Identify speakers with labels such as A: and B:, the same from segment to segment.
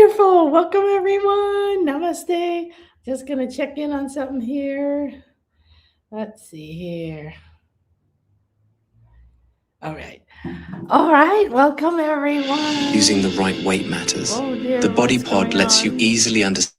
A: Wonderful. Welcome, everyone. Namaste. Just going to check in on something here. Let's see here. All right. All right. Welcome, everyone.
B: Using the right weight matters.
A: Oh, dear.
B: The body
A: What's
B: pod
A: going
B: lets you
A: on?
B: easily understand.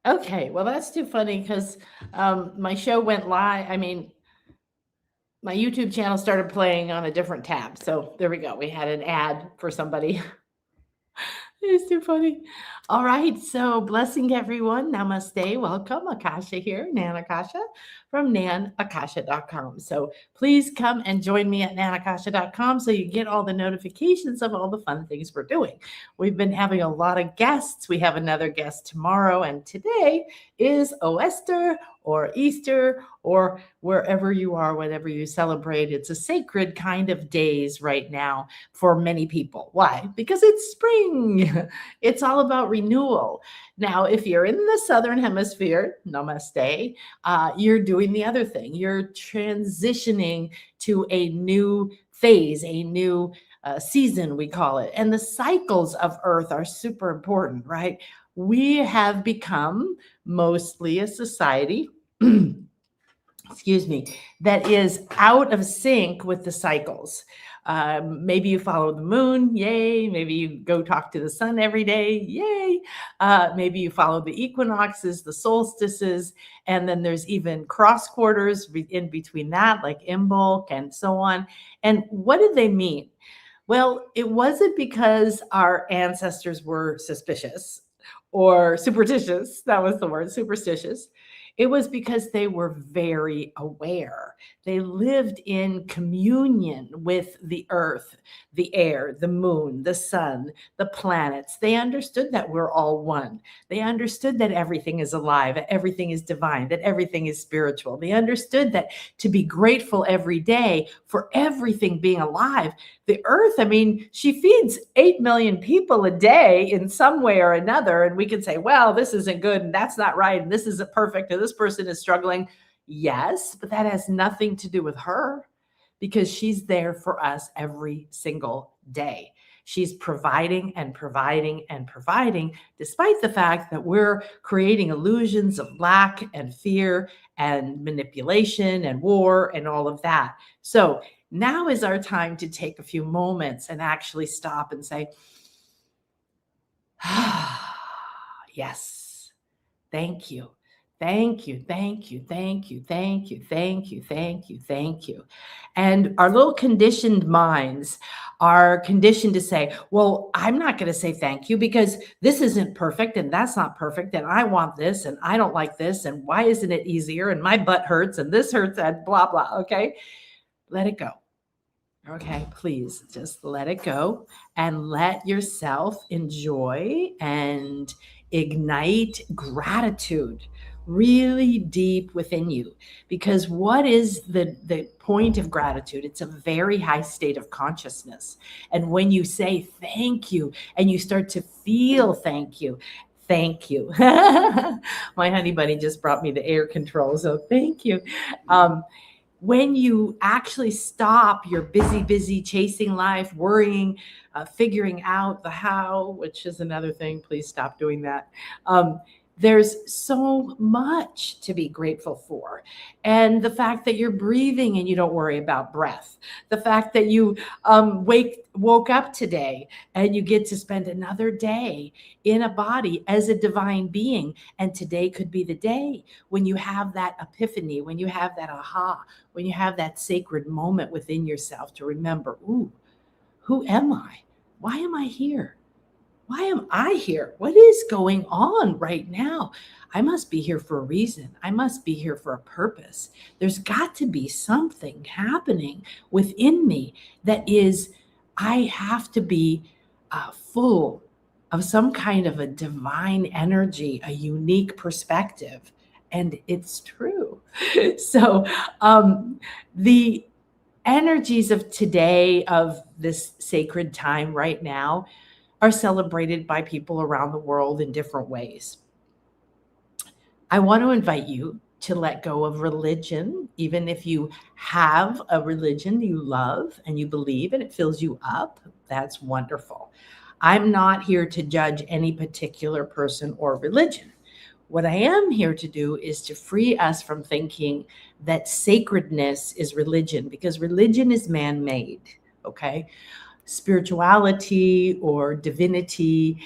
A: Okay. Well, that's too funny because my show went live. My YouTube channel started playing on a different tab. So there we go. We had an ad for somebody. It's too funny. All right. So, blessing everyone. Namaste. Welcome. Akasha here, Nan Akasha from nanakasha.com. So, please come and join me at nanakasha.com so you get all the notifications of all the fun things we're doing. We've been having a lot of guests. We have another guest tomorrow, and today is Oester or Easter or wherever you are, whatever you celebrate. It's a sacred kind of days right now for many people. Why? Because it's spring. It's all about renewal. Now, if you're in the Southern Hemisphere, namaste, you're doing the other thing. You're transitioning to a new phase, a new season, we call it. And the cycles of Earth are super important, right? We have become mostly a society excuse me, that is out of sync with the cycles. Maybe you follow the moon, yay. Maybe you go talk to the sun every day, yay. Maybe you follow the equinoxes, the solstices, and then there's even cross quarters in between that, like Imbolc and so on. And what did they mean? Well, it wasn't because our ancestors were suspicious or superstitious. That was the word, superstitious. It was because they were very aware. They lived in communion with the earth, the air, the moon, the sun, the planets. They understood that we're all one. They understood that everything is alive, that everything is divine, that everything is spiritual. They understood that to be grateful every day for everything being alive. The earth, she feeds 8 million people a day in some way or another. And we can say, well, this isn't good and that's not right. And this isn't perfect. And this person is struggling. Yes, but that has nothing to do with her because she's there for us every single day. She's providing and providing and providing, despite the fact that we're creating illusions of lack and fear and manipulation and war and all of that. So now is our time to take a few moments and actually stop and say, yes, thank you. Thank you, thank you, thank you, thank you, thank you, thank you, thank you. And our little conditioned minds are conditioned to say, well, I'm not going to say thank you because this isn't perfect and that's not perfect. And I want this and I don't like this. And why isn't it easier? And my butt hurts and this hurts and blah, blah. Okay. Let it go. Okay, please just let it go and let yourself enjoy and ignite gratitude really deep within you. Because what is the point of gratitude? It's a very high state of consciousness. And when you say thank you and you start to feel thank you, thank you. My honey bunny just brought me the air control, so thank you. When you actually stop your busy chasing life, worrying, figuring out the how, which is another thing, please stop doing that. There's so much to be grateful for. And the fact that you're breathing and you don't worry about breath, the fact that you woke up today and you get to spend another day in a body as a divine being. And today could be the day when you have that epiphany, when you have that aha, when you have that sacred moment within yourself to remember, ooh, who am I? Why am I here? Why am I here? What is going on right now? I must be here for a reason. I must be here for a purpose. There's got to be something happening within me that is, I have to be full of some kind of a divine energy, a unique perspective. And it's true. So the energies of today, of this sacred time right now, are celebrated by people around the world in different ways. I want to invite you to let go of religion, even if you have a religion you love and you believe and it fills you up. That's wonderful. I'm not here to judge any particular person or religion. What I am here to do is to free us from thinking that sacredness is religion, because religion is man-made, okay? Spirituality or divinity,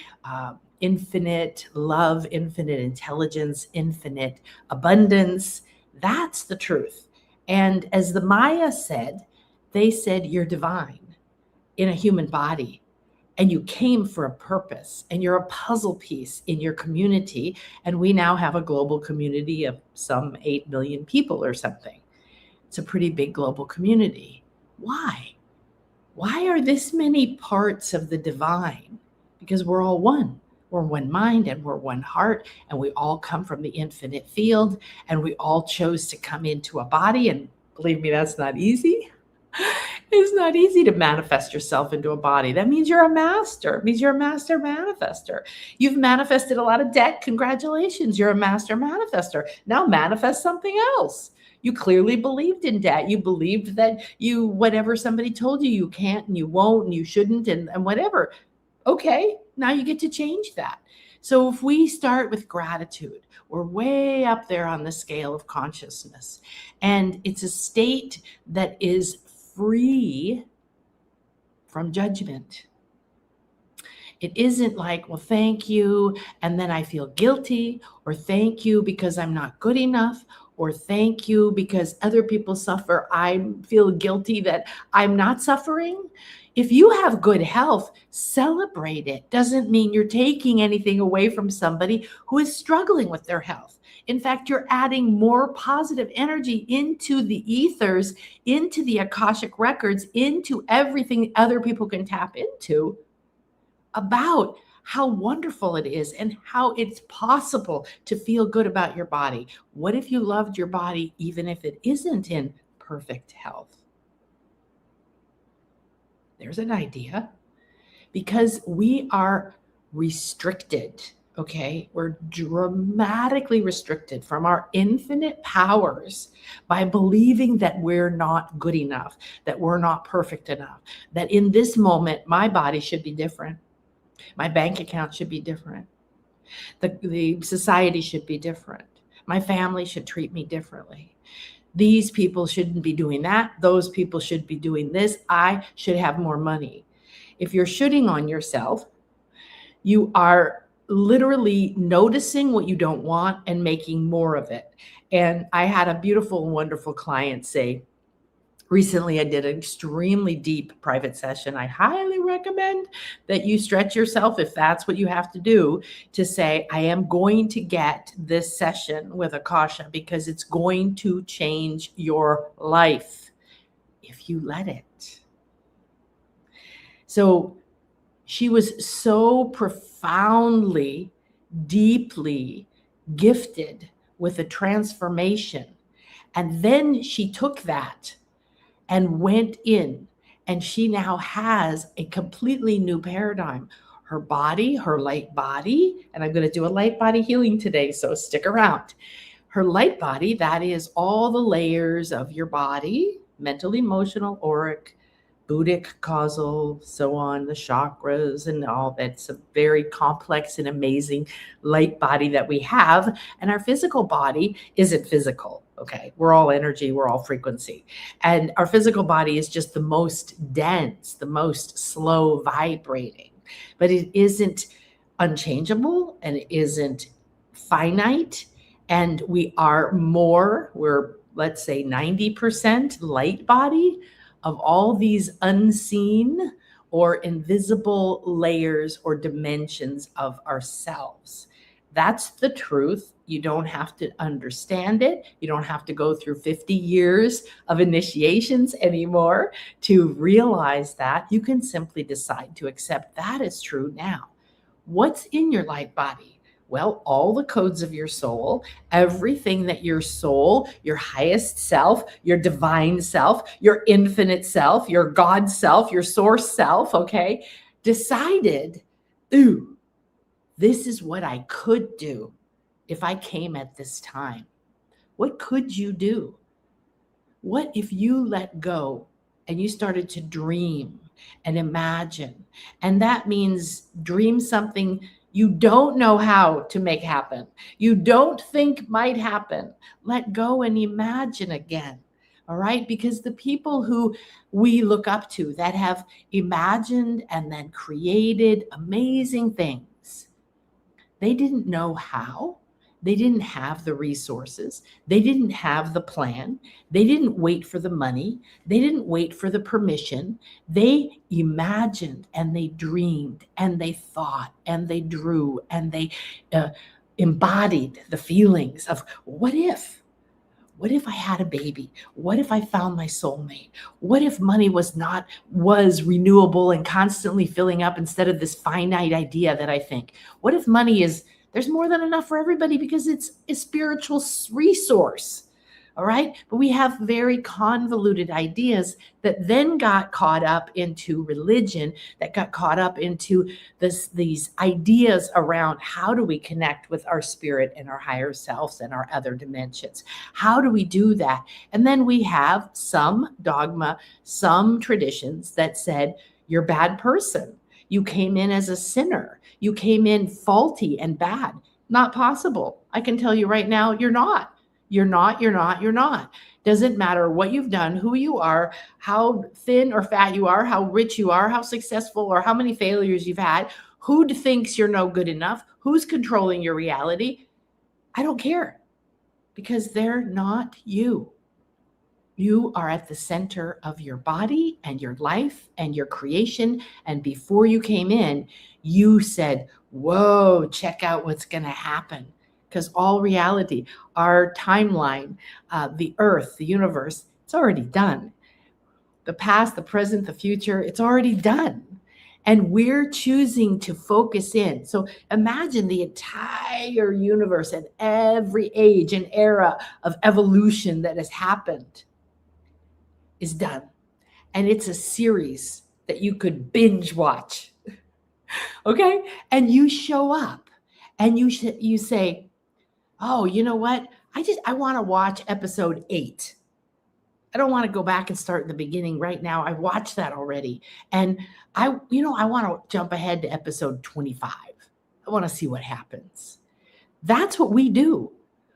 A: infinite love, infinite intelligence, infinite abundance, that's the truth. And as the Maya said, they said, you're divine in a human body. And you came for a purpose, and you're a puzzle piece in your community. And we now have a global community of some 8 million people or something. It's a pretty big global community. Why? Why are this many parts of the divine? Because we're all one. We're one mind and we're one heart, and we all come from the infinite field, and we all chose to come into a body. And believe me, that's not easy. It's not easy to manifest yourself into a body. That means you're a master. It means you're a master manifester. You've manifested a lot of debt. Congratulations. You're a master manifester. Now manifest something else. You clearly believed in debt. You believed that whatever somebody told you, you can't and you won't and you shouldn't and whatever. Okay, now you get to change that. So if we start with gratitude, we're way up there on the scale of consciousness. And it's a state that is free from judgment. It isn't like, well, thank you, and then I feel guilty, or thank you because I'm not good enough, or thank you because other people suffer. I feel guilty that I'm not suffering. If you have good health, celebrate it. Doesn't mean you're taking anything away from somebody who is struggling with their health. In fact, you're adding more positive energy into the ethers, into the Akashic records, into everything other people can tap into about how wonderful it is and how it's possible to feel good about your body. What if you loved your body even if it isn't in perfect health? There's an idea. Because we are restricted, okay? We're dramatically restricted from our infinite powers by believing that we're not good enough, that we're not perfect enough, that in this moment, my body should be different. My bank account should be different. The society should be different. My family should treat me differently. These people shouldn't be doing that. Those people should be doing this. I should have more money. If you're shooting on yourself, you are literally noticing what you don't want and making more of it. And I had a beautiful, wonderful client say, recently I did an extremely deep private session. I highly recommend that you stretch yourself, if that's what you have to do, to say, I am going to get this session with Akasha because it's going to change your life if you let it. So she was so profoundly, deeply gifted with a transformation. And then she took that and went in, and she now has a completely new paradigm. Her body, her light body, and I'm going to do a light body healing today, so stick around. Her light body, that is all the layers of your body, mental, emotional, auric, Buddhic, causal, so on, the chakras and all. That's a very complex and amazing light body that we have. And our physical body isn't physical, okay? We're all energy, we're all frequency. And our physical body is just the most dense, the most slow vibrating. But it isn't unchangeable and it isn't finite. And we are more, we're, let's say, 90% light body of all these unseen or invisible layers or dimensions of ourselves. That's the truth. You don't have to understand it. You don't have to go through 50 years of initiations anymore to realize that. You can simply decide to accept that as true now. What's in your light body? Well, all the codes of your soul, everything that your soul, your highest self, your divine self, your infinite self, your God self, your source self, okay, decided, ooh, this is what I could do if I came at this time. What could you do? What if you let go and you started to dream and imagine? And that means dream something you don't know how to make happen, you don't think might happen. Let go and imagine again. All right. Because the people who we look up to that have imagined and then created amazing things, they didn't know how. They didn't have the resources. They didn't have the plan. They didn't wait for the money. They didn't wait for the permission. They imagined and they dreamed and they thought and they drew and they embodied the feelings of what if? What if I had a baby? What if I found my soulmate? What if money was renewable and constantly filling up instead of this finite idea that I think? What if money there's more than enough for everybody because it's a spiritual resource? All right. But we have very convoluted ideas that then got caught up into religion, that got caught up into these ideas around how do we connect with our spirit and our higher selves and our other dimensions? How do we do that? And then we have some dogma, some traditions that said, you're a bad person. You came in as a sinner. You came in faulty and bad. Not possible. I can tell you right now, you're not. You're not, you're not, you're not. Doesn't matter what you've done, who you are, how thin or fat you are, how rich you are, how successful or how many failures you've had, who thinks you're no good enough, who's controlling your reality. I don't care because they're not you. You are at the center of your body and your life and your creation. And before you came in, you said, whoa, check out what's going to happen. Because all reality, our timeline, the earth, the universe, it's already done. The past, the present, the future, it's already done. And we're choosing to focus in. So imagine the entire universe and every age and era of evolution that has happened is done. And it's a series that you could binge watch. Okay? And you show up and you say, oh, you know what? I want to watch episode 8. I don't want to go back and start in the beginning right now. I watched that already. And I want to jump ahead to episode 25. I want to see what happens. That's what we do.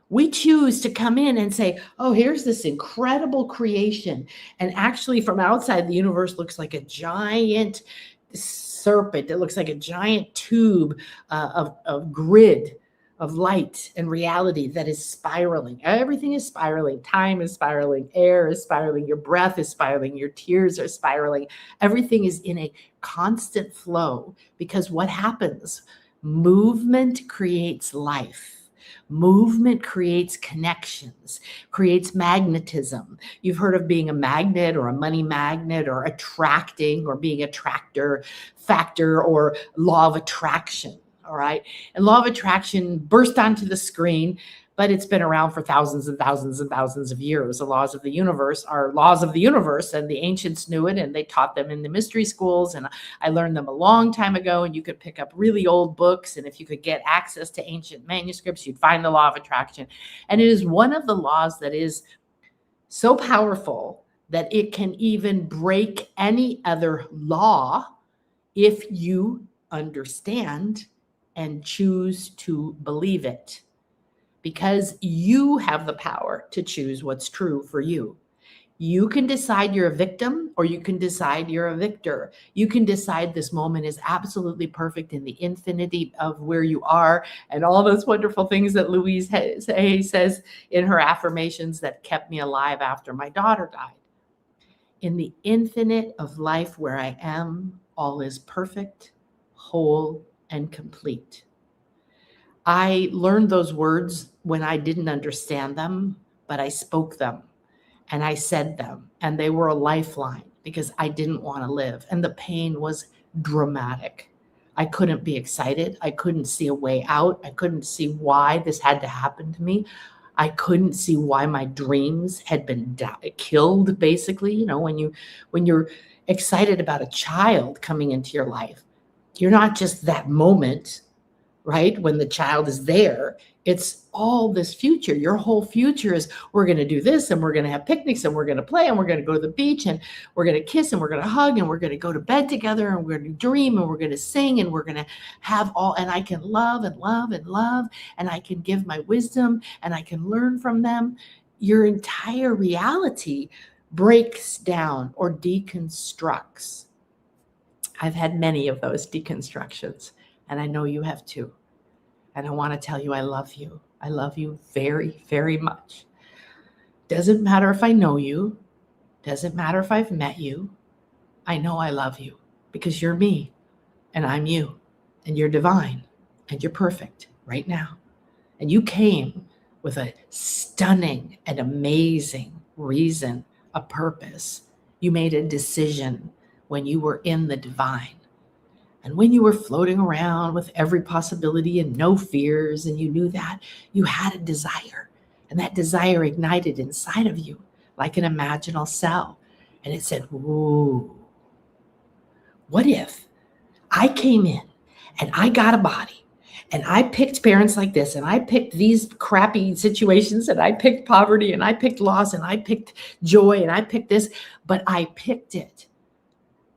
A: We choose to come in and say, oh, here's this incredible creation. And actually from outside, the universe looks like a giant serpent. It looks like a giant tube of grid of light and reality that is spiraling. Everything is spiraling. Time is spiraling. Air is spiraling. Your breath is spiraling. Your tears are spiraling. Everything is in a constant flow because what happens? Movement creates life. Movement creates connections, creates magnetism. You've heard of being a magnet or a money magnet or attracting or being attractor factor or law of attraction. All right. And law of attraction burst onto the screen, but it's been around for thousands and thousands and thousands of years. The laws of the universe are laws of the universe, and the ancients knew it, and they taught them in the mystery schools. And I learned them a long time ago, and you could pick up really old books. And if you could get access to ancient manuscripts, you'd find the law of attraction. And it is one of the laws that is so powerful that it can even break any other law if you understand and choose to believe it, because you have the power to choose what's true for you. You can decide you're a victim, or you can decide you're a victor. You can decide this moment is absolutely perfect in the infinity of where you are, and all those wonderful things that Louise Hay says in her affirmations that kept me alive after my daughter died. In the infinite of life where I am, all is perfect, whole, and complete. I learned those words when I didn't understand them, but I spoke them and I said them, and they were a lifeline because I didn't want to live. And the pain was dramatic. I couldn't be excited. I couldn't see a way out. I couldn't see why this had to happen to me. I couldn't see why my dreams had been killed, basically. You know, when you're excited about a child coming into your life, you're not just that moment, right? When the child is there, it's all this future. Your whole future is, we're going to do this, and we're going to have picnics, and we're going to play, and we're going to go to the beach, and we're going to kiss, and we're going to hug, and we're going to go to bed together, and we're going to dream, and we're going to sing, and we're going to have all, and I can love and love and love, and I can give my wisdom, and I can learn from them. Your entire reality breaks down or deconstructs. I've had many of those deconstructions, and I know you have too. And I want to tell you, I love you. I love you very, very much. Doesn't matter if I know you. Doesn't matter if I've met you. I know I love you because you're me and I'm you, and you're divine and you're perfect right now. And you came with a stunning and amazing reason, a purpose. You made a decision when you were in the divine. And when you were floating around with every possibility and no fears, and you knew that, you had a desire. And that desire ignited inside of you like an imaginal cell. And it said, ooh, what if I came in and I got a body, and I picked parents like this, and I picked these crappy situations, and I picked poverty, and I picked loss, and I picked joy, and I picked this, but I picked it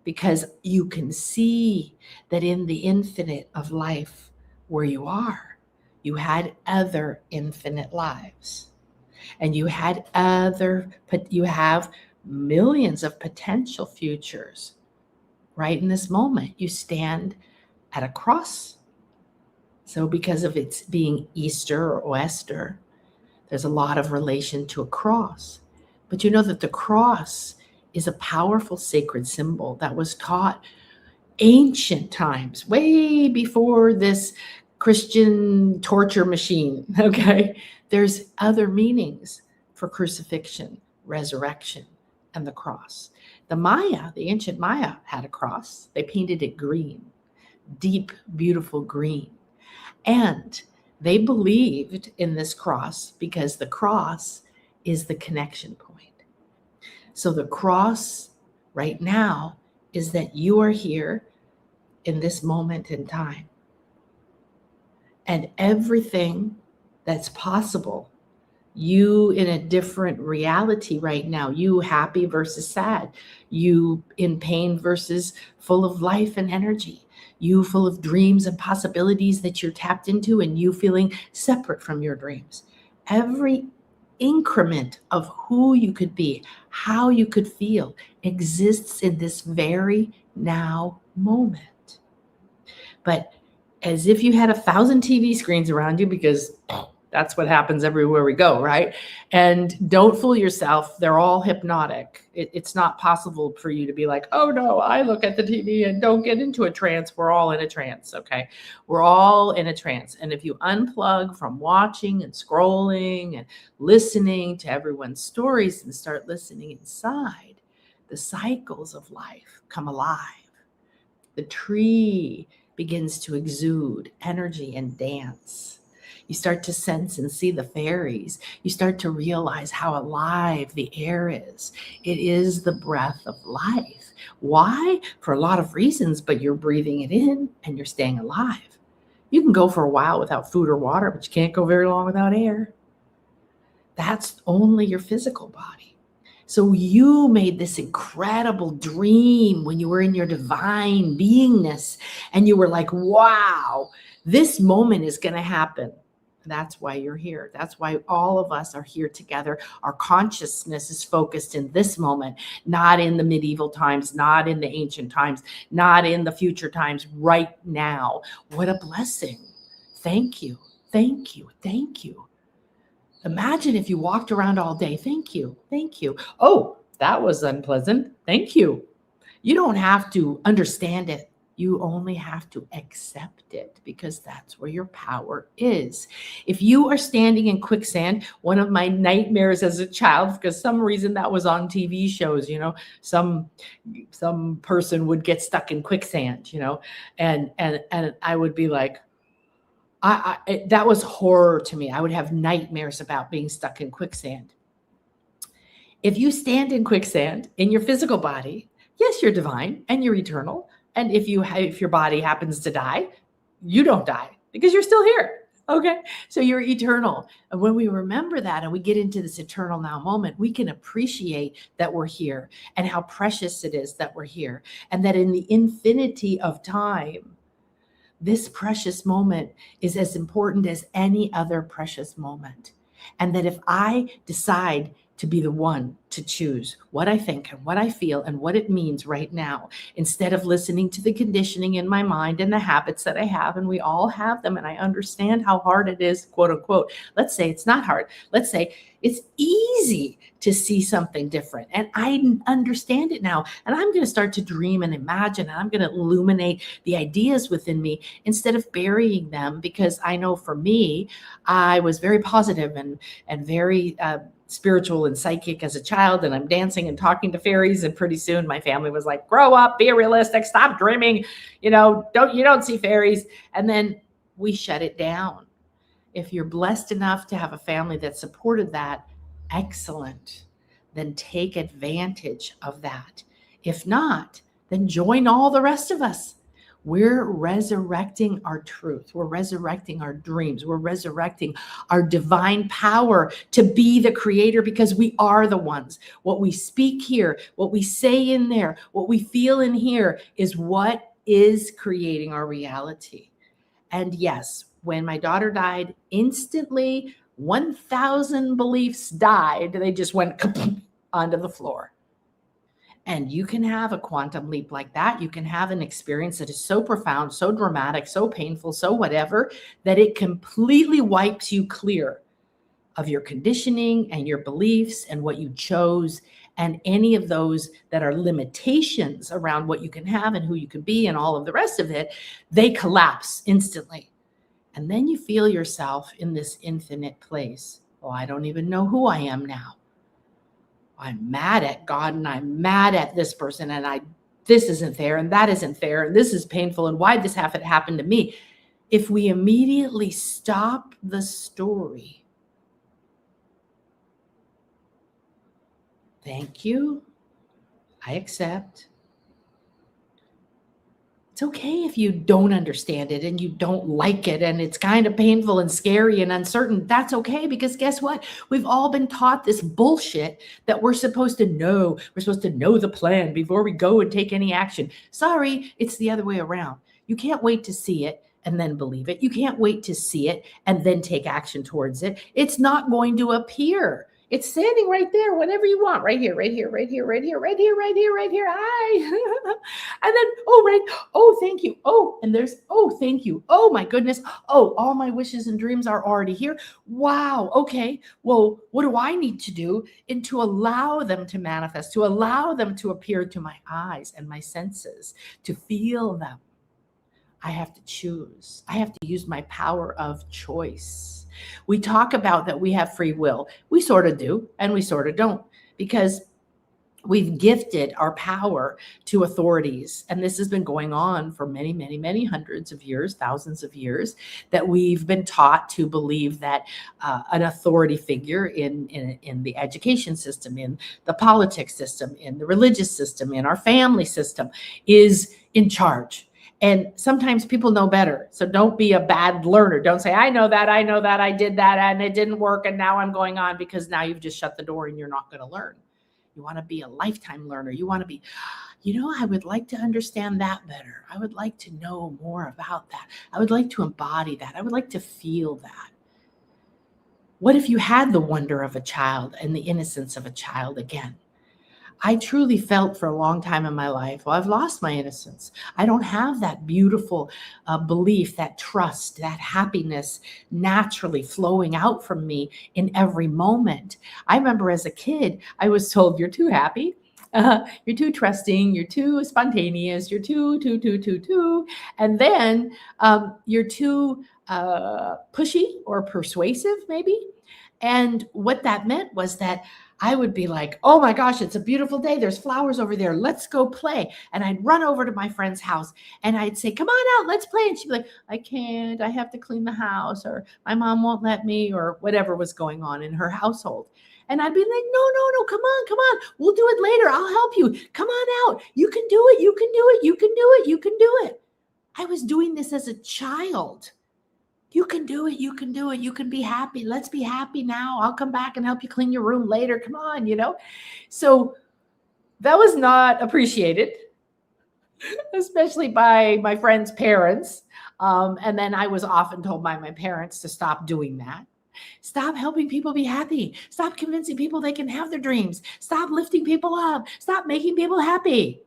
A: because you can see that in the infinite of life where you are, you had other infinite lives, and you have millions of potential futures. Right in this moment, you stand at a cross. So because of its being Easter or Wester, there's a lot of relation to a cross. But you know that the cross is a powerful sacred symbol that was taught ancient times, way before this Christian torture machine, okay? There's other meanings for crucifixion, resurrection, and the cross. The ancient Maya had a cross. They painted it green, deep, beautiful green. And they believed in this cross because the cross is the connection point. So the cross right now is that you are here in this moment in time. And everything that's possible, you in a different reality right now, you happy versus sad, you in pain versus full of life and energy, you full of dreams and possibilities that you're tapped into, and you feeling separate from your dreams. Every increment of who you could be, how you could feel, exists in this very now moment. But as if you had 1,000 TV screens around you, because that's what happens everywhere we go, right? And don't fool yourself. They're all hypnotic. It's not possible for you to be like, oh no, I look at the TV and don't get into a trance. We're all in a trance, okay? We're all in a trance. And if you unplug from watching and scrolling and listening to everyone's stories and start listening inside, the cycles of life come alive. The tree begins to exude energy and dance. You start to sense and see the fairies. You start to realize how alive the air is. It is the breath of life. Why? For a lot of reasons, but you're breathing it in and you're staying alive. You can go for a while without food or water, but you can't go very long without air. That's only your physical body. So you made this incredible dream when you were in your divine beingness, and you were like, wow, this moment is going to happen. That's why you're here. That's why all of us are here together. Our consciousness is focused in this moment, not in the medieval times, not in the ancient times, not in the future times, right now. What a blessing. Thank you. Thank you. Thank you. Imagine if you walked around all day. Thank you. Thank you. Oh, that was unpleasant. Thank you. You don't have to understand it. You only have to accept it, because that's where your power is. If you are standing in quicksand, one of my nightmares as a child, because some reason that was on TV shows, some person would get stuck in quicksand, and I would be like, that was horror to me. I would have nightmares about being stuck in quicksand. If you stand in quicksand in your physical body, yes, you're divine and you're eternal. And if your body happens to die, you don't die because you're still here. Okay. So you're eternal. And when we remember that and we get into this eternal now moment, we can appreciate that we're here and how precious it is that we're here. And that in the infinity of time, this precious moment is as important as any other precious moment. And that if I decide to be the one to choose what I think and what I feel and what it means right now, instead of listening to the conditioning in my mind and the habits that I have, and we all have them, and I understand how hard it is, quote unquote. Let's say it's not hard. Let's say it's easy to see something different. And I understand it now. And I'm going to start to dream and imagine, and I'm going to illuminate the ideas within me instead of burying them, because I know for me, I was very positive and very spiritual and psychic as a child, and I'm dancing and talking to fairies, and pretty soon my family was like, grow up, be realistic, stop dreaming, you don't see fairies. And then we shut it down. If you're blessed enough to have a family that supported that, excellent. Then take advantage of that. If not, then join all the rest of us. We're resurrecting our truth. We're resurrecting our dreams. We're resurrecting our divine power to be the creator, because we are the ones. What we speak here, what we say in there, what we feel in here is what is creating our reality. And yes, when my daughter died, instantly 1,000 beliefs died. They just went onto the floor. And you can have a quantum leap like that. You can have an experience that is so profound, so dramatic, so painful, so whatever, that it completely wipes you clear of your conditioning and your beliefs and what you chose, and any of those that are limitations around what you can have and who you can be and all of the rest of it. They collapse instantly. And then you feel yourself in this infinite place. Oh, I don't even know who I am now. I'm mad at God, and I'm mad at this person, and this isn't fair, and that isn't fair, and this is painful, and why this happened to me. If we immediately stop the story, thank you, I accept. It's okay if you don't understand it and you don't like it and it's kind of painful and scary and uncertain. That's okay, because guess what? We've all been taught this bullshit that we're supposed to know. We're supposed to know the plan before we go and take any action. Sorry, it's the other way around. You can't wait to see it and then believe it. You can't wait to see it and then take action towards it. It's not going to appear. It's standing right there whenever you want. Right here, right here, right here, right here, right here, right here, right here. Hi. And then, right. Oh, thank you. Oh, and there's, thank you. Oh, my goodness. Oh, all my wishes and dreams are already here. Wow. Okay. Well, what do I need to do to allow them to manifest, to allow them to appear to my eyes and my senses, to feel them? I have to choose. I have to use my power of choice. We talk about that we have free will. We sort of do, and we sort of don't, because we've gifted our power to authorities. And this has been going on for many, many, many hundreds of years, thousands of years, that we've been taught to believe that an authority figure in the education system, in the politics system, in the religious system, in our family system is in charge. And sometimes people know better. So don't be a bad learner. Don't say, I know that, I did that, and it didn't work, and now I'm going on, because now you've just shut the door and you're not going to learn. You want to be a lifetime learner. You want to be, I would like to understand that better. I would like to know more about that. I would like to embody that. I would like to feel that. What if you had the wonder of a child and the innocence of a child again? I truly felt for a long time in my life, well, I've lost my innocence. I don't have that beautiful belief, that trust, that happiness naturally flowing out from me in every moment. I remember as a kid, I was told, you're too happy. You're too trusting. You're too spontaneous. You're too. And then you're too pushy or persuasive, maybe. And what that meant was that I would be like, oh my gosh, it's a beautiful day. There's flowers over there. Let's go play. And I'd run over to my friend's house and I'd say, come on out, let's play. And she'd be like, I can't, I have to clean the house, or my mom won't let me, or whatever was going on in her household. And I'd be like, no, come on. We'll do it later. I'll help you. Come on out. You can do it. You can do it. You can do it. You can do it. I was doing this as a child. You can do it. You can do it. You can be happy. Let's be happy now. I'll come back and help you clean your room later. Come on, So that was not appreciated, especially by my friends' parents. And then I was often told by my parents to stop doing that. Stop helping people be happy. Stop convincing people they can have their dreams. Stop lifting people up. Stop making people happy.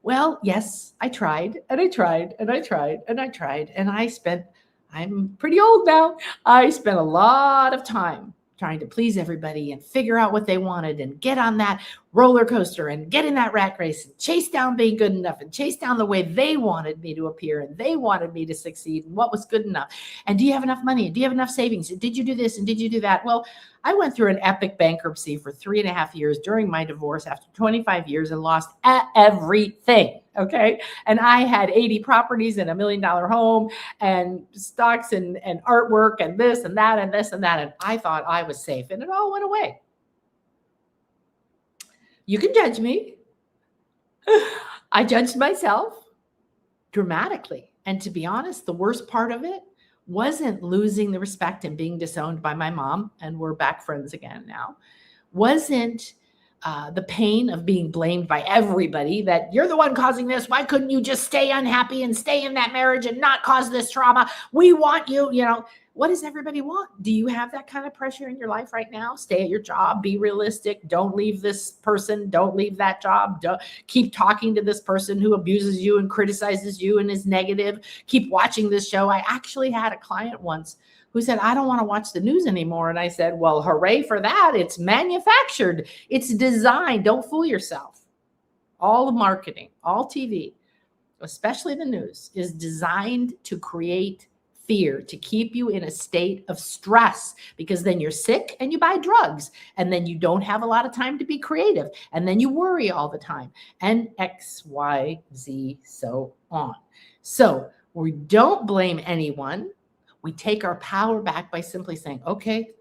A: Well, yes, I tried and I tried and I tried and I tried. And I'm pretty old now. I spent a lot of time trying to please everybody and figure out what they wanted and get on that roller coaster and get in that rat race and chase down being good enough and chase down the way they wanted me to appear and they wanted me to succeed and what was good enough. And do you have enough money? Do you have enough savings? And did you do this? And did you do that? Well, I went through an epic bankruptcy for 3.5 years during my divorce after 25 years and lost everything. Okay. And I had 80 properties and $1 million home and stocks and artwork and this and that and this and that. And I thought I was safe and it all went away. You can judge me. I judged myself dramatically. And to be honest, the worst part of it wasn't losing the respect and being disowned by my mom, and we're back friends again now, wasn't the pain of being blamed by everybody that you're the one causing this. Why couldn't you just stay unhappy and stay in that marriage and not cause this trauma? We want you, what does everybody want? Do you have that kind of pressure in your life right now? Stay at your job, be realistic. Don't leave this person. Don't leave that job. Don't keep talking to this person who abuses you and criticizes you and is negative. Keep watching this show. I actually had a client once who said, I don't want to watch the news anymore. And I said, well, hooray for that. It's manufactured. It's designed. Don't fool yourself. All marketing, all TV, especially the news, is designed to create fear, to keep you in a state of stress, because then you're sick and you buy drugs and then you don't have a lot of time to be creative. And then you worry all the time and X, Y, Z, so on. So we don't blame anyone. We take our power back by simply saying, okay,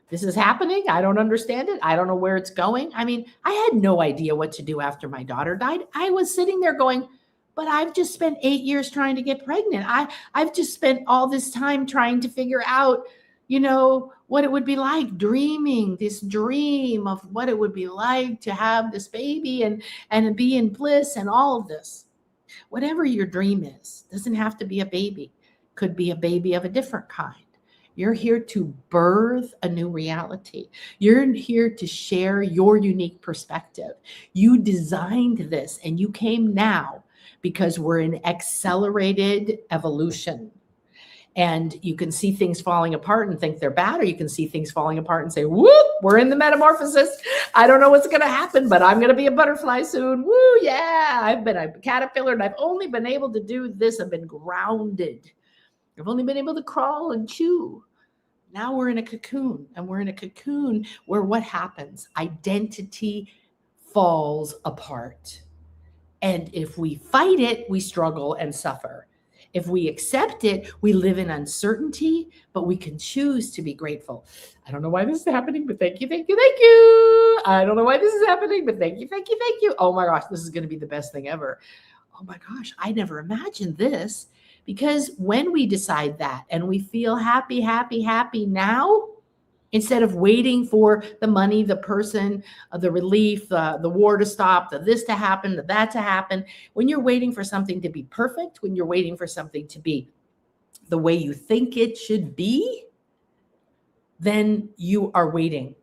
A: this is happening. I don't understand it. I don't know where it's going. I mean, I had no idea what to do after my daughter died. I was sitting there going, but I've just spent 8 years trying to get pregnant. I've just spent all this time trying to figure out, what it would be like, dreaming this dream of what it would be like to have this baby and be in bliss and all of this. Whatever your dream is, doesn't have to be a baby. Could be a baby of a different kind. You're here to birth a new reality. You're here to share your unique perspective. You designed this and you came now because we're in accelerated evolution. And you can see things falling apart and think they're bad, or you can see things falling apart and say, whoop, we're in the metamorphosis. I don't know what's going to happen, but I'm going to be a butterfly soon. Woo, yeah, I've been a caterpillar and I've only been able to do this. I've been grounded. I've only been able to crawl and chew. Now we're in a cocoon, and we're in a cocoon where what happens? Identity falls apart. And if we fight it, we struggle and suffer. If we accept it, we live in uncertainty, but we can choose to be grateful. I don't know why this is happening, but thank you, thank you, thank you. I don't know why this is happening, but thank you, thank you, thank you. Oh my gosh, this is going to be the best thing ever. Oh my gosh, I never imagined this. Because when we decide that and we feel happy, happy, happy now, instead of waiting for the money, the person, the relief, the war to stop, the this to happen, the that to happen, when you're waiting for something to be perfect, when you're waiting for something to be the way you think it should be, then you are waiting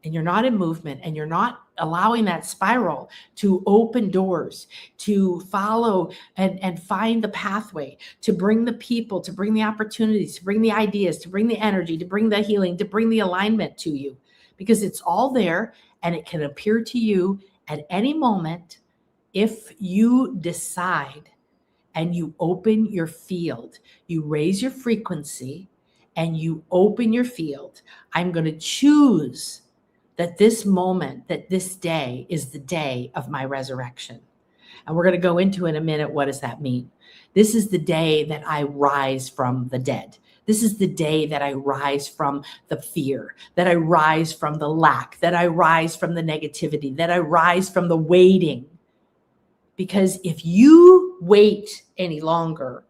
A: and you're not in movement and you're not allowing that spiral to open doors, to follow and find the pathway, to bring the people, to bring the opportunities, to bring the ideas, to bring the energy, to bring the healing, to bring the alignment to you, because it's all there and it can appear to you At any moment, if you decide and you open your field, you raise your frequency and you open your field, I'm going to choose that this moment, that this day is the day of my resurrection. And we're going to go into in a minute, what does that mean? This is the day that I rise from the dead. This is the day that I rise from the fear, that I rise from the lack, that I rise from the negativity, that I rise from the waiting. Because if you wait any longer,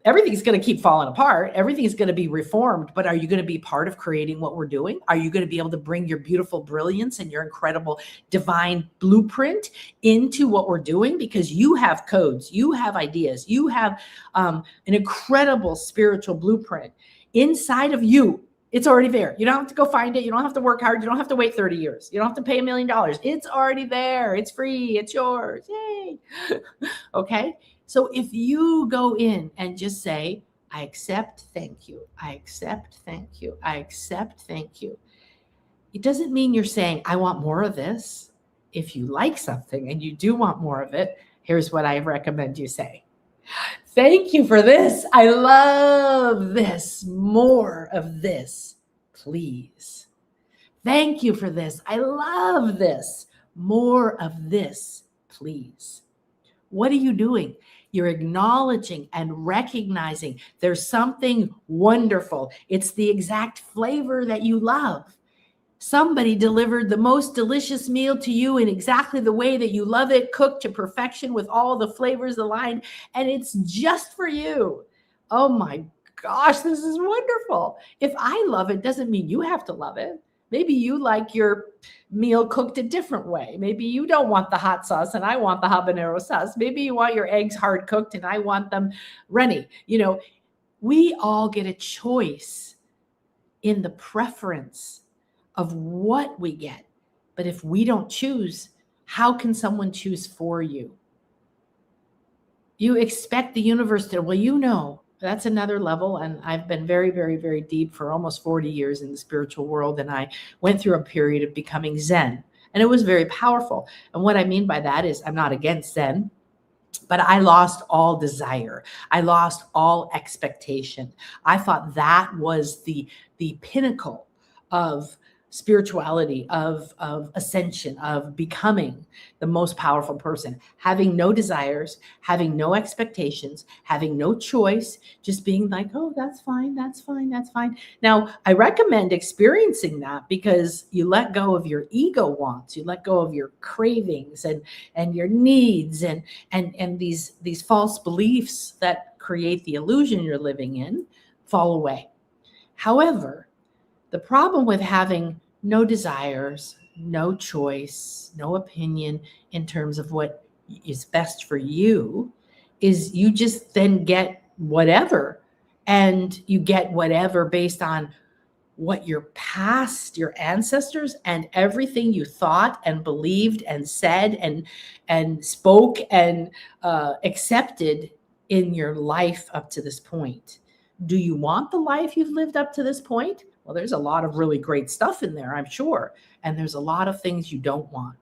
A: everything's going to keep falling apart. Everything's going to be reformed. But are you going to be part of creating what we're doing? Are you going to be able to bring your beautiful brilliance and your incredible divine blueprint into what we're doing? Because you have codes, you have ideas, you have an incredible spiritual blueprint inside of you. It's already there. You don't have to go find it. You don't have to work hard. You don't have to wait 30 years. You don't have to pay $1 million. It's already there. It's free. It's yours. Yay. Okay. So if you go in and just say, I accept, thank you. I accept, thank you. I accept, thank you. It doesn't mean you're saying, I want more of this. If you like something and you do want more of it, here's what I recommend you say. Thank you for this. I love this. More of this, please. Thank you for this. I love this. More of this, please. What are you doing? You're acknowledging and recognizing there's something wonderful. It's the exact flavor that you love. Somebody delivered the most delicious meal to you in exactly the way that you love it, cooked to perfection with all the flavors aligned, and it's just for you. Oh my gosh, this is wonderful. If I love it, doesn't mean you have to love it. Maybe you like your meal cooked a different way. Maybe you don't want the hot sauce and I want the habanero sauce. Maybe you want your eggs hard cooked and I want them runny. We all get a choice in the preference of what we get. But if we don't choose, how can someone choose for you? You expect the universe to, that's another level. And I've been very, very, very deep for almost 40 years in the spiritual world. And I went through a period of becoming Zen. And it was very powerful. And what I mean by that is I'm not against Zen, but I lost all desire. I lost all expectation. I thought that was the pinnacle of spirituality, of ascension, of becoming the most powerful person, having no desires, having no expectations, having no choice, just being like, oh, that's fine, that's fine, that's fine. Now, I recommend experiencing that because you let go of your ego wants, you let go of your cravings and your needs and these false beliefs that create the illusion you're living in fall away. However, the problem with having no desires, no choice, no opinion in terms of what is best for you is you just then get whatever. And you get whatever based on what your past, your ancestors, and everything you thought and believed and said and spoke and accepted in your life up to this point. Do you want the life you've lived up to this point? Well, there's a lot of really great stuff in there, I'm sure. And there's a lot of things you don't want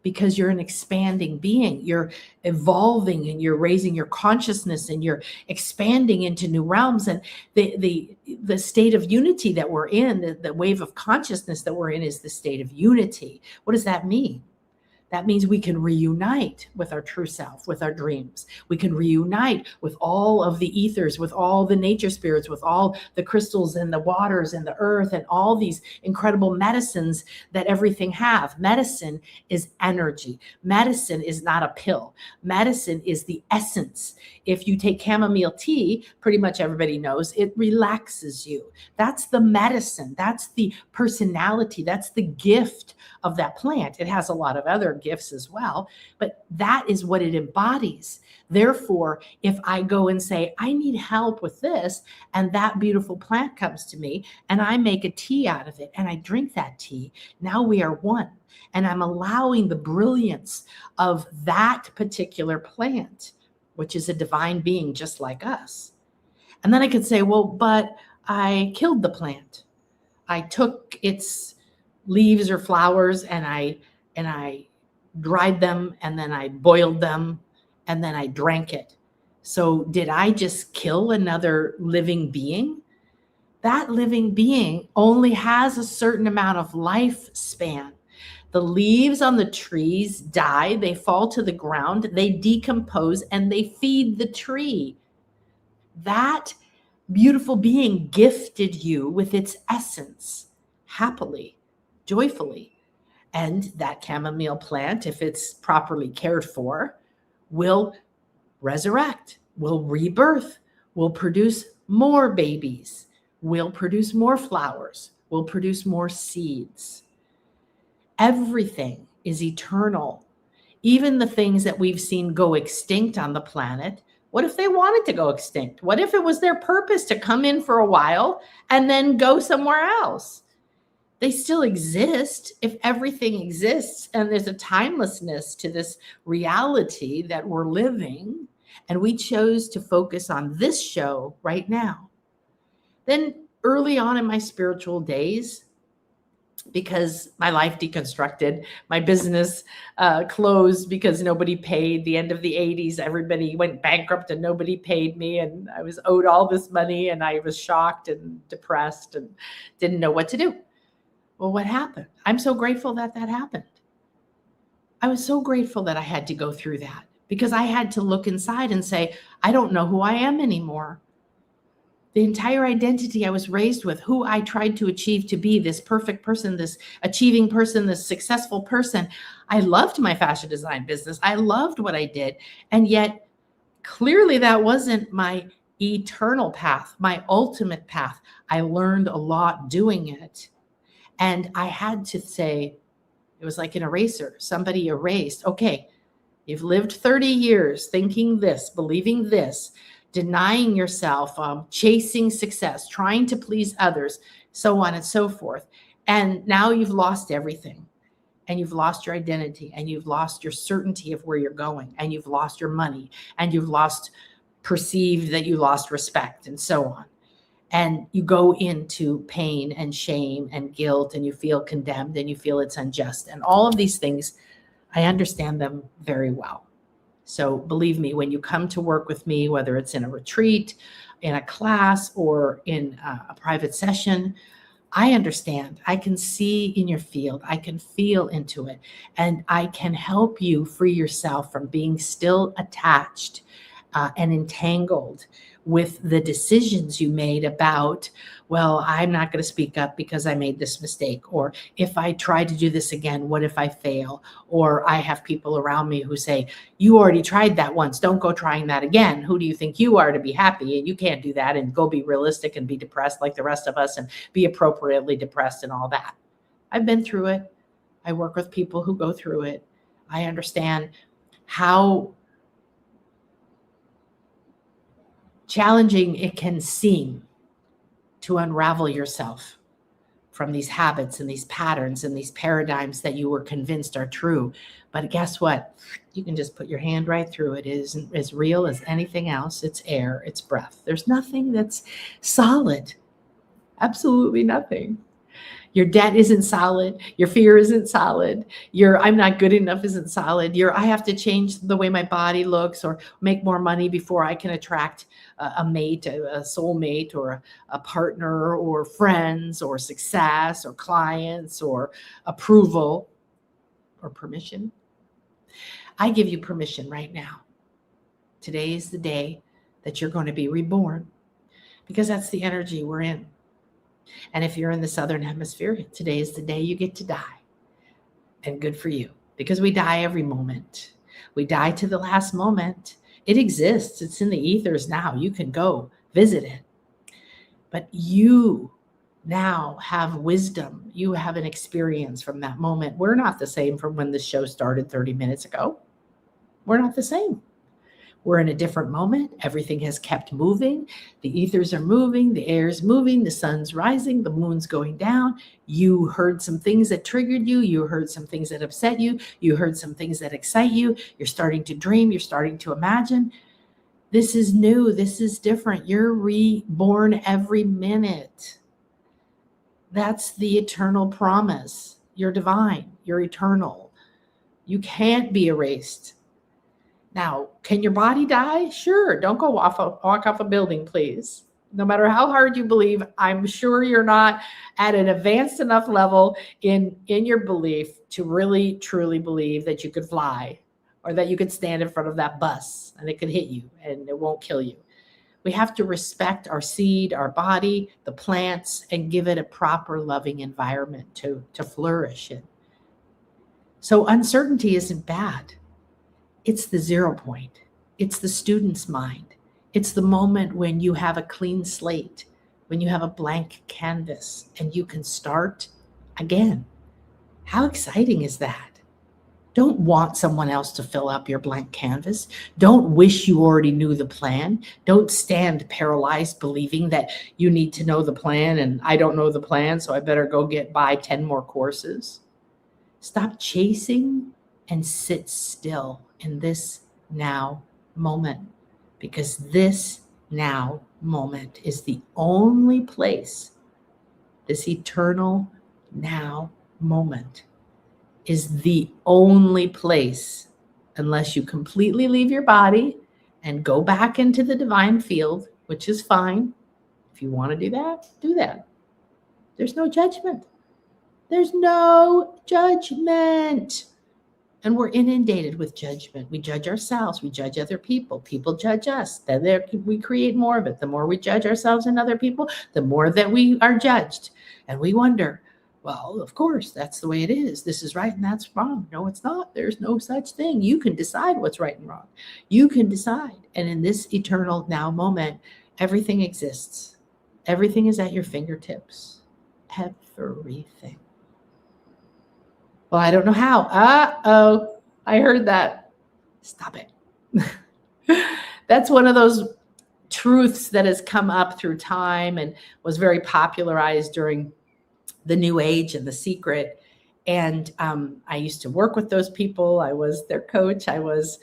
A: because you're an expanding being. You're evolving and you're raising your consciousness and you're expanding into new realms. And the state of unity that we're in, the wave of consciousness that we're in is the state of unity. What does that mean? That means we can reunite with our true self, with our dreams. We can reunite with all of the ethers, with all the nature spirits, with all the crystals and the waters and the earth and all these incredible medicines that everything have. Medicine is energy. Medicine is not a pill. Medicine is the essence. If you take chamomile tea, pretty much everybody knows it relaxes you. That's the medicine. That's the personality. That's the gift of that plant. It has a lot of other gifts as well, but that is what it embodies. Therefore, if I go and say, I need help with this, and that beautiful plant comes to me and I make a tea out of it and I drink that tea, now we are one. And I'm allowing the brilliance of that particular plant, which is a divine being just like us. And then I could say, well, but I killed the plant. I took its leaves or flowers and I and I dried them, and then I boiled them, and then I drank it. So did I just kill another living being? That living being only has a certain amount of lifespan. The leaves on the trees die, they fall to the ground, they decompose, and they feed the tree. That beautiful being gifted you with its essence, happily, joyfully. And that chamomile plant, if it's properly cared for, will resurrect, will rebirth, will produce more babies, will produce more flowers, will produce more seeds. Everything is eternal. Even the things that we've seen go extinct on the planet, what if they wanted to go extinct? What if it was their purpose to come in for a while and then go somewhere else? They still exist if everything exists, and there's a timelessness to this reality that we're living, and we chose to focus on this show right now. Then early on in my spiritual days, because my life deconstructed, my business closed because nobody paid. The end of the 80s, everybody went bankrupt and nobody paid me, and I was owed all this money, and I was shocked and depressed and didn't know what to do. Well, what happened? I'm so grateful that that happened. I was so grateful that I had to go through that, because I had to look inside and say, I don't know who I am anymore. The entire identity I was raised with, who I tried to achieve to be, this perfect person, this achieving person, this successful person. I loved my fashion design business. I loved what I did. And yet clearly that wasn't my eternal path, my ultimate path. I learned a lot doing it. And I had to say, it was like an eraser. Somebody erased, okay, you've lived 30 years thinking this, believing this, denying yourself, chasing success, trying to please others, so on and so forth. And now you've lost everything, and you've lost your identity, and you've lost your certainty of where you're going, and you've lost your money, and you've perceived that you lost respect, and so on. And you go into pain and shame and guilt, and you feel condemned, and you feel it's unjust. And all of these things, I understand them very well. So believe me, when you come to work with me, whether it's in a retreat, in a class, or in a private session, I understand. I can see in your field. I can feel into it. And I can help you free yourself from being still attached and entangled with the decisions you made about, well, I'm not going to speak up because I made this mistake. Or if I try to do this again, what if I fail? Or I have people around me who say, you already tried that once. Don't go trying that again. Who do you think you are to be happy? And you can't do that, and go be realistic and be depressed like the rest of us and be appropriately depressed and all that. I've been through it. I work with people who go through it. I understand how challenging it can seem to unravel yourself from these habits and these patterns and these paradigms that you were convinced are true. But guess what? You can just put your hand right through it. It isn't as real as anything else. It's air, it's breath. There's nothing that's solid. Absolutely nothing. Your debt isn't solid. Your fear isn't solid. Your I'm not good enough isn't solid. Your I have to change the way my body looks or make more money before I can attract a mate, a soulmate, or a partner, or friends, or success, or clients, or approval, or permission. I give you permission right now. Today is the day that you're going to be reborn, because that's the energy we're in. And if you're in the Southern Hemisphere, today is the day you get to die. And good for you, because we die every moment. We die to the last moment. It exists. It's in the ethers now. You can go visit it. But you now have wisdom. You have an experience from that moment. We're not the same from when the show started 30 minutes ago. We're not the same. We're in a different moment. Everything has kept moving. The ethers are moving. The air is moving. The sun's rising. The moon's going down. You heard some things that triggered you. You heard some things that upset you. You heard some things that excite you. You're starting to dream. You're starting to imagine. This is new. This is different. You're reborn every minute. That's the eternal promise. You're divine. You're eternal. You can't be erased. Now, can your body die? Sure. Don't walk off a building, please. No matter how hard you believe, I'm sure you're not at an advanced enough level in your belief to really, truly believe that you could fly or that you could stand in front of that bus and it could hit you and it won't kill you. We have to respect our seed, our body, the plants, and give it a proper loving environment to flourish in. So uncertainty isn't bad. It's the 0 point. It's the student's mind. It's the moment when you have a clean slate, when you have a blank canvas and you can start again. How exciting is that? Don't want someone else to fill up your blank canvas. Don't wish you already knew the plan. Don't stand paralyzed believing that you need to know the plan and I don't know the plan, so I better go buy 10 more courses. Stop chasing and sit still in this now moment, because this now moment is the only place, this eternal now moment is the only place, unless you completely leave your body and go back into the divine field, which is fine. If you want to do that, do that. There's no judgment. There's no judgment. And we're inundated with judgment. We judge ourselves. We judge other people. People judge us. Then we create more of it. The more we judge ourselves and other people, the more that we are judged. And we wonder, well, of course, that's the way it is. This is right and that's wrong. No, it's not. There's no such thing. You can decide what's right and wrong. You can decide. And in this eternal now moment, everything exists. Everything is at your fingertips. Everything. Well, I don't know how. Uh-oh, I heard that. Stop it. That's one of those truths that has come up through time and was very popularized during the New Age and The Secret. And I used to work with those people. I was their coach. I was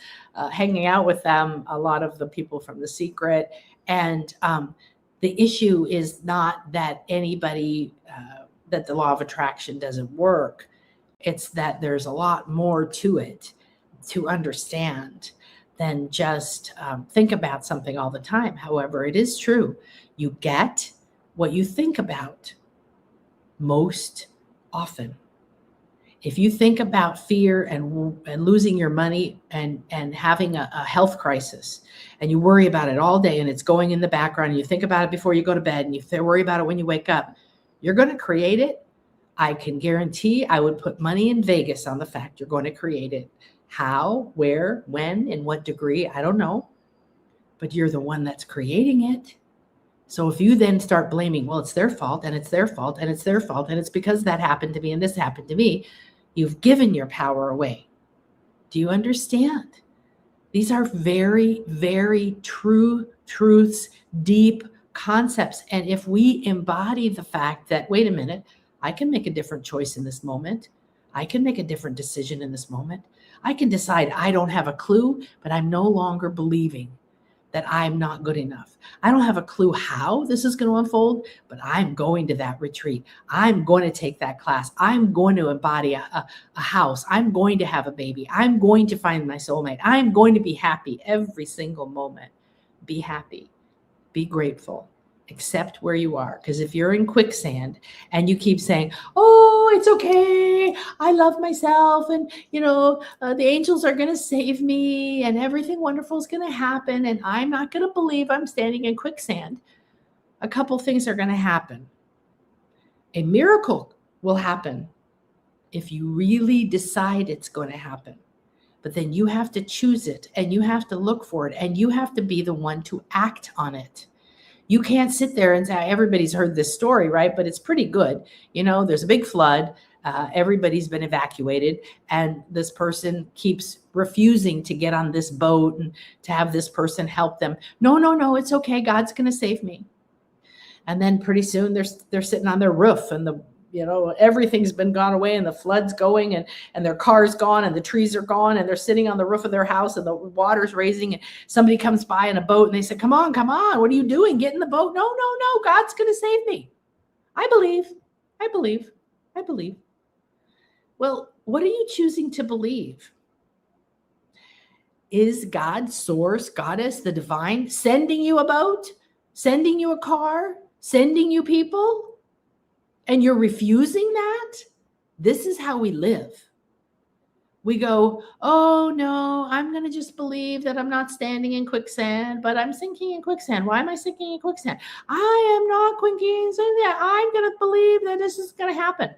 A: hanging out with them, a lot of the people from The Secret. And the issue is not that anybody, that the law of attraction doesn't work. It's that there's a lot more to it to understand than just think about something all the time. However, it is true. You get what you think about most often. If you think about fear and losing your money and having a health crisis, and you worry about it all day and it's going in the background, and you think about it before you go to bed and you worry about it when you wake up, you're going to create it. I can guarantee I would put money in Vegas on the fact you're going to create it. How, where, when, in what degree, I don't know. But you're the one that's creating it. So if you then start blaming, well, it's their fault and it's their fault and it's their fault and it's because that happened to me and this happened to me, you've given your power away. Do you understand? These are very, very true truths, deep concepts. And if we embody the fact that, wait a minute, I can make a different choice in this moment. I can make a different decision in this moment. I can decide I don't have a clue, but I'm no longer believing that I'm not good enough. I don't have a clue how this is going to unfold, but I'm going to that retreat. I'm going to take that class. I'm going to embody a house. I'm going to have a baby. I'm going to find my soulmate. I'm going to be happy every single moment. Be happy. Be grateful. Accept where you are. Because if you're in quicksand and you keep saying, oh, it's okay, I love myself, and the angels are going to save me and everything wonderful is going to happen, and I'm not going to believe I'm standing in quicksand, a couple things are going to happen. A miracle will happen if you really decide it's going to happen. But then you have to choose it and you have to look for it and you have to be the one to act on it. You can't sit there and say, everybody's heard this story, right? But it's pretty good. There's a big flood. Everybody's been evacuated. And this person keeps refusing to get on this boat and to have this person help them. No, it's okay. God's going to save me. And then pretty soon they're sitting on their roof and everything's been gone away and the flood's going and their car's gone and the trees are gone and they're sitting on the roof of their house and the water's raising and somebody comes by in a boat and they say, come on, what are you doing? Get in the boat. No, God's going to save me. I believe. Well, what are you choosing to believe? Is God, source, goddess, the divine sending you a boat, sending you a car, sending you people, and you're refusing that? This is how we live. We go, oh no, I'm going to just believe that I'm not standing in quicksand, but I'm sinking in quicksand. Why am I sinking in quicksand? I am not sinking in that. I'm going to believe that this is going to happen.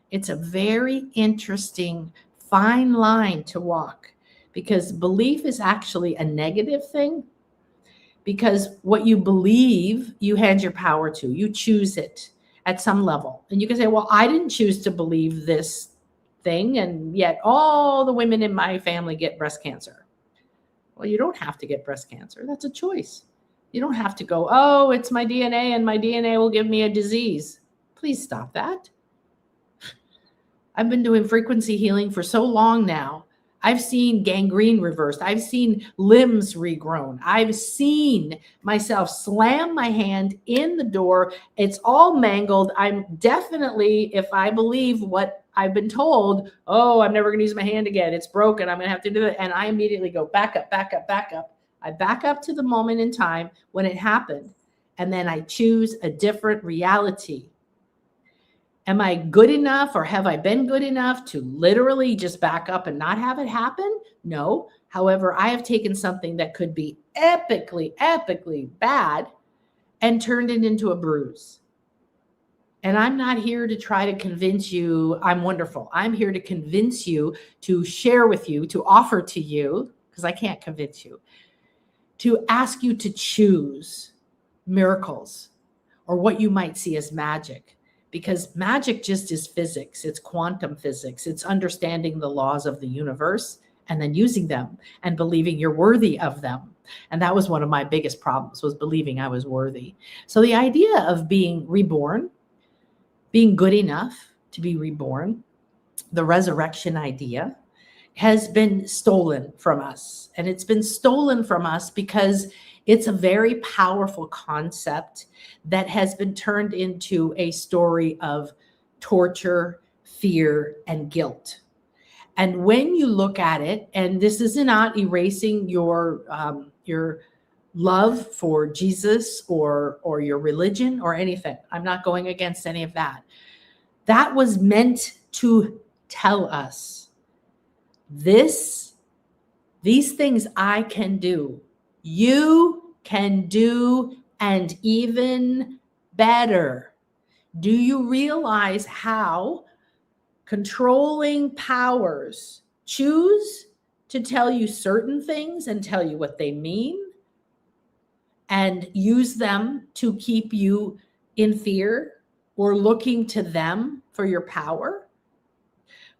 A: It's a very interesting, fine line to walk, because belief is actually a negative thing, because what you believe, you hand your power to. You choose it at some level. And you can say, well, I didn't choose to believe this thing, and yet all the women in my family get breast cancer. Well, you don't have to get breast cancer. That's a choice. You don't have to go, oh, it's my DNA and my DNA will give me a disease. Please stop that. I've been doing frequency healing for so long now. I've seen gangrene reversed. I've seen limbs regrown. I've seen myself slam my hand in the door. It's all mangled. I'm definitely, if I believe what I've been told, oh, I'm never going to use my hand again. It's broken. I'm going to have to do it. And I immediately go back up, back up, back up. I back up to the moment in time when it happened. And then I choose a different reality. Am I good enough, or have I been good enough to literally just back up and not have it happen? No. However, I have taken something that could be epically, epically bad and turned it into a bruise. And I'm not here to try to convince you I'm wonderful. I'm here to convince you, to share with you, to offer to you, because I can't convince you, to ask you to choose miracles or what you might see as magic. Because magic just is physics. It's quantum physics. It's understanding the laws of the universe and then using them and believing you're worthy of them. And that was one of my biggest problems, was believing I was worthy. So the idea of being reborn, being good enough to be reborn, the resurrection idea, has been stolen from us. And it's been stolen from us because it's a very powerful concept that has been turned into a story of torture, fear, and guilt. And when you look at it, and this is not erasing your love for Jesus or your religion or anything. I'm not going against any of that. That was meant to tell us these things I can do, you can do, and even better. Do you realize how controlling powers choose to tell you certain things and tell you what they mean and use them to keep you in fear or looking to them for your power,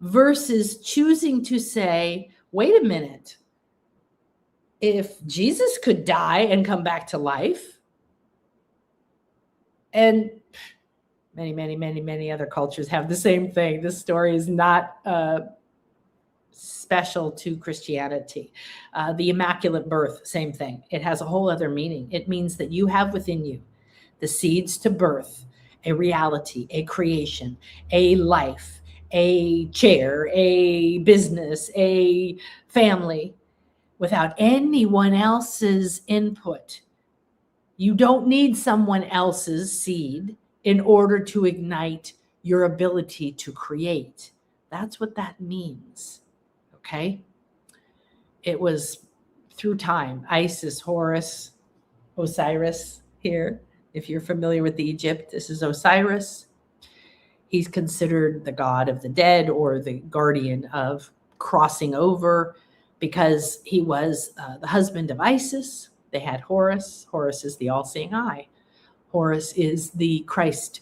A: versus choosing to say, wait a minute, if Jesus could die and come back to life, and many, many, many, many other cultures have the same thing. This story is not special to Christianity. The Immaculate Birth, same thing. It has a whole other meaning. It means that you have within you the seeds to birth a reality, a creation, a life, a chair, a business, a family, without anyone else's input. You don't need someone else's seed in order to ignite your ability to create. That's what that means. Okay? It was through time. Isis, Horus, Osiris here. If you're familiar with Egypt, this is Osiris. He's considered the god of the dead or the guardian of crossing over, because he was the husband of Isis. They had Horus. Horus is the all-seeing eye. Horus is the Christ,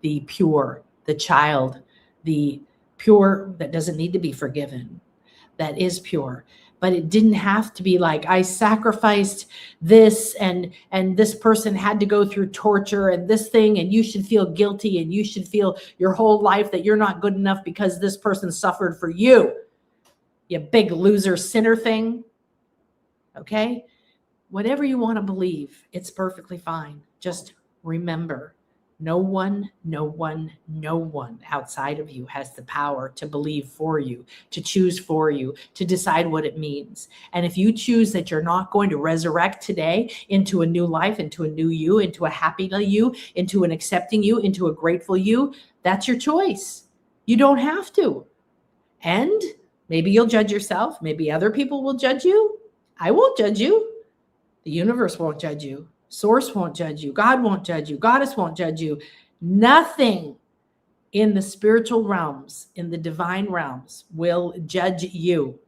A: the pure, the child, the pure that doesn't need to be forgiven, that is pure. But it didn't have to be like, I sacrificed this and this person had to go through torture and this thing, and you should feel guilty and you should feel your whole life that you're not good enough because this person suffered for you. You big loser sinner thing. Okay? Whatever you want to believe, it's perfectly fine. Just remember, No one outside of you has the power to believe for you, to choose for you, to decide what it means. And if you choose that you're not going to resurrect today into a new life, into a new you, into a happy you, into an accepting you, into a grateful you, that's your choice. You don't have to. And maybe you'll judge yourself. Maybe other people will judge you. I won't judge you. The universe won't judge you. Source won't judge you. God won't judge you. Goddess won't judge you. Nothing in the spiritual realms, in the divine realms, will judge you.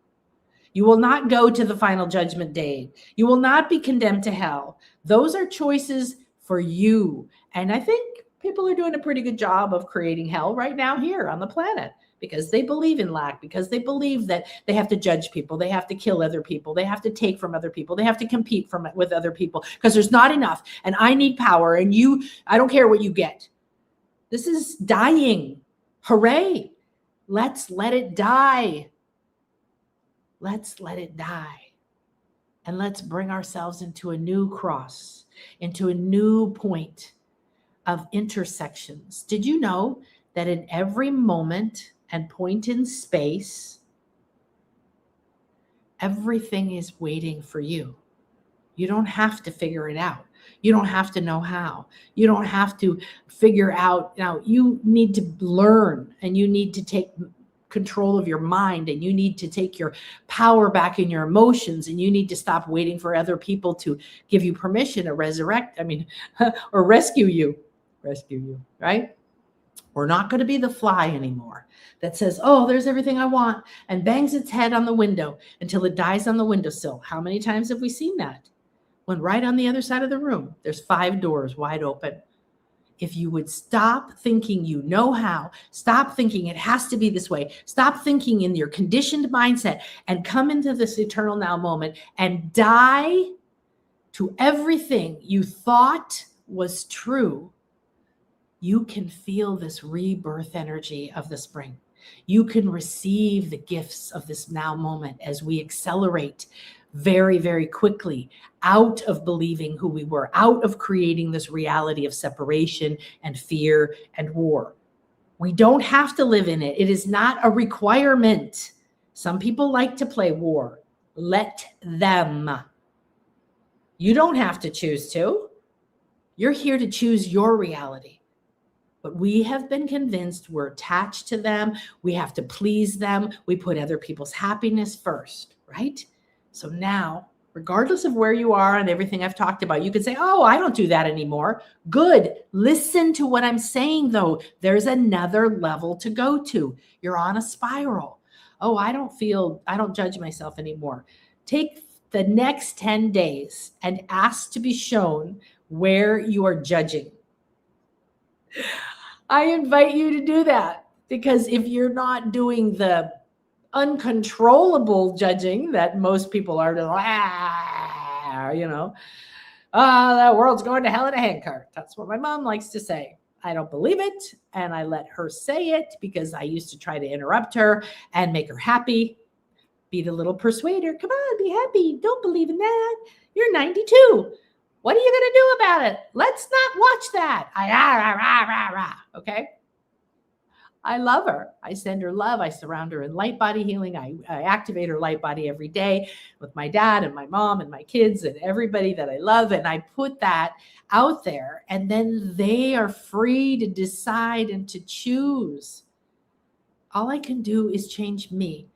A: You will not go to the final judgment day. You will not be condemned to hell. Those are choices for you. And I think people are doing a pretty good job of creating hell right now here on the planet, because they believe in lack, because they believe that they have to judge people, they have to kill other people, they have to take from other people, they have to compete with other people because there's not enough, and I need power, and I don't care what you get. This is dying. Hooray. Let's let it die. Let's let it die. And let's bring ourselves into a new cross, into a new point of intersections. Did you know that in every moment and point in space, everything is waiting for you? You don't have to figure it out. You don't have to know how. You don't have to figure out. Now, you need to learn, and you need to take control of your mind, and you need to take your power back in your emotions, and you need to stop waiting for other people to give you permission to resurrect, or rescue you, right? We're not going to be the fly anymore that says, oh, there's everything I want, and bangs its head on the window until it dies on the windowsill. How many times have we seen that? When right on the other side of the room, there's 5 doors wide open. If you would stop thinking you know how, stop thinking it has to be this way, stop thinking in your conditioned mindset, and come into this eternal now moment and die to everything you thought was true, you can feel this rebirth energy of the spring. You can receive the gifts of this now moment as we accelerate very, very quickly out of believing who we were, out of creating this reality of separation and fear and war. We don't have to live in it. It is not a requirement. Some people like to play war. Let them. You don't have to choose to. You're here to choose your reality. But we have been convinced we're attached to them. We have to please them. We put other people's happiness first, right? So now, regardless of where you are and everything I've talked about, you can say, oh, I don't do that anymore. Good. Listen to what I'm saying, though. There's another level to go to. You're on a spiral. Oh, I don't judge myself anymore. Take the next 10 days and ask to be shown where you are judging. I invite you to do that, because if you're not doing the uncontrollable judging that most people are, that world's going to hell in a handcart. That's what my mom likes to say. I don't believe it, and I let her say it because I used to try to interrupt her and make her happy. Be the little persuader. Come on, be happy. Don't believe in that. You're 92. What are you going to do about it? Let's not watch that. Okay? I love her. I send her love. I surround her in LightBody healing. I activate her LightBody every day with my dad and my mom and my kids and everybody that I love. And I put that out there, and then they are free to decide and to choose. All I can do is change me.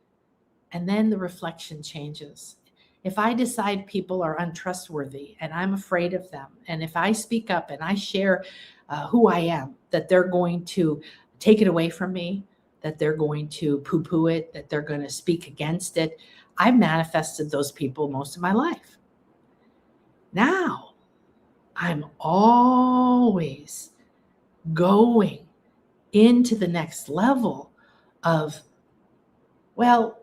A: And then the reflection changes. If I decide people are untrustworthy and I'm afraid of them, and if I speak up and I share who I am, that they're going to take it away from me, that they're going to poo-poo it, that they're going to speak against it, I've manifested those people most of my life. Now, I'm always going into the next level of, well,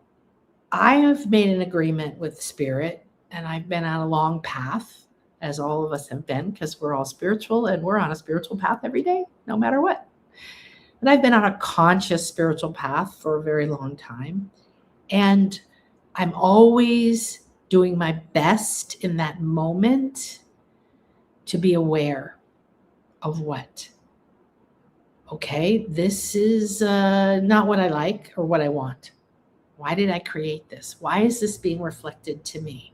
A: I have made an agreement with Spirit, and I've been on a long path, as all of us have been, because we're all spiritual, and we're on a spiritual path every day, no matter what. And I've been on a conscious spiritual path for a very long time. And I'm always doing my best in that moment to be aware of what? okay, this is not what I like or what I want. Why did I create this? Why is this being reflected to me?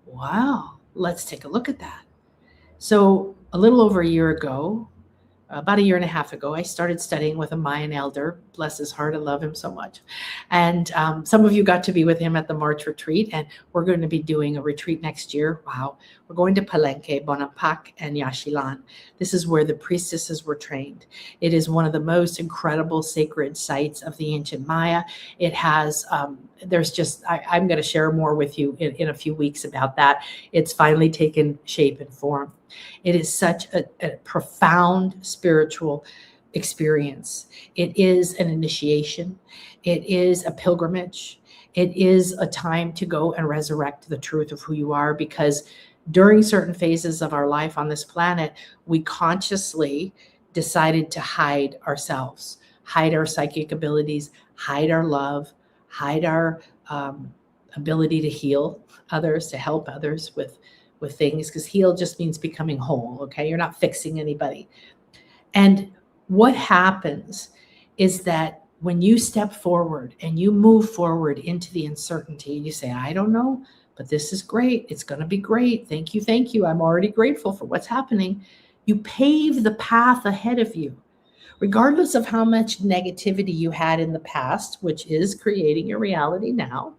A: Wow, let's take a look at that. So, a little over a year ago, about a year and a half ago, I started studying with a Mayan elder. Bless his heart, I love him so much. And some of you got to be with him at the March retreat, and we're going to be doing a retreat next year. Wow. We're going to Palenque, Bonampak, and Yaxchilan. This is where the priestesses were trained. It is one of the most incredible sacred sites of the ancient Maya. It has, there's just, I'm going to share more with you in a few weeks about that. It's finally taken shape and form. It is such a profound spiritual experience. It is an initiation. It is a pilgrimage. It is a time to go and resurrect the truth of who you are, because during certain phases of our life on this planet, we consciously decided to hide ourselves, hide our psychic abilities, hide our love, hide our ability to heal others, to help others with things, because heal just means becoming whole. Okay, you're not fixing anybody. And what happens is that when you step forward and you move forward into the uncertainty, you say, I don't know, but this is great. It's going to be great. Thank you. Thank you. I'm already grateful for what's happening. You pave the path ahead of you, regardless of how much negativity you had in the past, which is creating your reality now.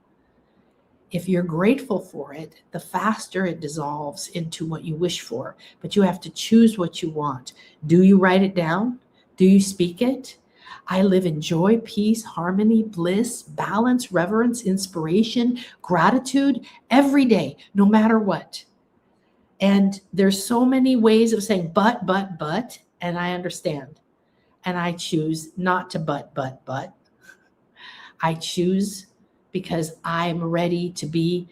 A: If you're grateful for it, the faster it dissolves into what you wish for. But you have to choose what you want. Do you write it down? Do you speak it? I live in joy, peace, harmony, bliss, balance, reverence, inspiration, gratitude every day, no matter what. And there's so many ways of saying but, and I understand. And I choose not to but. I choose because I'm ready to be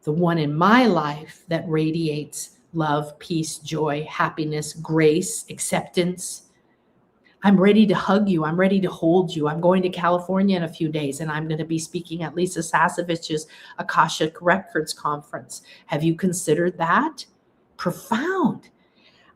A: the one in my life that radiates love, peace, joy, happiness, grace, acceptance. I'm ready to hug you. I'm ready to hold you. I'm going to California in a few days, and I'm going to be speaking at Lisa Sasovich's Akasha Records conference. Have you considered that? Profound.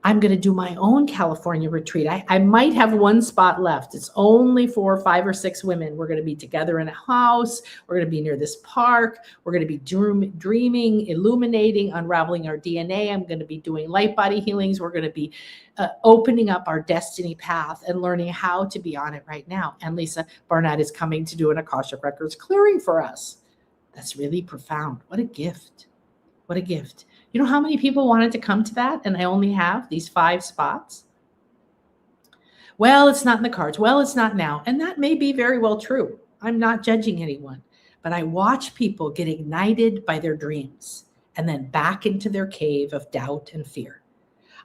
A: I'm going to do my own California retreat. I might have one spot left. It's only for 5 or 6 women. We're going to be together in a house. We're going to be near this park. We're going to be dreaming, illuminating, unraveling our DNA. I'm going to be doing LightBody healings. We're going to be opening up our destiny path and learning how to be on it right now. And Lisa Barnett is coming to do an Akasha Records clearing for us. That's really profound. What a gift. What a gift. You know how many people wanted to come to that, and I only have these 5 spots? Well, it's not in the cards. Well, it's not now. And that may be very well true. I'm not judging anyone, but I watch people get ignited by their dreams and then back into their cave of doubt and fear.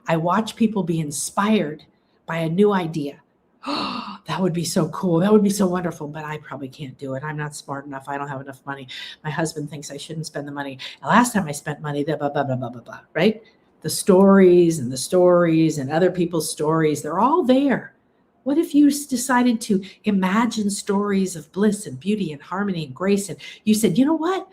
A: I watch people be inspired by a new idea. Oh, that would be so cool. That would be so wonderful, but I probably can't do it. I'm not smart enough. I don't have enough money. My husband thinks I shouldn't spend the money. The last time I spent money, blah, blah, blah, blah, blah, blah, right? The stories and other people's stories, they're all there. What if you decided to imagine stories of bliss and beauty and harmony and grace, and you said, you know what?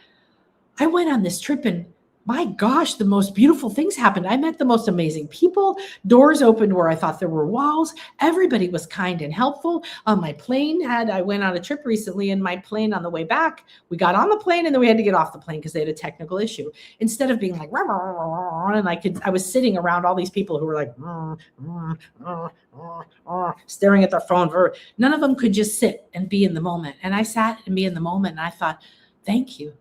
A: I went on this trip and my gosh, the most beautiful things happened. I met the most amazing people. Doors opened where I thought there were walls. Everybody was kind and helpful. My plane I went on a trip recently, and my plane on the way back, we got on the plane and then we had to get off the plane because they had a technical issue. Instead of being like, and I was sitting around all these people who were like, staring at their phone. None of them could just sit and be in the moment. And I sat and be in the moment, and I thought, thank you.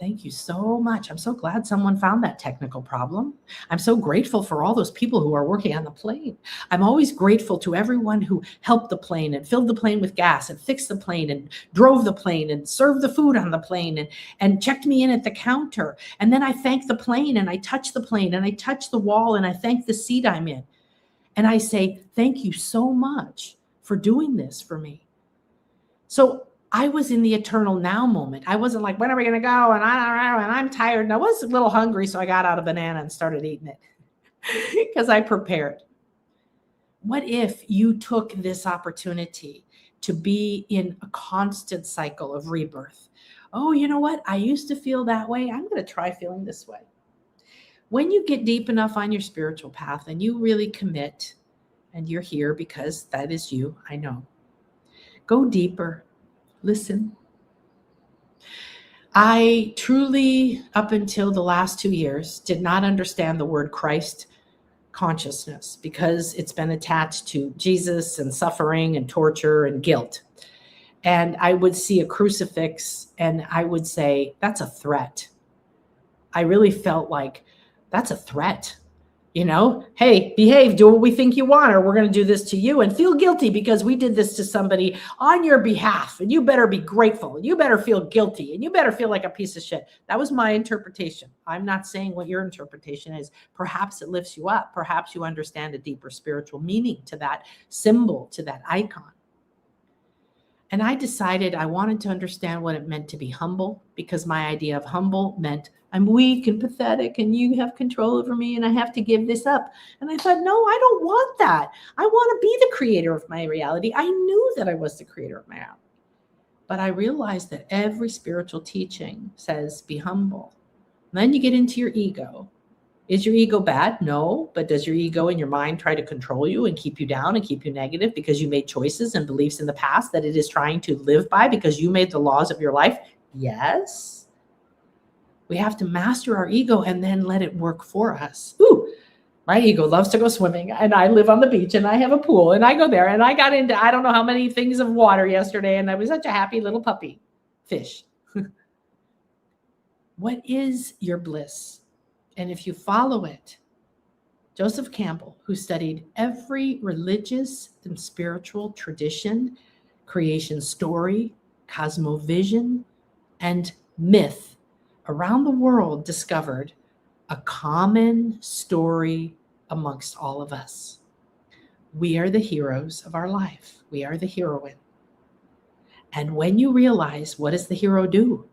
A: Thank you so much. I'm so glad someone found that technical problem. I'm so grateful for all those people who are working on the plane. I'm always grateful to everyone who helped the plane and filled the plane with gas and fixed the plane and drove the plane and served the food on the plane and checked me in at the counter. And then I thank the plane, and I touch the plane, and I touch the wall, and I thank the seat I'm in. And I say, thank you so much for doing this for me. So I was in the eternal now moment. I wasn't like, when are we going to go? And I'm tired. And I was a little hungry, so I got out a banana and started eating it because I prepared. What if you took this opportunity to be in a constant cycle of rebirth? Oh, you know what? I used to feel that way. I'm going to try feeling this way. When you get deep enough on your spiritual path and you really commit And you're here because that is you, I know. Go deeper. Listen. I truly, up until the last 2 years, did not understand the word Christ consciousness because it's been attached to Jesus and suffering and torture and guilt. And I would see a crucifix and I would say, that's a threat. I really felt like that's a threat. You know, hey, behave, do what we think you want, or we're going to do this to you and feel guilty because we did this to somebody on your behalf. And you better be grateful. And you better feel guilty. And you better feel like a piece of shit. That was my interpretation. I'm not saying what your interpretation is. Perhaps it lifts you up. Perhaps you understand a deeper spiritual meaning to that symbol, to that icon. And I decided I wanted to understand what it meant to be humble, because my idea of humble meant I'm weak and pathetic and you have control over me and I have to give this up. And I thought, no, I don't want that. I want to be the creator of my reality. I knew that I was the creator of my reality. But I realized that every spiritual teaching says be humble. And then you get into your ego. Is your ego bad? No. But does your ego and your mind try to control you and keep you down and keep you negative because you made choices and beliefs in the past that it is trying to live by because you made the laws of your life? Yes. We have to master our ego and then let it work for us. Ooh, my ego loves to go swimming and I live on the beach and I have a pool and I go there and I got into I don't know how many things of water yesterday and I was such a happy little puppy fish. What is your bliss? And if you follow it, Joseph Campbell, who studied every religious and spiritual tradition, creation story, cosmovision, and myth around the world, discovered a common story amongst all of us. We are the heroes of our life. We are the heroine. And when you realize, what does the hero do?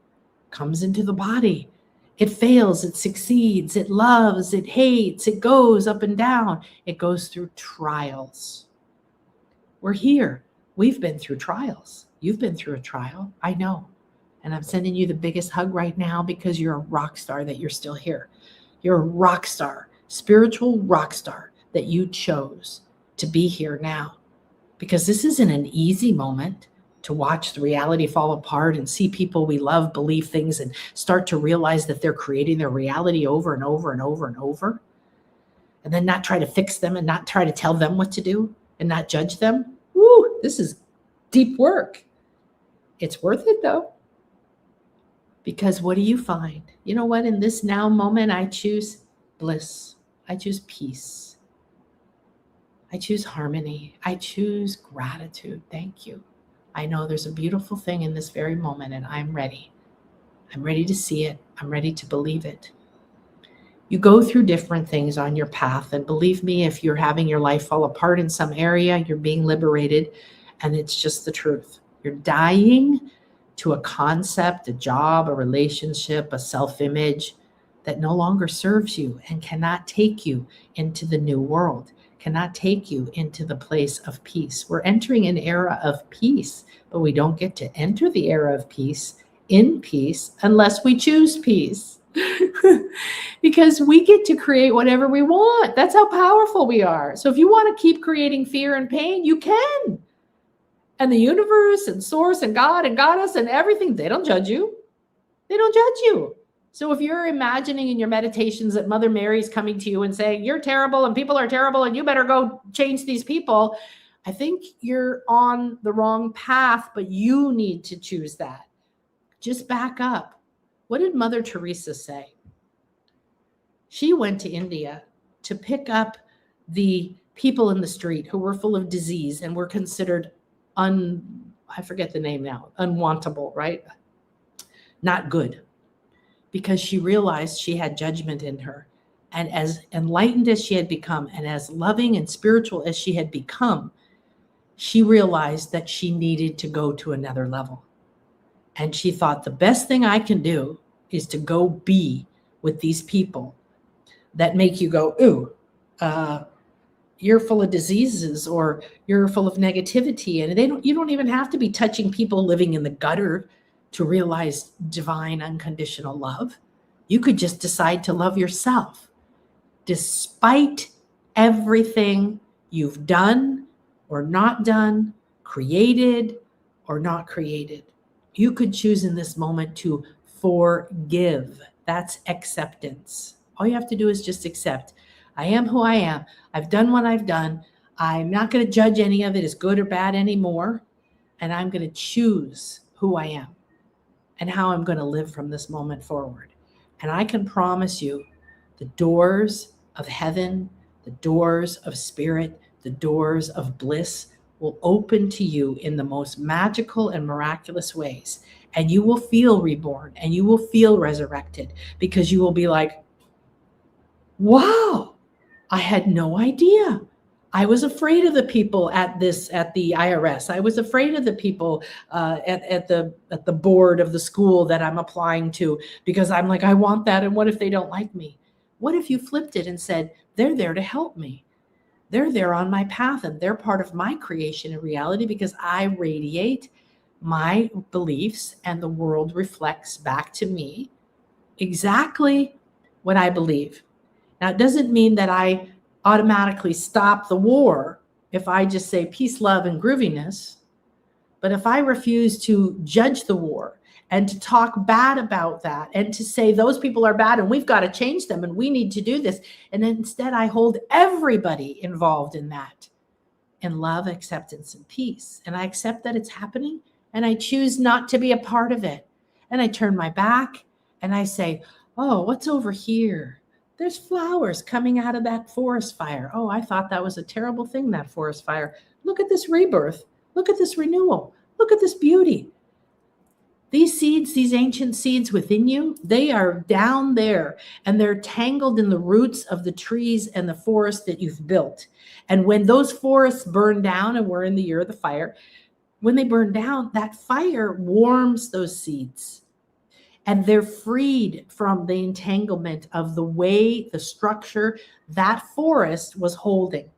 A: Comes into the body. It fails, it succeeds, it loves, it hates, it goes up and down. It goes through trials. We're here. We've been through trials. You've been through a trial. I know. And I'm sending you the biggest hug right now because you're a rock star that you're still here. You're a rock star, spiritual rock star that you chose to be here now. Because this isn't an easy moment to watch the reality fall apart and see people we love believe things and start to realize that they're creating their reality over and over and over and over. And then not try to fix them and not try to tell them what to do and not judge them. Woo, this is deep work. It's worth it though. Because what do you find? You know what? In this now moment, I choose bliss. I choose peace. I choose harmony. I choose gratitude. Thank you. I know there's a beautiful thing in this very moment and I'm ready. I'm ready to see it. I'm ready to believe it. You go through different things on your path. And believe me, if you're having your life fall apart in some area, you're being liberated. And it's just the truth. You're dying to a concept, a job, a relationship, a self-image that no longer serves you and cannot take you into the new world, cannot take you into the place of peace. We're entering an era of peace, but we don't get to enter the era of peace in peace unless we choose peace. Because we get to create whatever we want. That's how powerful we are. So if you want to keep creating fear and pain, you can. And the universe and source and God and goddess and everything, they don't judge you. They don't judge you. So if you're imagining in your meditations that Mother Mary is coming to you and saying, you're terrible and people are terrible and you better go change these people, I think you're on the wrong path, but you need to choose that. Just back up. What did Mother Teresa say? She went to India to pick up the people in the street who were full of disease and were considered I forget the name now, unwantable, right? Not good. Because she realized she had judgment in her. And as enlightened as she had become, and as loving and spiritual as she had become, she realized that she needed to go to another level. And she thought the best thing I can do is to go be with these people that make you go, ooh, you're full of diseases or you're full of negativity. And you don't even have to be touching people living in the gutter to realize divine unconditional love. You could just decide to love yourself. Despite everything you've done or not done, created or not created. You could choose in this moment to forgive. That's acceptance. All you have to do is just accept. I am who I am. I've done what I've done. I'm not going to judge any of it as good or bad anymore. And I'm going to choose who I am and how I'm going to live from this moment forward. And I can promise you the doors of heaven, the doors of spirit, the doors of bliss will open to you in the most magical and miraculous ways. And you will feel reborn and you will feel resurrected because you will be like, wow, I had no idea. I was afraid of the people at the IRS. I was afraid of the people at the board of the school that I'm applying to because I'm like, I want that. And what if they don't like me? What if you flipped it and said, they're there to help me. They're there on my path and they're part of my creation and reality because I radiate my beliefs and the world reflects back to me exactly what I believe. Now, it doesn't mean that I automatically stop the war if I just say peace, love, and grooviness. But if I refuse to judge the war and to talk bad about that and to say those people are bad and we've got to change them and we need to do this, and instead I hold everybody involved in that in love, acceptance, and peace. And I accept that it's happening and I choose not to be a part of it. And I turn my back and I say, oh, what's over here? There's flowers coming out of that forest fire. Oh, I thought that was a terrible thing, that forest fire. Look at this rebirth. Look at this renewal. Look at this beauty. These seeds, these ancient seeds within you, they are down there and they're tangled in the roots of the trees and the forest that you've built. And when those forests burn down, and we're in the year of the fire, when they burn down, that fire warms those seeds. And they're freed from the entanglement of the way, the structure that forest was holding.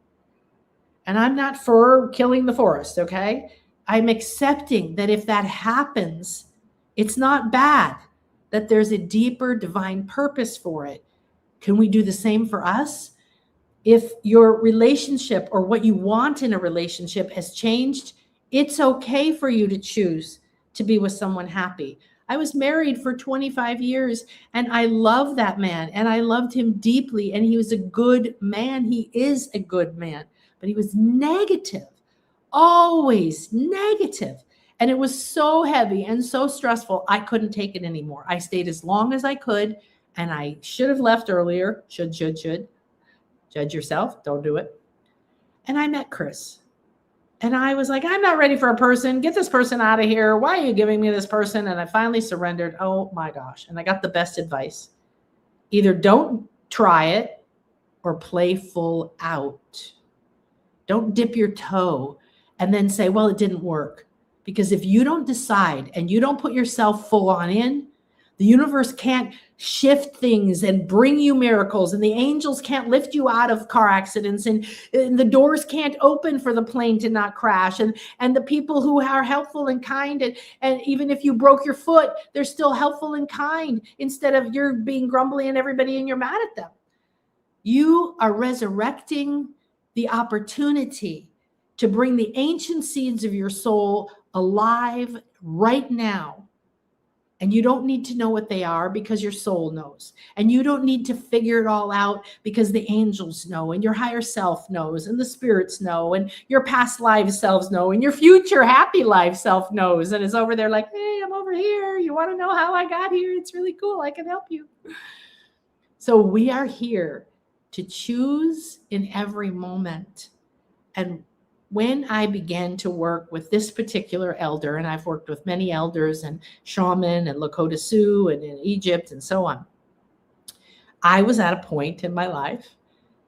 A: And I'm not for killing the forest, okay? I'm accepting that if that happens, it's not bad, that there's a deeper divine purpose for it. Can we do the same for us? If your relationship or what you want in a relationship has changed, it's okay for you to choose to be with someone happy. I was married for 25 years and I love that man and I loved him deeply and he was a good man. He is a good man, but he was negative, always negative. And it was so heavy and so stressful. I couldn't take it anymore. I stayed as long as I could and I should have left earlier. Should. Judge yourself. Don't do it. And I met Chris. And I was like, I'm not ready for a person. Get this person out of here. Why are you giving me this person? And I finally surrendered. Oh my gosh. And I got the best advice. Either don't try it or play full out. Don't dip your toe and then say, well, it didn't work. Because if you don't decide and you don't put yourself full on in, the universe can't shift things and bring you miracles, and the angels can't lift you out of car accidents, and the doors can't open for the plane to not crash, and the people who are helpful and kind, and even if you broke your foot, they're still helpful and kind instead of you're being grumbly and everybody and you're mad at them. You are resurrecting the opportunity to bring the ancient seeds of your soul alive right now. And you don't need to know what they are because your soul knows. And you don't need to figure it all out because the angels know and your higher self knows and the spirits know and your past life selves know and your future happy life self knows and is over there like, hey, I'm over here. You want to know how I got here? It's really cool. I can help you. So we are here to choose in every moment. And when I began to work with this particular elder, and I've worked with many elders and shaman and Lakota Sioux and in Egypt and so on, I was at a point in my life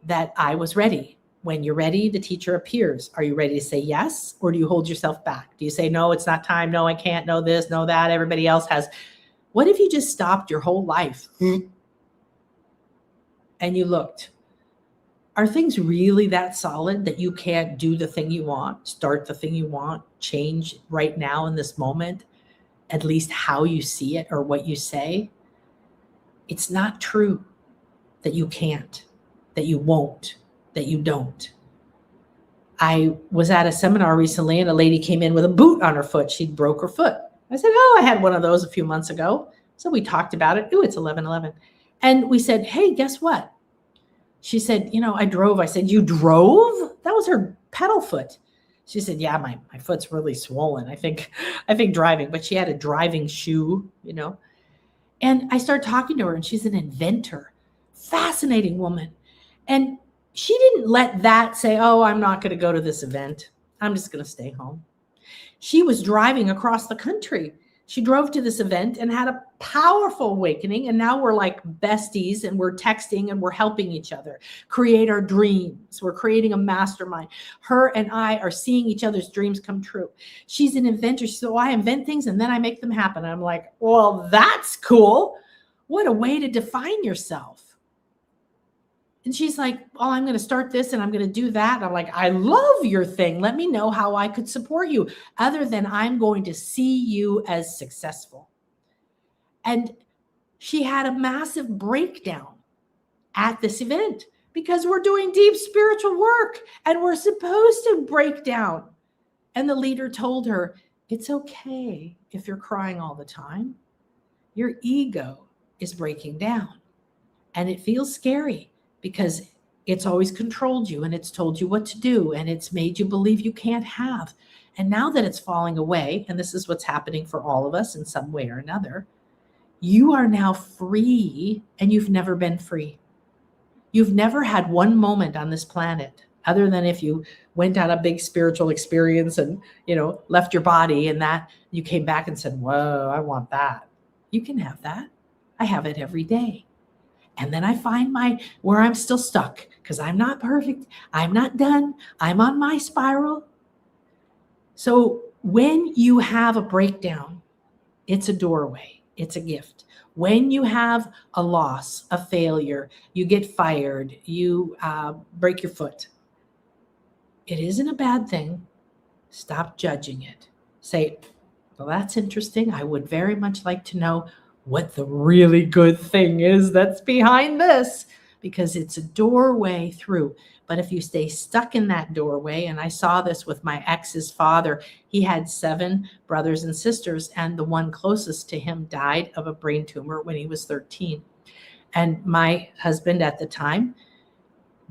A: that I was ready. When you're ready, the teacher appears. Are you ready to say yes? Or do you hold yourself back? Do you say, no, it's not time. No, I can't. No this, no that. Everybody else has. What if you just stopped your whole life and you looked? Are things really that solid that you can't do the thing you want, start the thing you want, change right now in this moment, at least how you see it or what you say? It's not true that you can't, that you won't, that you don't. I was at a seminar recently and a lady came in with a boot on her foot. She broke her foot. I said, oh, I had one of those a few months ago. So we talked about it. Ooh, it's 11:11. And we said, hey, guess what? She said, I drove. I said, you drove? That was her pedal foot. She said, yeah, my foot's really swollen. I think driving, but she had a driving shoe, And I started talking to her and she's an inventor, fascinating woman. And she didn't let that say, oh, I'm not going to go to this event. I'm just going to stay home. She was driving across the country. She drove to this event and had a powerful awakening. And now we're like besties and we're texting and we're helping each other create our dreams. We're creating a mastermind. Her and I are seeing each other's dreams come true. She's an inventor. She said, I invent things and then I make them happen. And I'm like, well, that's cool. What a way to define yourself. And she's like, well, I'm going to start this and I'm going to do that. And I'm like, I love your thing. Let me know how I could support you other than I'm going to see you as successful. And she had a massive breakdown at this event because we're doing deep spiritual work and we're supposed to break down. And the leader told her, it's okay if you're crying all the time. Your ego is breaking down and it feels scary. Because it's always controlled you and it's told you what to do and it's made you believe you can't have. And now that it's falling away, and this is what's happening for all of us in some way or another, you are now free and you've never been free. You've never had one moment on this planet other than if you went on a big spiritual experience and, left your body and that you came back and said, whoa, I want that. You can have that. I have it every day. And then I find where I'm still stuck because I'm not perfect. I'm not done. I'm on my spiral. So when you have a breakdown, it's a doorway. It's a gift. When you have a loss, a failure, you get fired, you break your foot. It isn't a bad thing. Stop judging it. Say, well, that's interesting. I would very much like to know what the really good thing is that's behind this, because it's a doorway through. But if you stay stuck in that doorway, and I saw this with my ex's father, he had 7 brothers and sisters, and the one closest to him died of a brain tumor when he was 13. And my husband at the time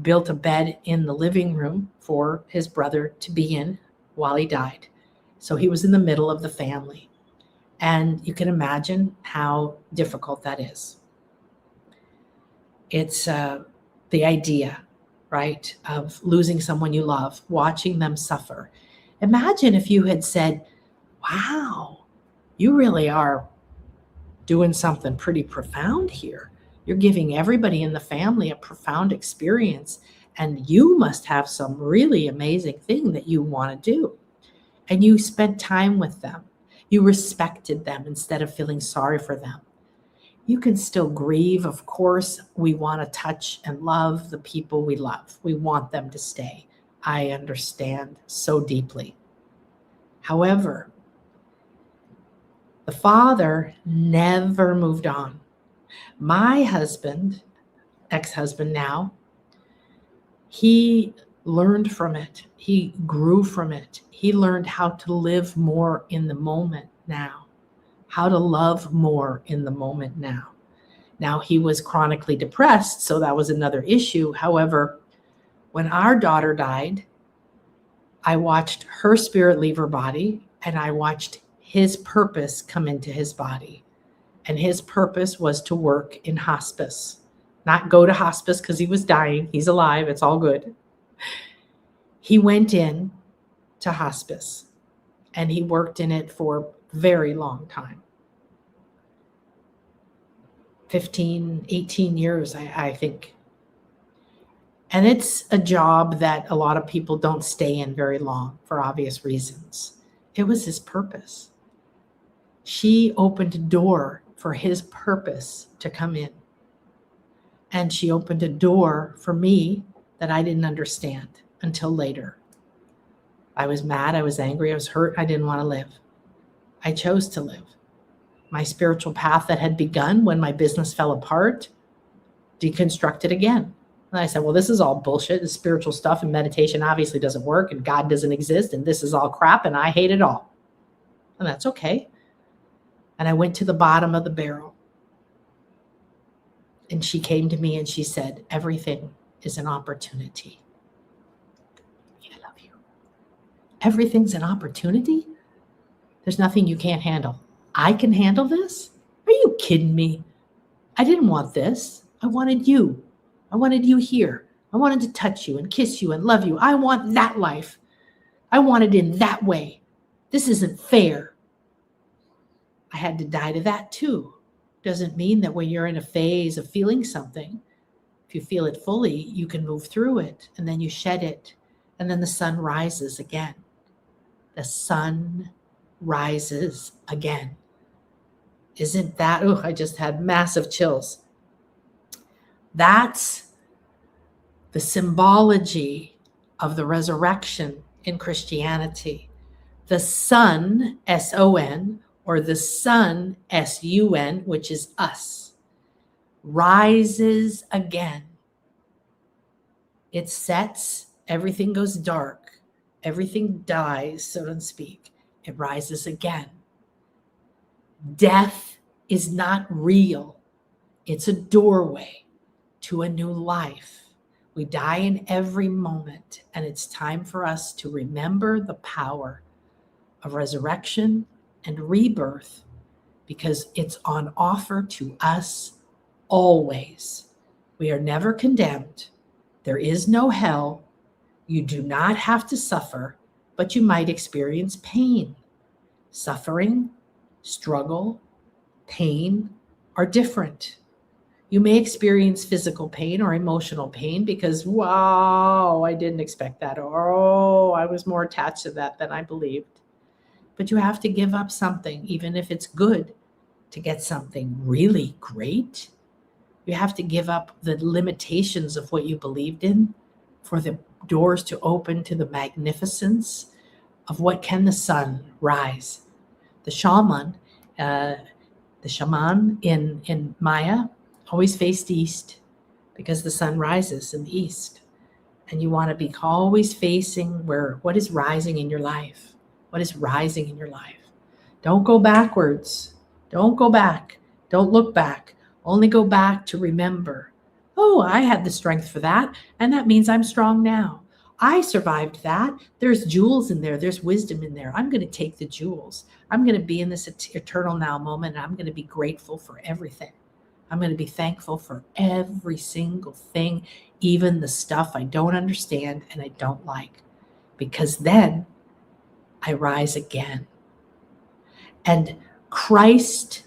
A: built a bed in the living room for his brother to be in while he died. So he was in the middle of the family. And you can imagine how difficult that is. It's the idea, right, of losing someone you love, watching them suffer. Imagine if you had said, wow, you really are doing something pretty profound here. You're giving everybody in the family a profound experience, and you must have some really amazing thing that you want to do. And you spent time with them. You respected them instead of feeling sorry for them. You can still grieve. Of course, we want to touch and love the people we love. We want them to stay. I understand so deeply. However, the father never moved on. My husband, ex-husband now, he learned from it. He grew from it. He learned how to live more in the moment now, how to love more in the moment now. Now, he was chronically depressed, so that was another issue. However, when our daughter died, I watched her spirit leave her body, and I watched his purpose come into his body. And his purpose was to work in hospice, not go to hospice because he was dying. He's alive. It's all good. He went in to hospice and he worked in it for a very long time. 15, 18 years, I think. And it's a job that a lot of people don't stay in very long for obvious reasons. It was his purpose. She opened a door for his purpose to come in. And she opened a door for me that I didn't understand until later. I was mad, I was angry, I was hurt, I didn't want to live. I chose to live. My spiritual path that had begun when my business fell apart, deconstructed again. And I said, well, this is all bullshit. This spiritual stuff and meditation obviously doesn't work, and God doesn't exist, and this is all crap, and I hate it all. And that's okay. And I went to the bottom of the barrel. And she came to me and she said, everything is an opportunity. I love you. Everything's an opportunity? There's nothing you can't handle. I can handle this? Are you kidding me? I didn't want this. I wanted you. I wanted you here. I wanted to touch you and kiss you and love you. I want that life. I want it in that way. This isn't fair. I had to die to that too. Doesn't mean that when you're in a phase of feeling something, if you feel it fully, you can move through it and then you shed it. And then the sun rises again. The sun rises again. Isn't that, oh, I just had massive chills. That's the symbology of the resurrection in Christianity. The sun, S-O-N, or the sun, S-U-N, which is us, rises again. It sets, everything goes dark, everything dies, so to speak. It rises again. Death is not real. It's a doorway to a new life. We die in every moment, and it's time for us to remember the power of resurrection and rebirth, because it's on offer to us always. We are never condemned. There is no hell. You do not have to suffer, but you might experience pain. Suffering, struggle, pain are different. You may experience physical pain or emotional pain because, wow, I didn't expect that. Oh, I was more attached to that than I believed. But you have to give up something, even if it's good, to get something really great. You have to give up the limitations of what you believed in for the doors to open to the magnificence of what can the sun rise. The shaman in Maya always faced east because the sun rises in the east. And you want to be always facing what is rising in your life. What is rising in your life? Don't go backwards. Don't go back. Don't look back. Only go back to remember. Oh, I had the strength for that. And that means I'm strong now. I survived that. There's jewels in there. There's wisdom in there. I'm going to take the jewels. I'm going to be in this eternal now moment. And I'm going to be grateful for everything. I'm going to be thankful for every single thing, even the stuff I don't understand and I don't like. Because then I rise again. And Christ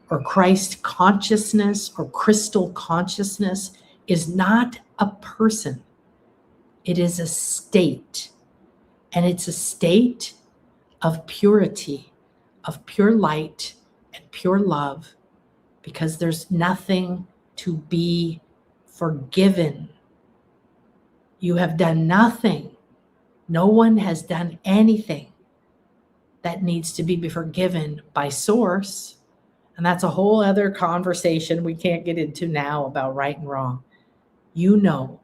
A: or Christ consciousness or crystal consciousness is not a person. It is a state. And it's a state of purity, of pure light and pure love, because there's nothing to be forgiven. You have done nothing. No one has done anything that needs to be forgiven by source. And that's a whole other conversation we can't get into now about right and wrong. You know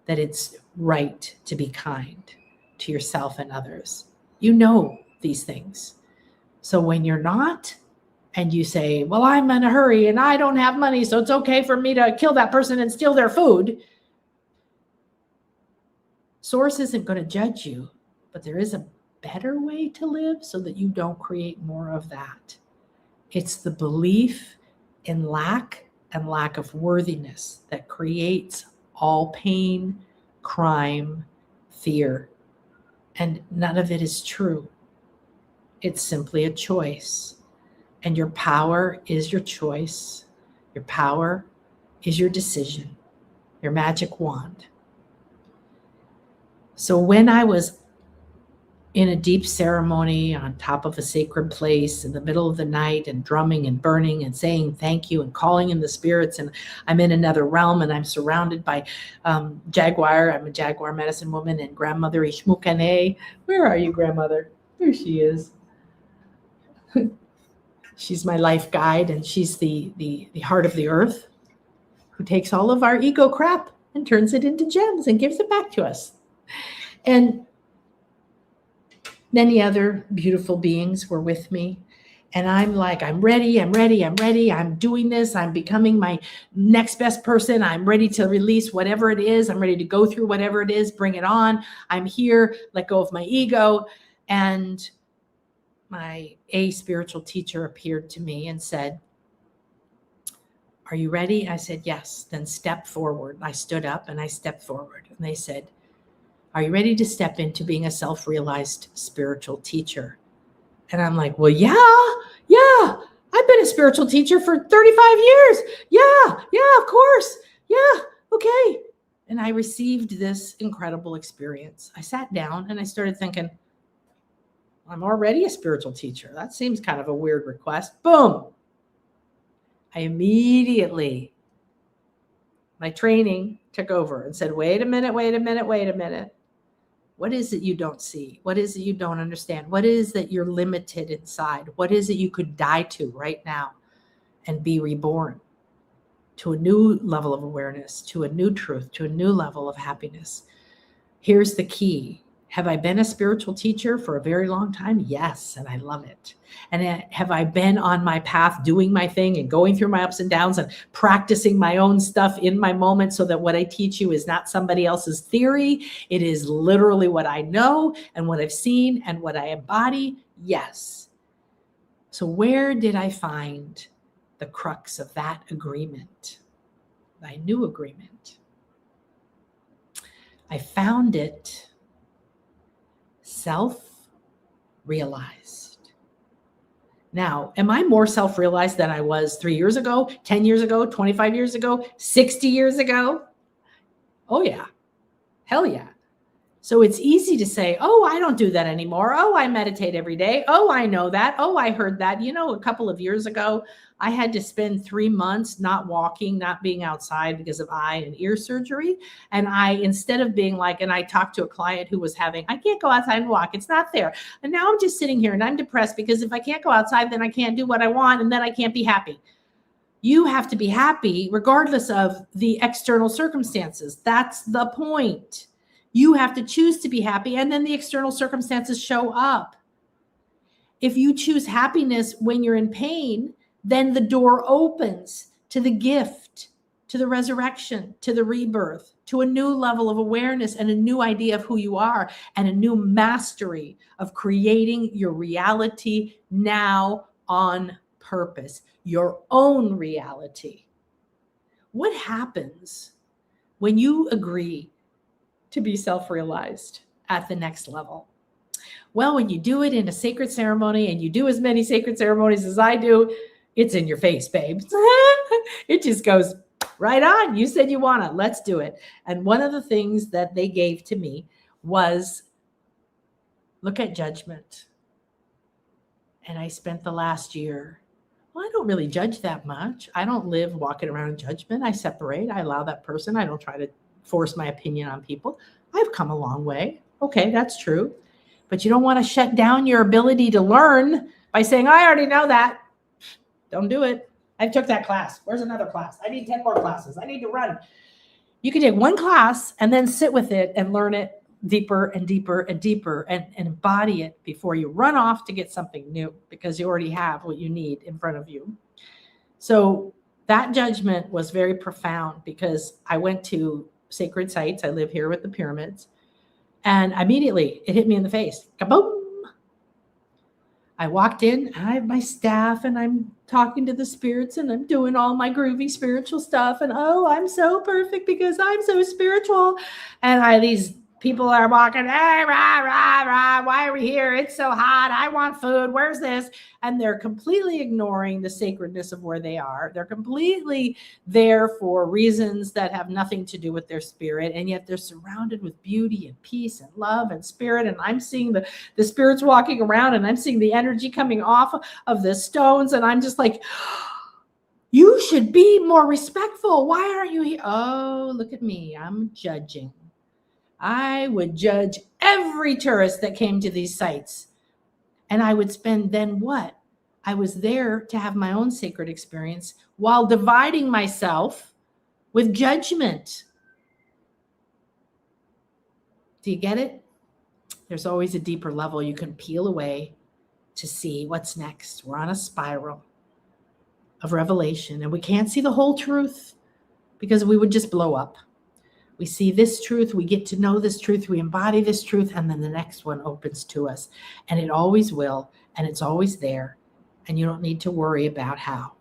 A: that it's right to be kind to yourself and others. You know these things. So when you're not, and you say, well, I'm in a hurry and I don't have money, so it's okay for me to kill that person and steal their food. Source isn't going to judge you, but there is a better way to live so that you don't create more of that. It's the belief in lack and lack of worthiness that creates all pain, crime, fear. And none of it is true. It's simply a choice. And your power is your choice. Your power is your decision, your magic wand. So when I was in a deep ceremony on top of a sacred place in the middle of the night and drumming and burning and saying thank you and calling in the spirits, and I'm in another realm and I'm surrounded by Jaguar. I'm a Jaguar medicine woman and grandmother Ishmukane. Where are you, grandmother? There she is. She's my life guide, and she's the heart of the earth who takes all of our ego crap and turns it into gems and gives it back to us. And many other beautiful beings were with me. And I'm like, I'm ready. I'm doing this. I'm becoming my next best person. I'm ready to release whatever it is. I'm ready to go through whatever it is, bring it on. I'm here, let go of my ego. And my spiritual teacher appeared to me and said, are you ready? I said, yes. Then step forward. I stood up and I stepped forward. And they said, are you ready to step into being a self-realized spiritual teacher? And I'm like, well, yeah, I've been a spiritual teacher for 35 years. Yeah, of course. Yeah, okay. And I received this incredible experience. I sat down and I started thinking, I'm already a spiritual teacher. That seems kind of a weird request. Boom. I immediately, my training took over and said, wait a minute. What is it you don't see? What is it you don't understand? What is that you're limited inside? What is it you could die to right now and be reborn to a new level of awareness, to a new truth, to a new level of happiness? Here's the key. Have I been a spiritual teacher for a very long time? Yes, and I love it. And have I been on my path doing my thing and going through my ups and downs and practicing my own stuff in my moment so that what I teach you is not somebody else's theory? It is literally what I know and what I've seen and what I embody? Yes. So where did I find the crux of that agreement? My new agreement. I found it self-realized. Now, am I more self-realized than I was 3 years ago, 10 years ago, 25 years ago, 60 years ago? Oh, yeah. Hell yeah. So it's easy to say, oh, I don't do that anymore. Oh, I meditate every day. Oh, I know that. Oh, I heard that. You know, a couple of years ago, I had to spend 3 months not walking, not being outside because of eye and ear surgery. And instead of being like, and I talked to a client who was having, I can't go outside and walk. It's not there. And now I'm just sitting here and I'm depressed because if I can't go outside, then I can't do what I want. And then I can't be happy. You have to be happy regardless of the external circumstances. That's the point. You have to choose to be happy, and then the external circumstances show up. If you choose happiness when you're in pain, then the door opens to the gift, to the resurrection, to the rebirth, to a new level of awareness and a new idea of who you are and a new mastery of creating your reality now on purpose, your own reality. What happens when you agree to be self-realized at the next level? Well, when you do it in a sacred ceremony and you do as many sacred ceremonies as I do, it's in your face, babe. It just goes right on. You said you want it. Let's do it. And one of the things that they gave to me was look at judgment. And I spent the last year, well, I don't really judge that much. I don't live walking around in judgment. I separate. I allow that person. I don't try to force my opinion on people. I've come a long way. Okay, that's true. But you don't want to shut down your ability to learn by saying, I already know that. Don't do it. I took that class. Where's another class? I need 10 more classes. I need to run. You can take one class and then sit with it and learn it deeper and deeper and deeper and embody it before you run off to get something new because you already have what you need in front of you. So that judgment was very profound because I went to sacred sites. I live here with the pyramids. And immediately it hit me in the face. Kaboom! I walked in, I have my staff and I'm talking to the spirits and I'm doing all my groovy spiritual stuff. And oh, I'm so perfect because I'm so spiritual. And these people are walking, hey, rah, rah, rah, why are we here? It's so hot. I want food. Where's this? And they're completely ignoring the sacredness of where they are. They're completely there for reasons that have nothing to do with their spirit. And yet they're surrounded with beauty and peace and love and spirit. And I'm seeing the spirits walking around and I'm seeing the energy coming off of the stones. And I'm just like, you should be more respectful. Why aren't you here? Oh, look at me. I'm judging. I would judge every tourist that came to these sites. And I would spend then what? I was there to have my own sacred experience while dividing myself with judgment. Do you get it? There's always a deeper level you can peel away to see what's next. We're on a spiral of revelation, and we can't see the whole truth because we would just blow up. We see this truth, we get to know this truth, we embody this truth, and then the next one opens to us. And it always will, and it's always there, and you don't need to worry about how.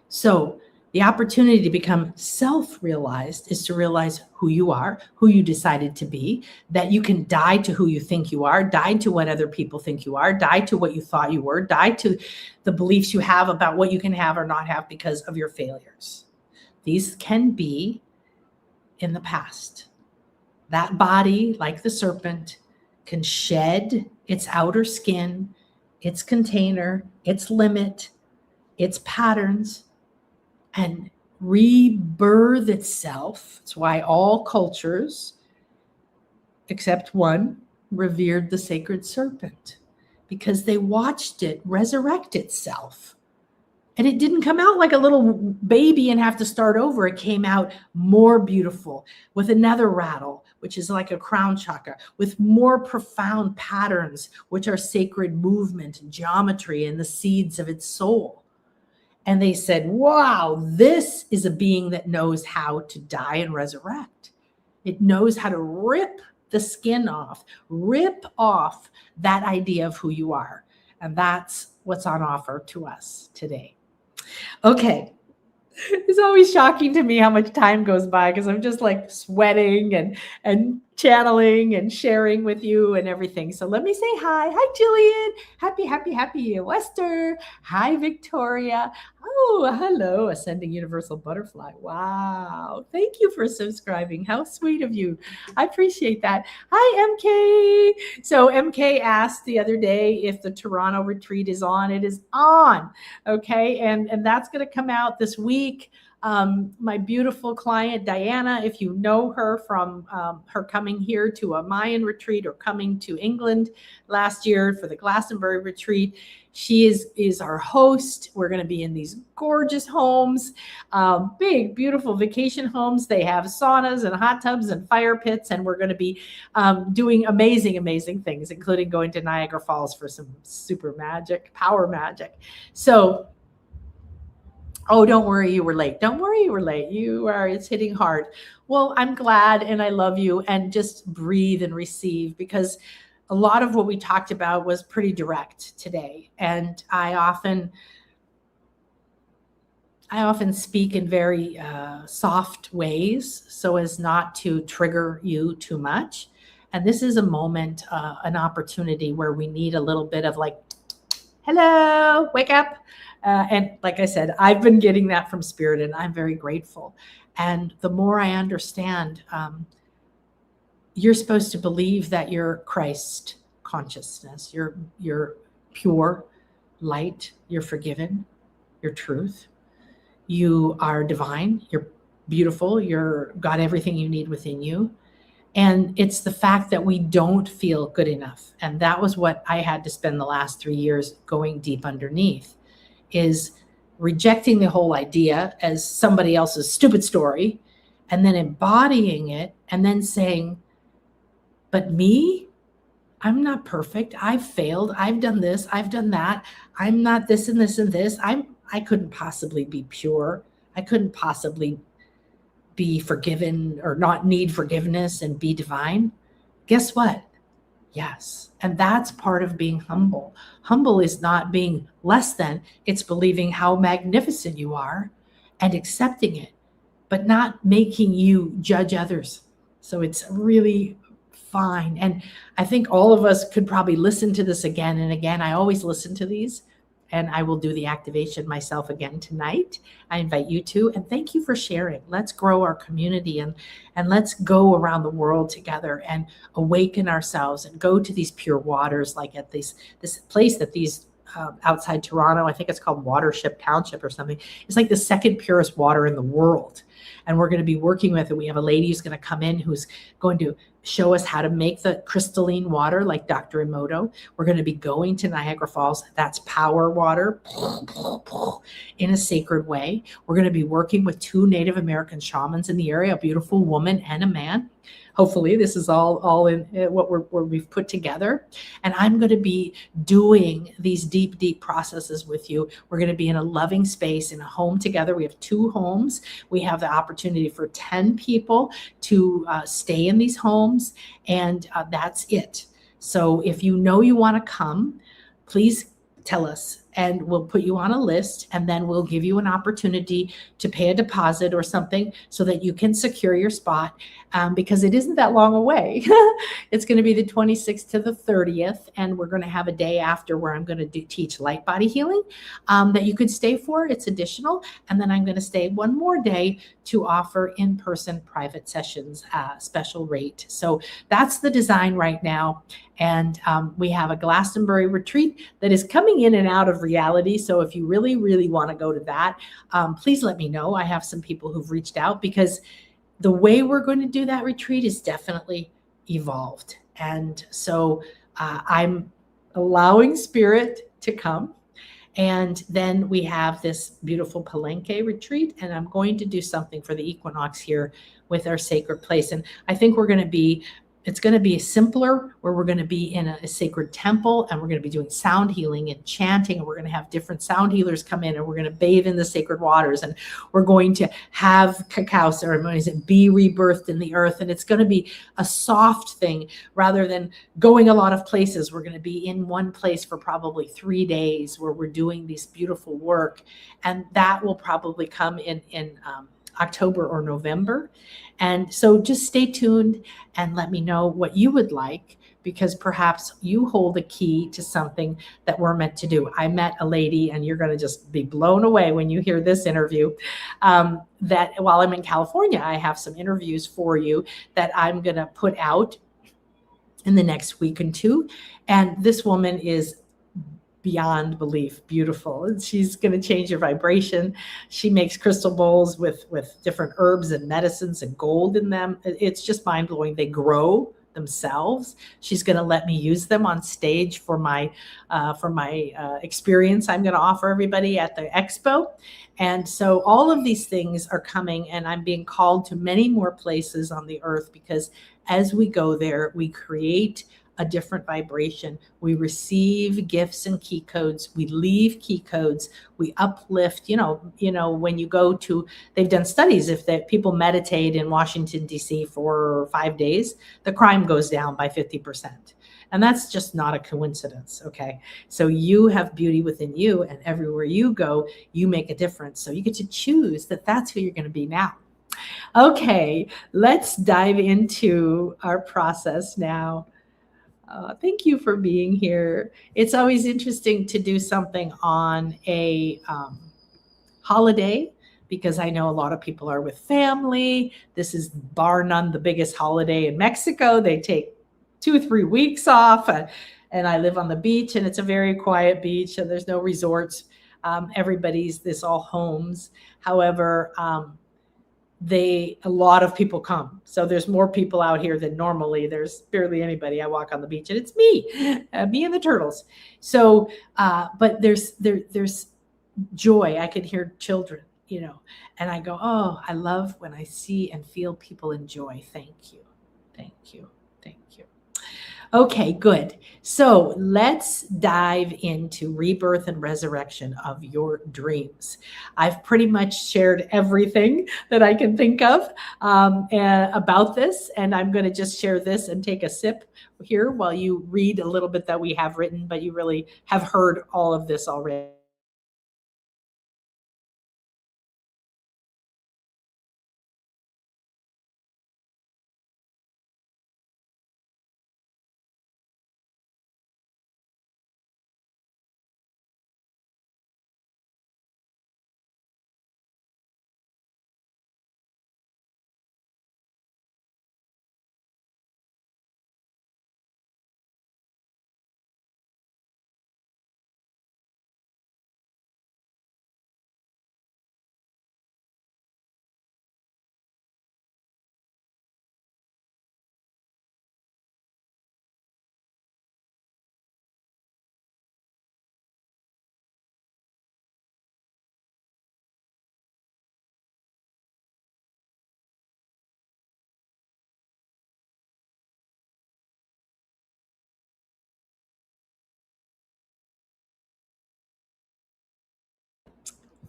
A: So the opportunity to become self-realized is to realize who you are, who you decided to be, that you can die to who you think you are, die to what other people think you are, die to what you thought you were, die to the beliefs you have about what you can have or not have because of your failures. These can be in the past. That body, like the serpent, can shed its outer skin, its container, its limit, its patterns, and rebirth itself. That's why all cultures, except one, revered the sacred serpent, because they watched it resurrect itself. And it didn't come out like a little baby and have to start over. It came out more beautiful with another rattle, which is like a crown chakra, with more profound patterns, which are sacred movement and geometry and the seeds of its soul. And they said, wow, this is a being that knows how to die and resurrect. It knows how to rip the skin off, rip off that idea of who you are. And that's what's on offer to us today. Okay. It's always shocking to me how much time goes by because I'm just like sweating and channeling and sharing with you and everything. So let me say hi. Hi, Jillian. Happy Wester. Hi, Victoria. Oh, hello, Ascending Universal Butterfly. Wow. Thank you for subscribing. How sweet of you. I appreciate that. Hi, MK. So MK asked the other day if the Toronto retreat is on. It is on. Okay. And that's going to come out this week. My beautiful client, Diana, if you know her from her coming here to a Mayan retreat or coming to England last year for the Glastonbury retreat, she is our host. We're going to be in these gorgeous homes, big, beautiful vacation homes. They have saunas and hot tubs and fire pits, and we're going to be doing amazing, amazing things, including going to Niagara Falls for some super magic, power magic. So, oh, don't worry, you were late. Don't worry, you were late. It's hitting hard. Well, I'm glad and I love you, and just breathe and receive, because a lot of what we talked about was pretty direct today. And I often speak in very soft ways so as not to trigger you too much. And this is a moment, an opportunity where we need a little bit of like, hello, wake up. And like I said, I've been getting that from Spirit, and I'm very grateful. And the more I understand, you're supposed to believe that you're Christ consciousness. You're pure light. You're forgiven. You're truth. You are divine. You're beautiful. You're got everything you need within you. And it's the fact that we don't feel good enough. And that was what I had to spend the last 3 years going deep underneath, is rejecting the whole idea as somebody else's stupid story, and then embodying it, and then saying, but me, I'm not perfect. I've failed. I've done this. I've done that. I'm not this and this and this. I couldn't possibly be pure. I couldn't possibly be forgiven or not need forgiveness and be divine. Guess what? Yes. And that's part of being humble. Humble is not being less than, it's believing how magnificent you are and accepting it, but not making you judge others. So it's really fine. And I think all of us could probably listen to this again and again. I always listen to these, and I will do the activation myself again tonight. I invite you to, and thank you for sharing. Let's grow our community, and let's go around the world together and awaken ourselves and go to these pure waters, like at this place that these outside Toronto, I think it's called Watership Township or something. It's like the second purest water in the world. And we're going to be working with it. We have a lady who's going to come in who's going to show us how to make the crystalline water like Dr. Emoto. We're going to be going to Niagara Falls. That's power water in a sacred way. We're going to be working with 2 Native American shamans in the area, a beautiful woman and a man. Hopefully this is all in what we've put together. And I'm going to be doing these deep processes with you. We're going to be in a loving space in a home together. We have 2 homes. We have the opportunity for 10 people to stay in these homes, and that's it. So if you know you want to come, please tell us, and we'll put you on a list, and then we'll give you an opportunity to pay a deposit or something so that you can secure your spot, because it isn't that long away. It's going to be the 26th to the 30th, and we're going to have a day after where I'm going to teach light body healing that you could stay for. It's additional. And then I'm going to stay one more day to offer in-person private sessions, special rate. So that's the design right now. And we have a Glastonbury retreat that is coming in and out of reality. So if you really want to go to that, please let me know. I have some people who've reached out, because the way we're going to do that retreat is definitely evolved. And so I'm allowing spirit to come. And then we have this beautiful Palenque retreat, and I'm going to do something for the equinox here with our sacred place. And I think it's going to be simpler, where we're going to be in a sacred temple, and we're going to be doing sound healing and chanting, and we're going to have different sound healers come in, and we're going to bathe in the sacred waters, and we're going to have cacao ceremonies and be rebirthed in the earth. And it's going to be a soft thing rather than going a lot of places. We're going to be in one place for probably 3 days where we're doing this beautiful work, and that will probably come in October or November. And so just stay tuned and let me know what you would like, because perhaps you hold a key to something that we're meant to do. I met a lady, and you're going to just be blown away when you hear this interview, that while I'm in California, I have some interviews for you that I'm going to put out in the next week and 2. And this woman is beyond belief beautiful, and she's going to change your vibration. She makes crystal bowls with different herbs and medicines and gold in them. It's just mind-blowing. They grow themselves. She's going to let me use them on stage for my experience I'm going to offer everybody at the expo. And so all of these things are coming, and I'm being called to many more places on the earth, because as we go there, we create a different vibration. We receive gifts and key codes. We leave key codes. We uplift. When you go to, they've done studies, if that people meditate in Washington, D.C. for 5 days, the crime goes down by 50%. And that's just not a coincidence. Okay. So you have beauty within you, and everywhere you go, you make a difference. So you get to choose that that's who you're going to be now. Okay. Let's dive into our process now. Thank you for being here. It's always interesting to do something on a holiday, because I know a lot of people are with family. This is bar none the biggest holiday in Mexico. They take 2 or 3 weeks off, and I live on the beach, and it's a very quiet beach, and there's no resorts. This all homes. However, a lot of people come. So there's more people out here than normally. There's barely anybody. I walk on the beach, and it's me and the turtles. So, but there's joy. I can hear children, and I go, oh, I love when I see and feel people enjoy. Thank you. Thank you. Thank you. Okay, good. So let's dive into rebirth and resurrection of your dreams. I've pretty much shared everything that I can think of about this, and I'm going to just share this and take a sip here while you read a little bit that we have written, but you really have heard all of this already.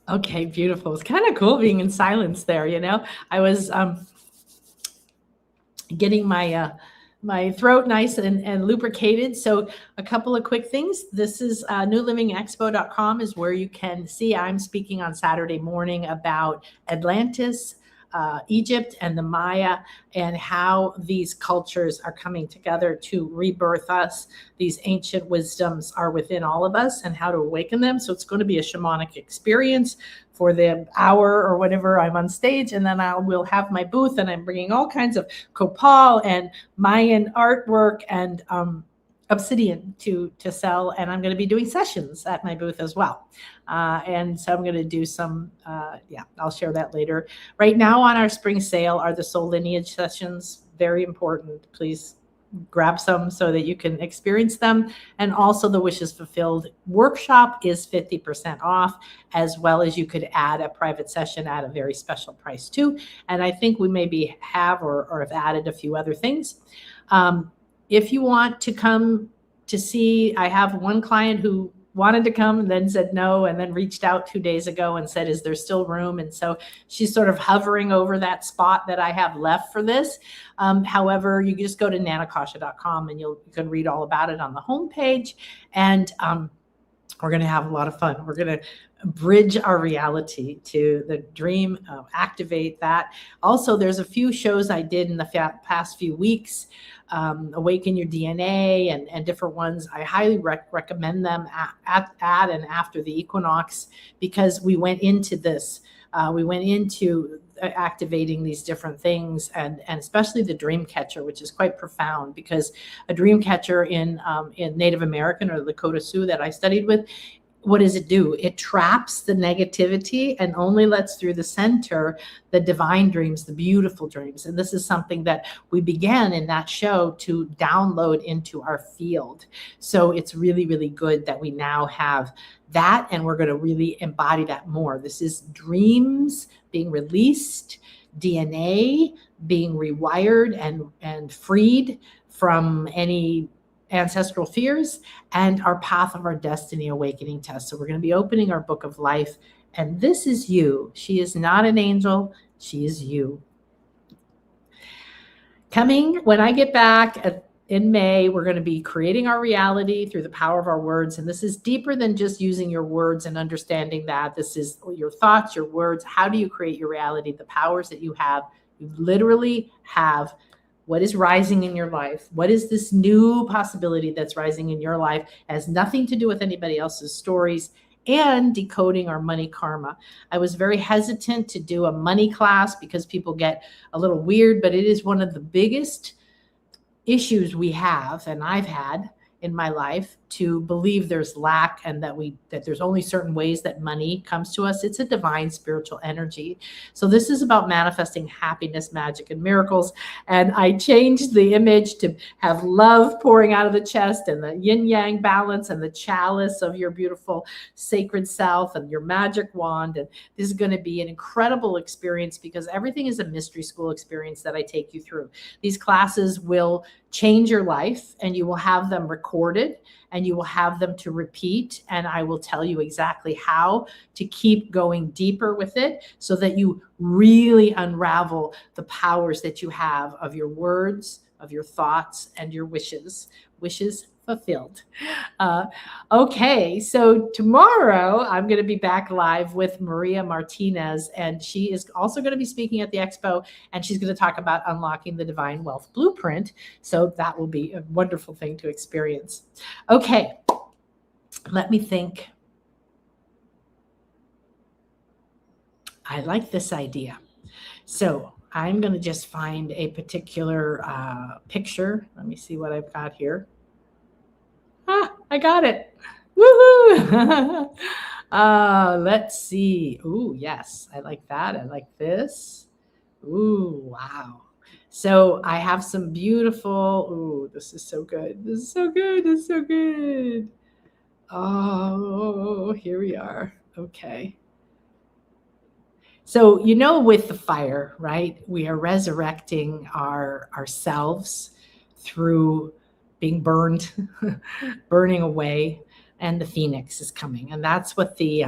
A: Okay, beautiful. It's kind of cool being in silence there, you know. I was getting my my throat nice and lubricated. So a couple of quick things. This is newlivingexpo.com is where you can see I'm speaking on Saturday morning about Atlantis, Egypt, and the Maya, and how these cultures are coming together to rebirth us. These ancient wisdoms are within all of us and how to awaken them. So it's going to be a shamanic experience for the hour or whatever I'm on stage. And then I will have my booth, and I'm bringing all kinds of copal and Mayan artwork and obsidian to sell. And I'm going to be doing sessions at my booth as well. And so I'm going to do some, I'll share that later. Right now on our spring sale are the soul lineage sessions. Very important. Please grab some so that you can experience them. And also the Wishes Fulfilled workshop is 50% off, as well as you could add a private session at a very special price too. And I think we maybe have or have added a few other things. If you want to come to see, I have one client who wanted to come and then said no, and then reached out 2 days ago and said, is there still room? And so she's sort of hovering over that spot that I have left for this. However, you can just go to nanakasha.com and you can read all about it on the homepage. And we're going to have a lot of fun. We're going to bridge our reality to the dream, activate that. Also, there's a few shows I did in the past few weeks, Awaken Your DNA and different ones. I highly recommend them at and after the equinox, because we went into this. We went into activating these different things, and especially the dream catcher, which is quite profound, because a dream catcher in Native American or the Lakota Sioux that I studied with, what does it do? It traps the negativity and only lets through the center the divine dreams, the beautiful dreams. And this is something that we began in that show to download into our field. So it's really, really good that we now have that, and we're going to really embody that more. This is dreams being released, DNA being rewired and freed from any ancestral fears, and our path of our destiny awakening test. So we're going to be opening our book of life, and this is you. She is not an angel. She is you. Coming when I get back in May, we're going to be creating our reality through the power of our words. And this is deeper than just using your words and understanding that. This is your thoughts, your words. How do you create your reality? The powers that you have. You literally have what is rising in your life. What is this new possibility that's rising in your life? It has nothing to do with anybody else's stories. And decoding our money karma. I was very hesitant to do a money class because people get a little weird, but it is one of the biggest issues we have, and I've had in my life, to believe there's lack and that there's only certain ways that money comes to us. It's a divine spiritual energy. So this is about manifesting happiness, magic, and miracles. And I changed the image to have love pouring out of the chest, and the yin yang balance, and the chalice of your beautiful sacred self, and your magic wand. And this is going to be an incredible experience, because everything is a mystery school experience that I take you through. These classes will change your life, and you will have them recorded, and you will have them to repeat. And I will tell you exactly how to keep going deeper with it, so that you really unravel the powers that you have of your words, of your thoughts, and your wishes. Wishes fulfilled. Okay, so tomorrow I'm going to be back live with Maria Martinez, and she is also going to be speaking at the expo, and she's going to talk about unlocking the divine wealth blueprint. So that will be a wonderful thing to experience. Okay, let me think. I like this idea. So I'm going to just find a particular picture. Let me see what I've got here. I got it. Woohoo! Let's see. Ooh, yes. I like that. I like this. Ooh, wow. So I have some beautiful, ooh, this is so good. This is so good. This is so good. Oh, here we are. Okay. So, with the fire, right? We are resurrecting ourselves through being burned, burning away, and the phoenix is coming. And that's what the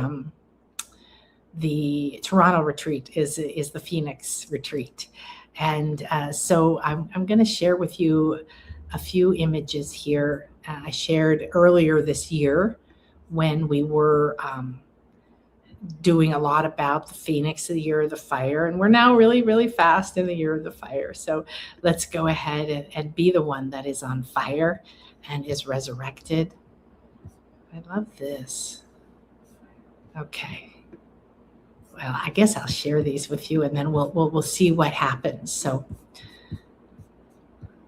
A: the Toronto retreat is the Phoenix retreat. And so I'm going to share with you a few images here. I shared earlier this year when we were doing a lot about the Phoenix of the year of the fire. And we're now really, really fast in the year of the fire. So let's go ahead and be the one that is on fire and is resurrected. I love this. Okay. Well, I guess I'll share these with you, and then we'll see what happens. So,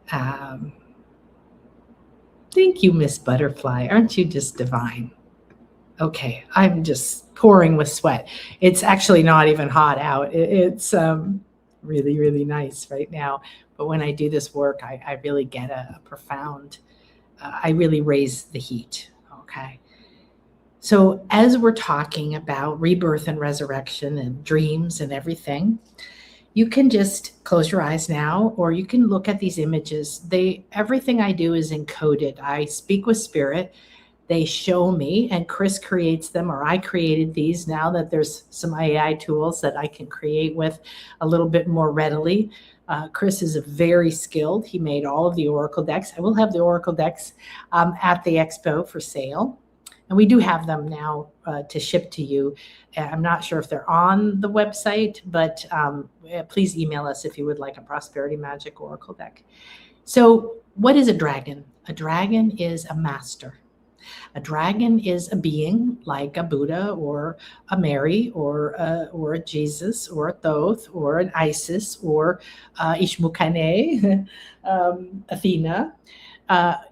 A: thank you, Miss Butterfly. Aren't you just divine? Okay, I'm just pouring with sweat. It's actually not even hot out. It's really, really nice right now. But when I do this work, I really get a profound. I really raise the heat. Okay. So as we're talking about rebirth and resurrection and dreams and everything, you can just close your eyes now, or you can look at these images. Everything I do is encoded. I speak with spirit. They show me, and Chris creates them, or I created these now that there's some AI tools that I can create with a little bit more readily. Chris is very skilled. He made all of the Oracle decks. I will have the Oracle decks at the expo for sale. And we do have them now to ship to you. I'm not sure if they're on the website, but please email us if you would like a Prosperity Magic Oracle deck. So what is a dragon? A dragon is a master. A dragon is a being like a Buddha or a Mary or a Jesus or a Thoth or an Isis or Ishmukane, Athena.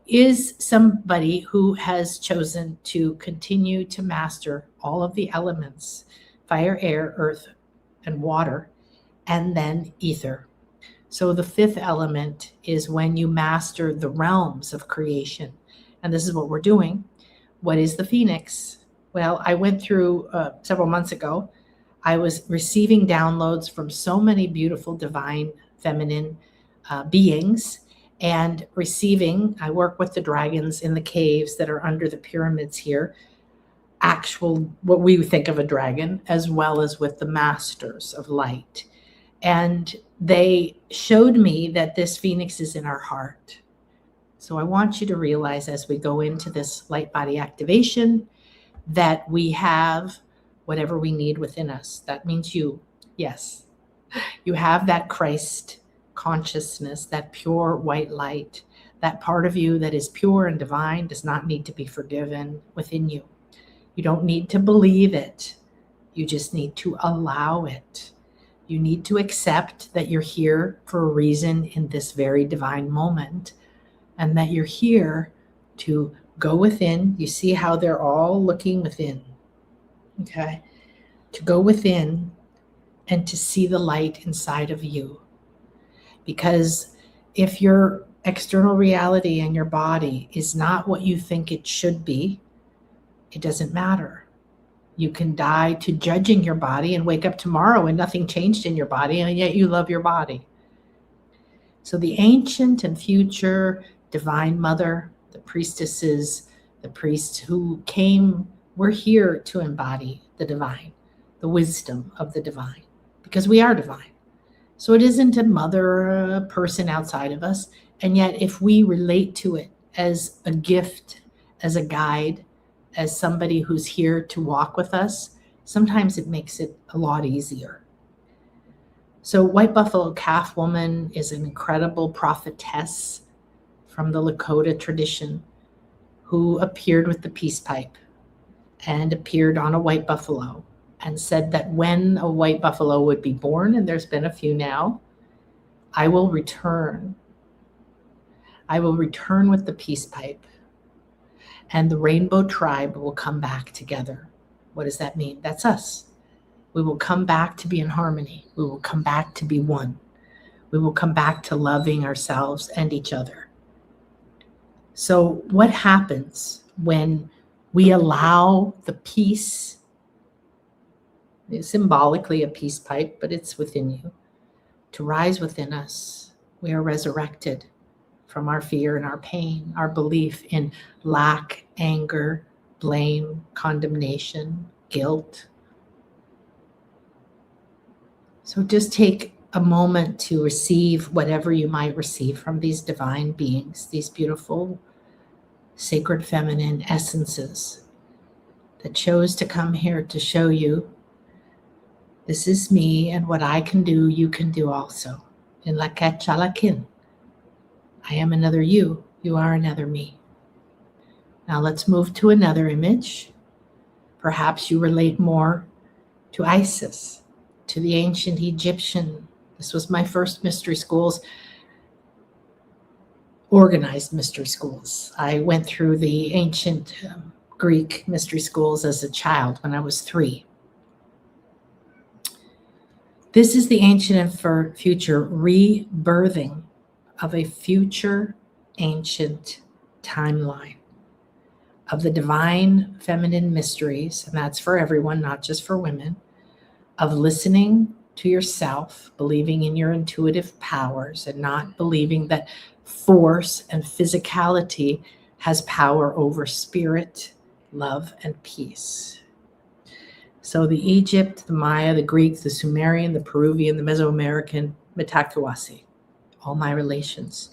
A: Is somebody who has chosen to continue to master all of the elements, fire, air, earth, and water, and then ether. So the fifth element is when you master the realms of creation. And this is what we're doing. What is the Phoenix? Well, I went through several months ago. I was receiving downloads from so many beautiful, divine, feminine beings. And receiving, I work with the dragons in the caves that are under the pyramids here, actual, what we think of a dragon, as well as with the masters of light. And they showed me that this Phoenix is in our heart. So I want you to realize as we go into this light body activation that we have whatever we need within us. That means you, yes, you have that Christ consciousness, that pure white light, that part of you that is pure and divine does not need to be forgiven within you. You don't need to believe it. You just need to allow it. You need to accept that you're here for a reason in this very divine moment, and that you're here to go within. You see how they're all looking within, okay? To go within and to see the light inside of you. Because if your external reality and your body is not what you think it should be, it doesn't matter. You can die to judging your body and wake up tomorrow and nothing changed in your body, and yet you love your body. So the ancient and future divine mother, the priestesses, the priests who came, we're here to embody the divine, the wisdom of the divine, because we are divine. So it isn't a mother or a person outside of us. And yet if we relate to it as a gift, as a guide, as somebody who's here to walk with us, sometimes it makes it a lot easier. So White Buffalo Calf Woman is an incredible prophetess from the Lakota tradition who appeared with the peace pipe and appeared on a white buffalo and said that when a white buffalo would be born, and there's been a few now, I will return. I will return with the peace pipe, and the rainbow tribe will come back together. What does that mean? That's us. We will come back to be in harmony. We will come back to be one. We will come back to loving ourselves and each other. So what happens when we allow the peace, it's symbolically a peace pipe, but it's within you, to rise within us? We are resurrected from our fear and our pain, our belief in lack, anger, blame, condemnation, guilt. So just take a moment to receive whatever you might receive from these divine beings, these beautiful, sacred feminine essences that chose to come here to show you, this is me, and what I can do, you can do also. In la kachalakin, I am another you, you are another me. Now let's move to another image. Perhaps you relate more to Isis, to the ancient Egyptian. This was my first mystery schools, organized mystery schools. I went through the ancient Greek mystery schools as a child when I was 3. This is the ancient and future rebirthing of a future ancient timeline of the divine feminine mysteries, and that's for everyone, not just for women, of listening to yourself, believing in your intuitive powers, and not believing that force and physicality has power over spirit, love, and peace. So the Egypt, the Maya, the Greek, the Sumerian, the Peruvian, the Mesoamerican, Metakwasi, all my relations.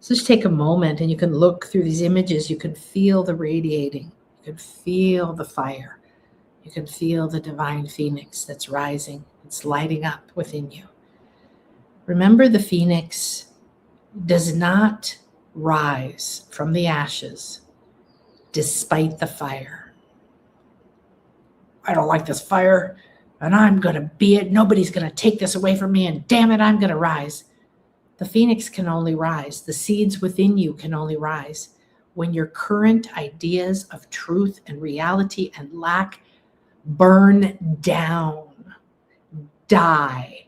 A: So just take a moment and you can look through these images. You can feel the radiating. You can feel the fire. You can feel the divine phoenix that's rising. It's lighting up within you. Remember, the phoenix does not rise from the ashes despite the fire. I don't like this fire, and I'm going to be it. Nobody's going to take this away from me, and damn it, I'm going to rise. The phoenix can only rise. The seeds within you can only rise when your current ideas of truth and reality and lack burn down, die,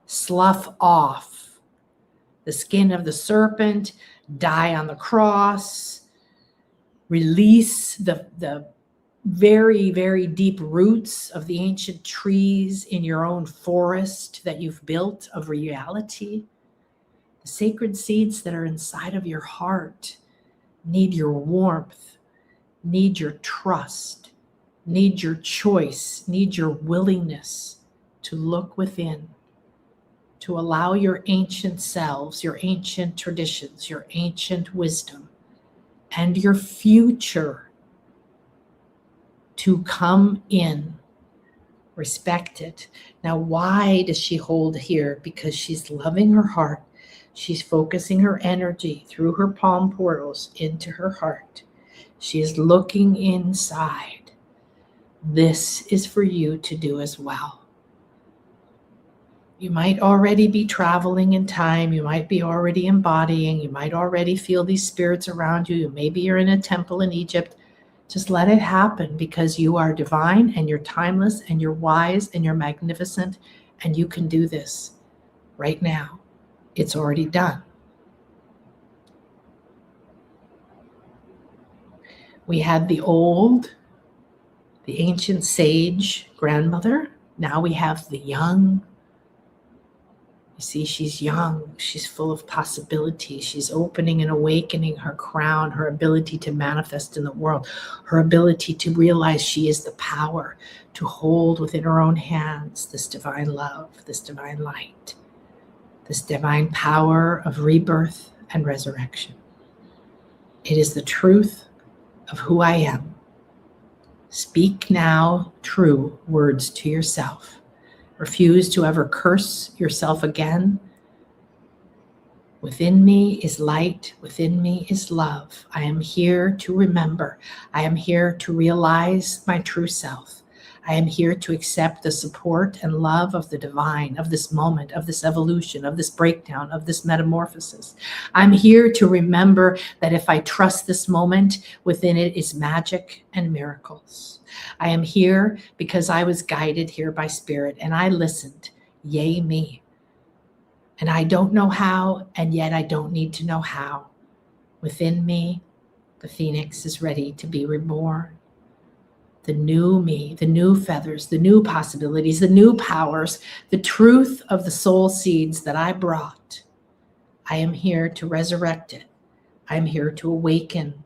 A: slough off. The skin of the serpent, die on the cross, release the very, very deep roots of the ancient trees in your own forest that you've built of reality. The sacred seeds that are inside of your heart need your warmth, need your trust, need your choice, need your willingness to look within, to allow your ancient selves, your ancient traditions, your ancient wisdom, and your future to come in. Respect it. Now, why does she hold here? Because she's loving her heart. She's focusing her energy through her palm portals into her heart. She is looking inside. This is for you to do as well. You might already be traveling in time. You might be already embodying. You might already feel these spirits around you. Maybe you're in a temple in Egypt. Just let it happen, because you are divine and you're timeless and you're wise and you're magnificent, and you can do this right now. It's already done. We had the ancient sage grandmother. Now we have the young. You see, she's young. She's full of possibilities. She's opening and awakening her crown, her ability to manifest in the world, her ability to realize she is the power to hold within her own hands this divine love, this divine light, this divine power of rebirth and resurrection. It is the truth of who I am. Speak now true words to yourself. Refuse to ever curse yourself again. Within me is light. Within me is love. I am here to remember. I am here to realize my true self. I am here to accept the support and love of the divine, of this moment, of this evolution, of this breakdown, of this metamorphosis. I'm here to remember that if I trust this moment, within it is magic and miracles. I am here because I was guided here by spirit and I listened. Yay me. And I don't know how, and yet I don't need to know how. Within me, the phoenix is ready to be reborn. The new me, the new feathers, the new possibilities, the new powers, the truth of the soul seeds that I brought. I am here to resurrect it. I am here to awaken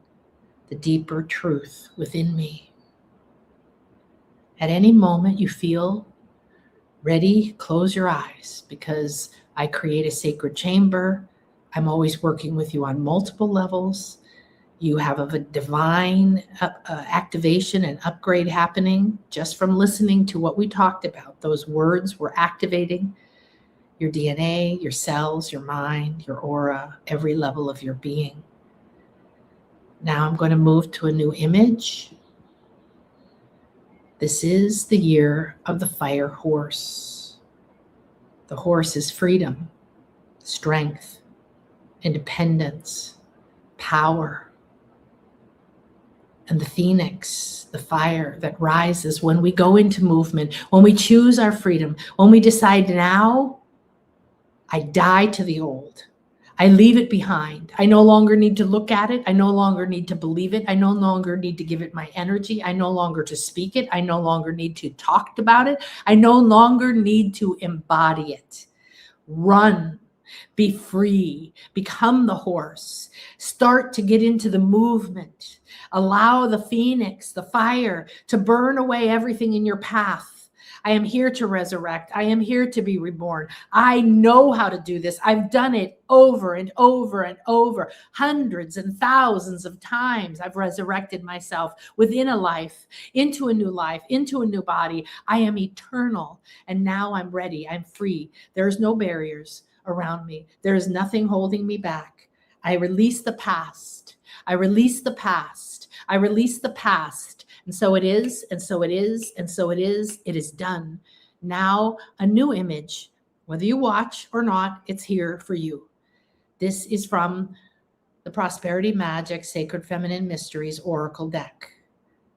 A: the deeper truth within me. At any moment you feel Ready? Close your eyes, because I create a sacred chamber. I'm always working with you on multiple levels. You have a divine activation and upgrade happening just from listening to what we talked about. Those words were activating your DNA, your cells, your mind, your aura, every level of your being. Now I'm going to move to a new image. This is the year of the fire horse. The horse is freedom, strength, independence, power. And the phoenix, the fire that rises when we go into movement, when we choose our freedom, when we decide, now I die to the old. I leave it behind. I no longer need to look at it. I no longer need to believe it. I no longer need to give it my energy. I no longer to speak it. I no longer need to talk about it. I no longer need to embody it. Run. Be free. Become the horse. Start to get into the movement. Allow the phoenix, the fire, to burn away everything in your path. I am here to resurrect. I am here to be reborn. I know how to do this. I've done it over and over and over, hundreds and thousands of times. I've resurrected myself within a life, into a new life, into a new body. I am eternal. And now I'm ready. I'm free. There's no barriers around me. There is nothing holding me back. I release the past. I release the past. I release the past. And so it is, and so it is, and so it is. It is done. Now a new image, whether you watch or not, it's here for you. This is from the Prosperity Magic Sacred Feminine Mysteries Oracle deck.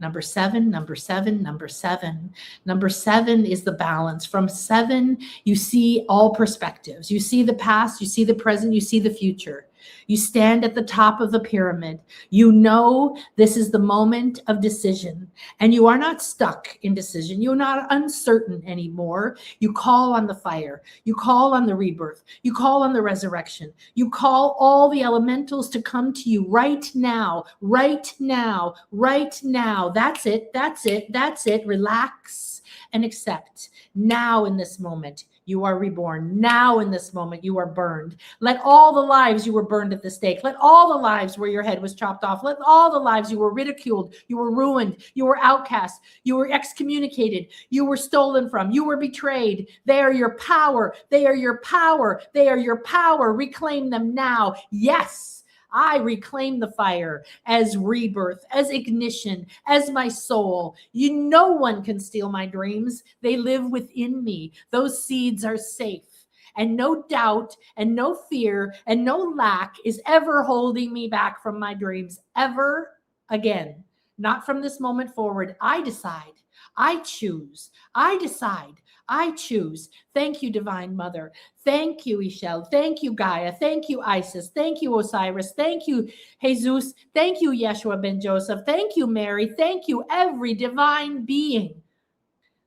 A: Number 7, number 7, number 7. Number 7 is the balance. From 7, you see all perspectives. You see the past, you see the present, you see the future. You stand at the top of the pyramid. You know this is the moment of decision, and you are not stuck in decision. You're not uncertain anymore. You call on the fire. You call on the rebirth. You call on the resurrection. You call all the elementals to come to you right now, right now, right now. That's it. That's it. That's it. Relax and accept. Now in this moment, you are reborn. Now in this moment, you are burned. Let all the lives you were burned at the stake. Let all the lives where your head was chopped off. Let all the lives you were ridiculed. You were ruined. You were outcast. You were excommunicated. You were stolen from. You were betrayed. They are your power. They are your power. They are your power. Reclaim them now. Yes. I reclaim the fire as rebirth, as ignition, as my soul. No one can steal my dreams. They live within me. Those seeds are safe. And no doubt and no fear and no lack is ever holding me back from my dreams ever again. Not from this moment forward. I decide. I choose. I decide. I choose. Thank you, Divine Mother. Thank you, Ishel. Thank you, Gaia. Thank you, Isis. Thank you, Osiris. Thank you, Jesus. Thank you, Yeshua ben Joseph. Thank you, Mary. Thank you, every divine being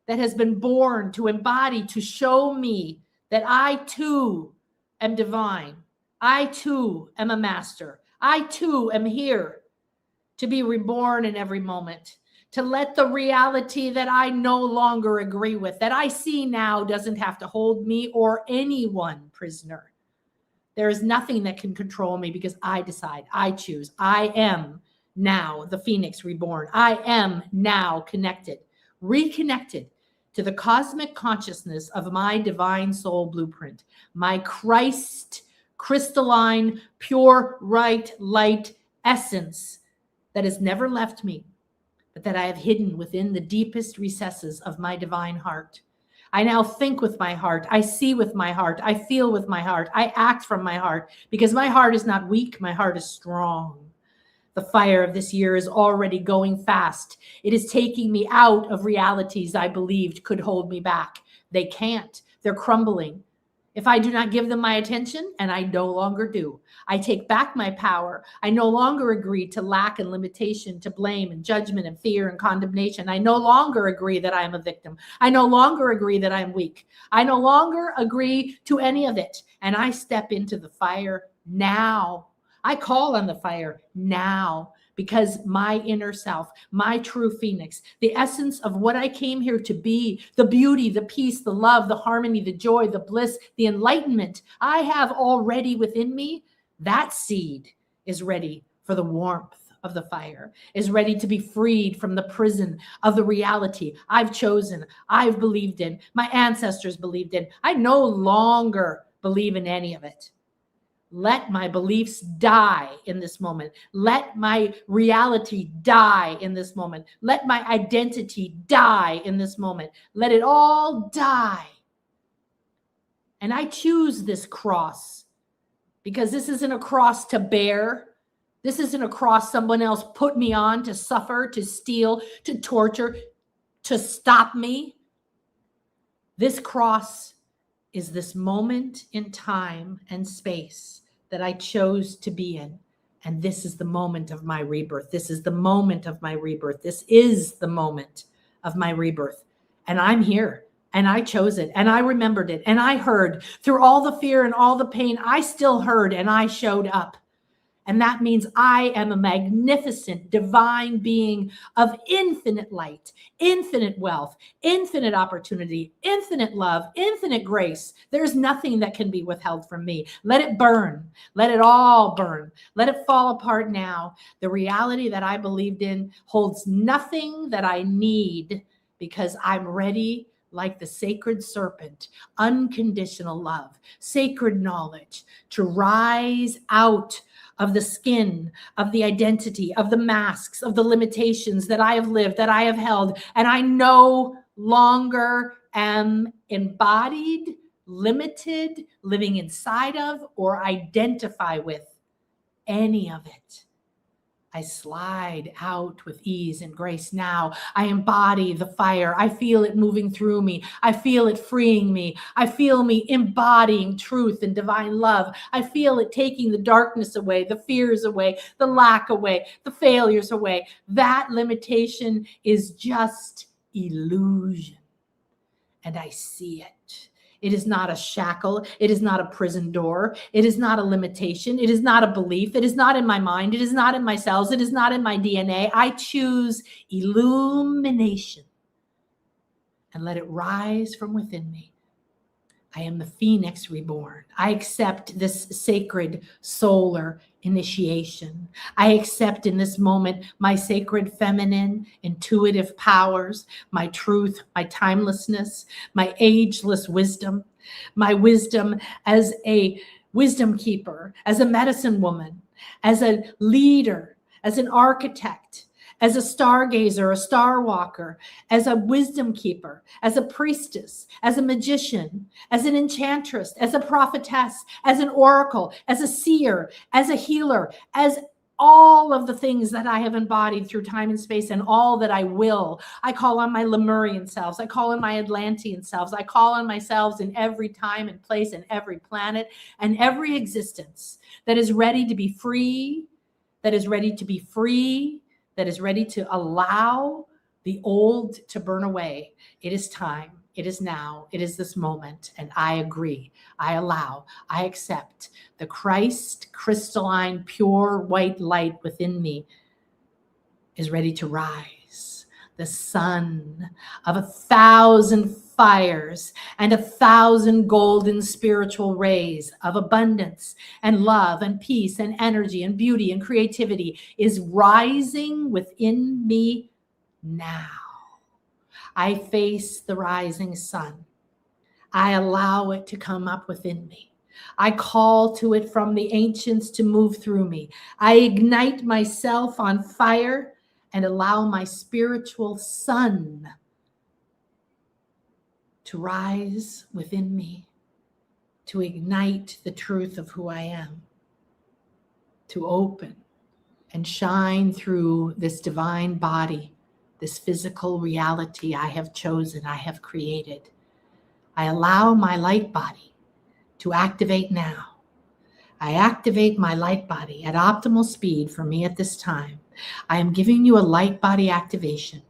A: that has been born to embody, to show me that I too am divine. I too am a master. I too am here to be reborn in every moment. To let the reality that I no longer agree with, that I see now, doesn't have to hold me or anyone prisoner. There is nothing that can control me because I decide, I choose. I am now the Phoenix reborn. I am now connected, reconnected to the cosmic consciousness of my divine soul blueprint, my Christ, crystalline, pure, right, light essence that has never left me, but that I have hidden within the deepest recesses of my divine heart. I now think with my heart. I see with my heart. I feel with my heart. I act from my heart because my heart is not weak. My heart is strong. The fire of this year is already going fast. It is taking me out of realities I believed could hold me back. They can't. They're crumbling. If I do not give them my attention, and I no longer do, I take back my power. I no longer agree to lack and limitation, to blame and judgment and fear and condemnation. I no longer agree that I am a victim. I no longer agree that I am weak. I no longer agree to any of it. And I step into the fire now. I call on the fire now. because my inner self, my true phoenix, the essence of what I came here to be, the beauty, the peace, the love, the harmony, the joy, the bliss, the enlightenment I have already within me, that seed is ready for the warmth of the fire, is ready to be freed from the prison of the reality I've chosen, I've believed in, my ancestors believed in. I no longer believe in any of it. Let my beliefs die in this moment. Let my reality die in this moment. Let my identity die in this moment. Let it all die. And I choose this cross because this isn't a cross to bear. This isn't a cross someone else put me on to suffer, to steal, to torture, to stop me. This cross is this moment in time and space that I chose to be in. And this is the moment of my rebirth. This is the moment of my rebirth. This is the moment of my rebirth. And I'm here. And I chose it. And I remembered it. And I heard through all the fear and all the pain. I still heard and I showed up. And that means I am a magnificent divine being of infinite light, infinite wealth, infinite opportunity, infinite love, infinite grace. There's nothing that can be withheld from me. Let it burn. Let it all burn. Let it fall apart now. The reality that I believed in holds nothing that I need because I'm ready like the sacred serpent, unconditional love, sacred knowledge to rise out of the skin, of the identity, of the masks, of the limitations that I have lived, that I have held. And I no longer am embodied, limited, living inside of, or identify with any of it. I slide out with ease and grace now. I embody the fire. I feel it moving through me. I feel it freeing me. I feel me embodying truth and divine love. I feel it taking the darkness away, the fears away, the lack away, the failures away. That limitation is just illusion. And I see it. It is not a shackle. It is not a prison door. It is not a limitation. It is not a belief. It is not in my mind. It is not in my cells. It is not in my DNA. I choose illumination and let it rise from within me. I am the Phoenix reborn. I accept this sacred solar initiation. I accept in this moment my sacred feminine intuitive powers, my truth, my timelessness, my ageless wisdom, my wisdom as a wisdom keeper, as a medicine woman, as a leader, as an architect, as a stargazer, a star walker, as a wisdom keeper, as a priestess, as a magician, as an enchantress, as a prophetess, as an oracle, as a seer, as a healer, as all of the things that I have embodied through time and space and all that I will. I call on my Lemurian selves. I call on my Atlantean selves. I call on myself in every time and place and every planet and every existence that is ready to be free, that is ready to be free, that is ready to allow the old to burn away. It is time. It is now. It is this moment. And I agree. I allow. I accept. The Christ, crystalline, pure white light within me is ready to rise. The sun of 1,000 fires and 1,000 golden spiritual rays of abundance and love and peace and energy and beauty and creativity is rising within me now. I face the rising sun. I allow it to come up within me. I call to it from the ancients to move through me. I ignite myself on fire and allow my spiritual sun to rise within me, to ignite the truth of who I am, to open and shine through this divine body, this physical reality I have chosen, I have created. I allow my light body to activate now. I activate my light body at optimal speed for me at this time. I am giving you a light body activation.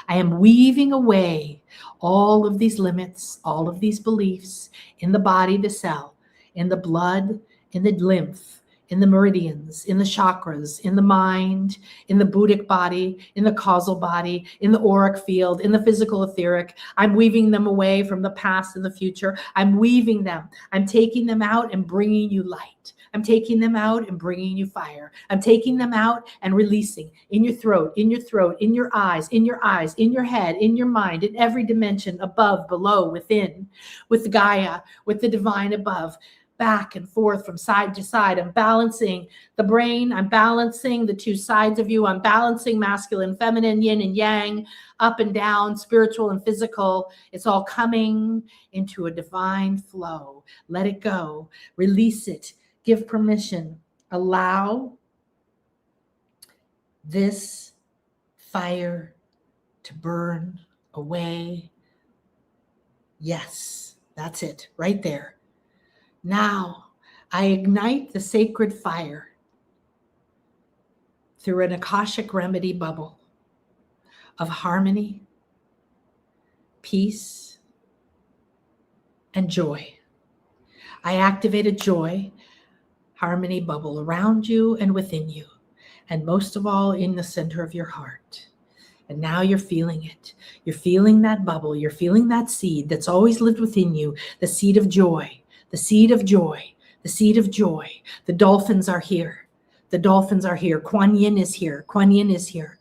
A: I am weaving away all of these limits, all of these beliefs in the body, the cell, in the blood, in the lymph, in the meridians, in the chakras, in the mind, in the Buddhic body, in the causal body, in the auric field, in the physical etheric. I'm weaving them away from the past and the future. I'm weaving them. I'm taking them out and bringing you light. I'm taking them out and bringing you fire. I'm taking them out and releasing in your throat, in your throat, in your eyes, in your eyes, in your head, in your mind, in every dimension, above, below, within, with Gaia, with the divine above, back and forth from side to side. I'm balancing the brain. I'm balancing the two sides of you. I'm balancing masculine, feminine, yin and yang, up and down, spiritual and physical. It's all coming into a divine flow. Let it go. Release it. Give permission. Allow this fire to burn away. Yes, that's it, right there. Now, I ignite the sacred fire through an Akashic remedy bubble of harmony, peace, and joy. I activate a joy, harmony bubble around you and within you, and most of all in the center of your heart. And now you're feeling it. You're feeling that bubble. You're feeling that seed that's always lived within you, the seed of joy. The seed of joy, the seed of joy. The dolphins are here. The dolphins are here. Kuan Yin is here. Kuan Yin is here.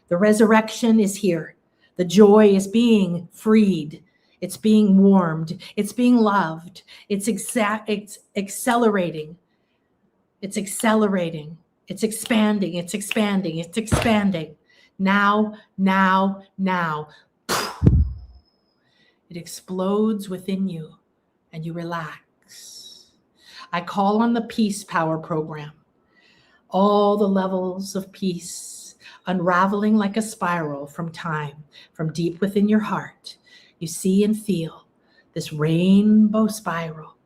A: The resurrection is here. The joy is being freed. It's being warmed. It's being loved. It's accelerating. It's accelerating. It's expanding. It's expanding. It's expanding. Now, now, now. It explodes within you and you relax. I call on the Peace Power Program. All the levels of peace unraveling like a spiral from time, from deep within your heart. You see and feel this rainbow spiral.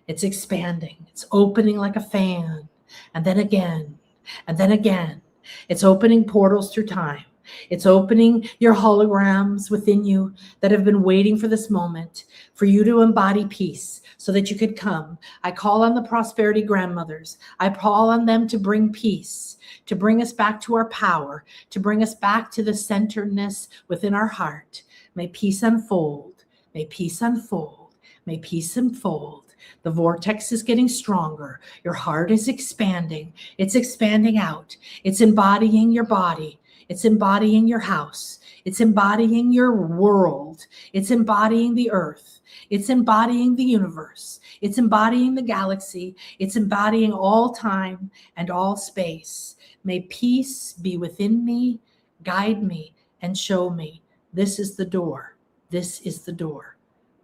A: It's expanding. It's opening like a fan. And then again, and then again. It's opening portals through time. It's opening your holograms within you that have been waiting for this moment, for you to embody peace so that you could come. I call on the prosperity grandmothers. I call on them to bring peace, to bring us back to our power, to bring us back to the centeredness within our heart. May peace unfold. May peace unfold. May peace unfold. The vortex is getting stronger. Your heart is expanding. It's expanding out. It's embodying your body. It's embodying your house. It's embodying your world. It's embodying the earth. It's embodying the universe. It's embodying the galaxy. It's embodying all time and all space. May peace be within me, guide me, and show me. This is the door. This is the door.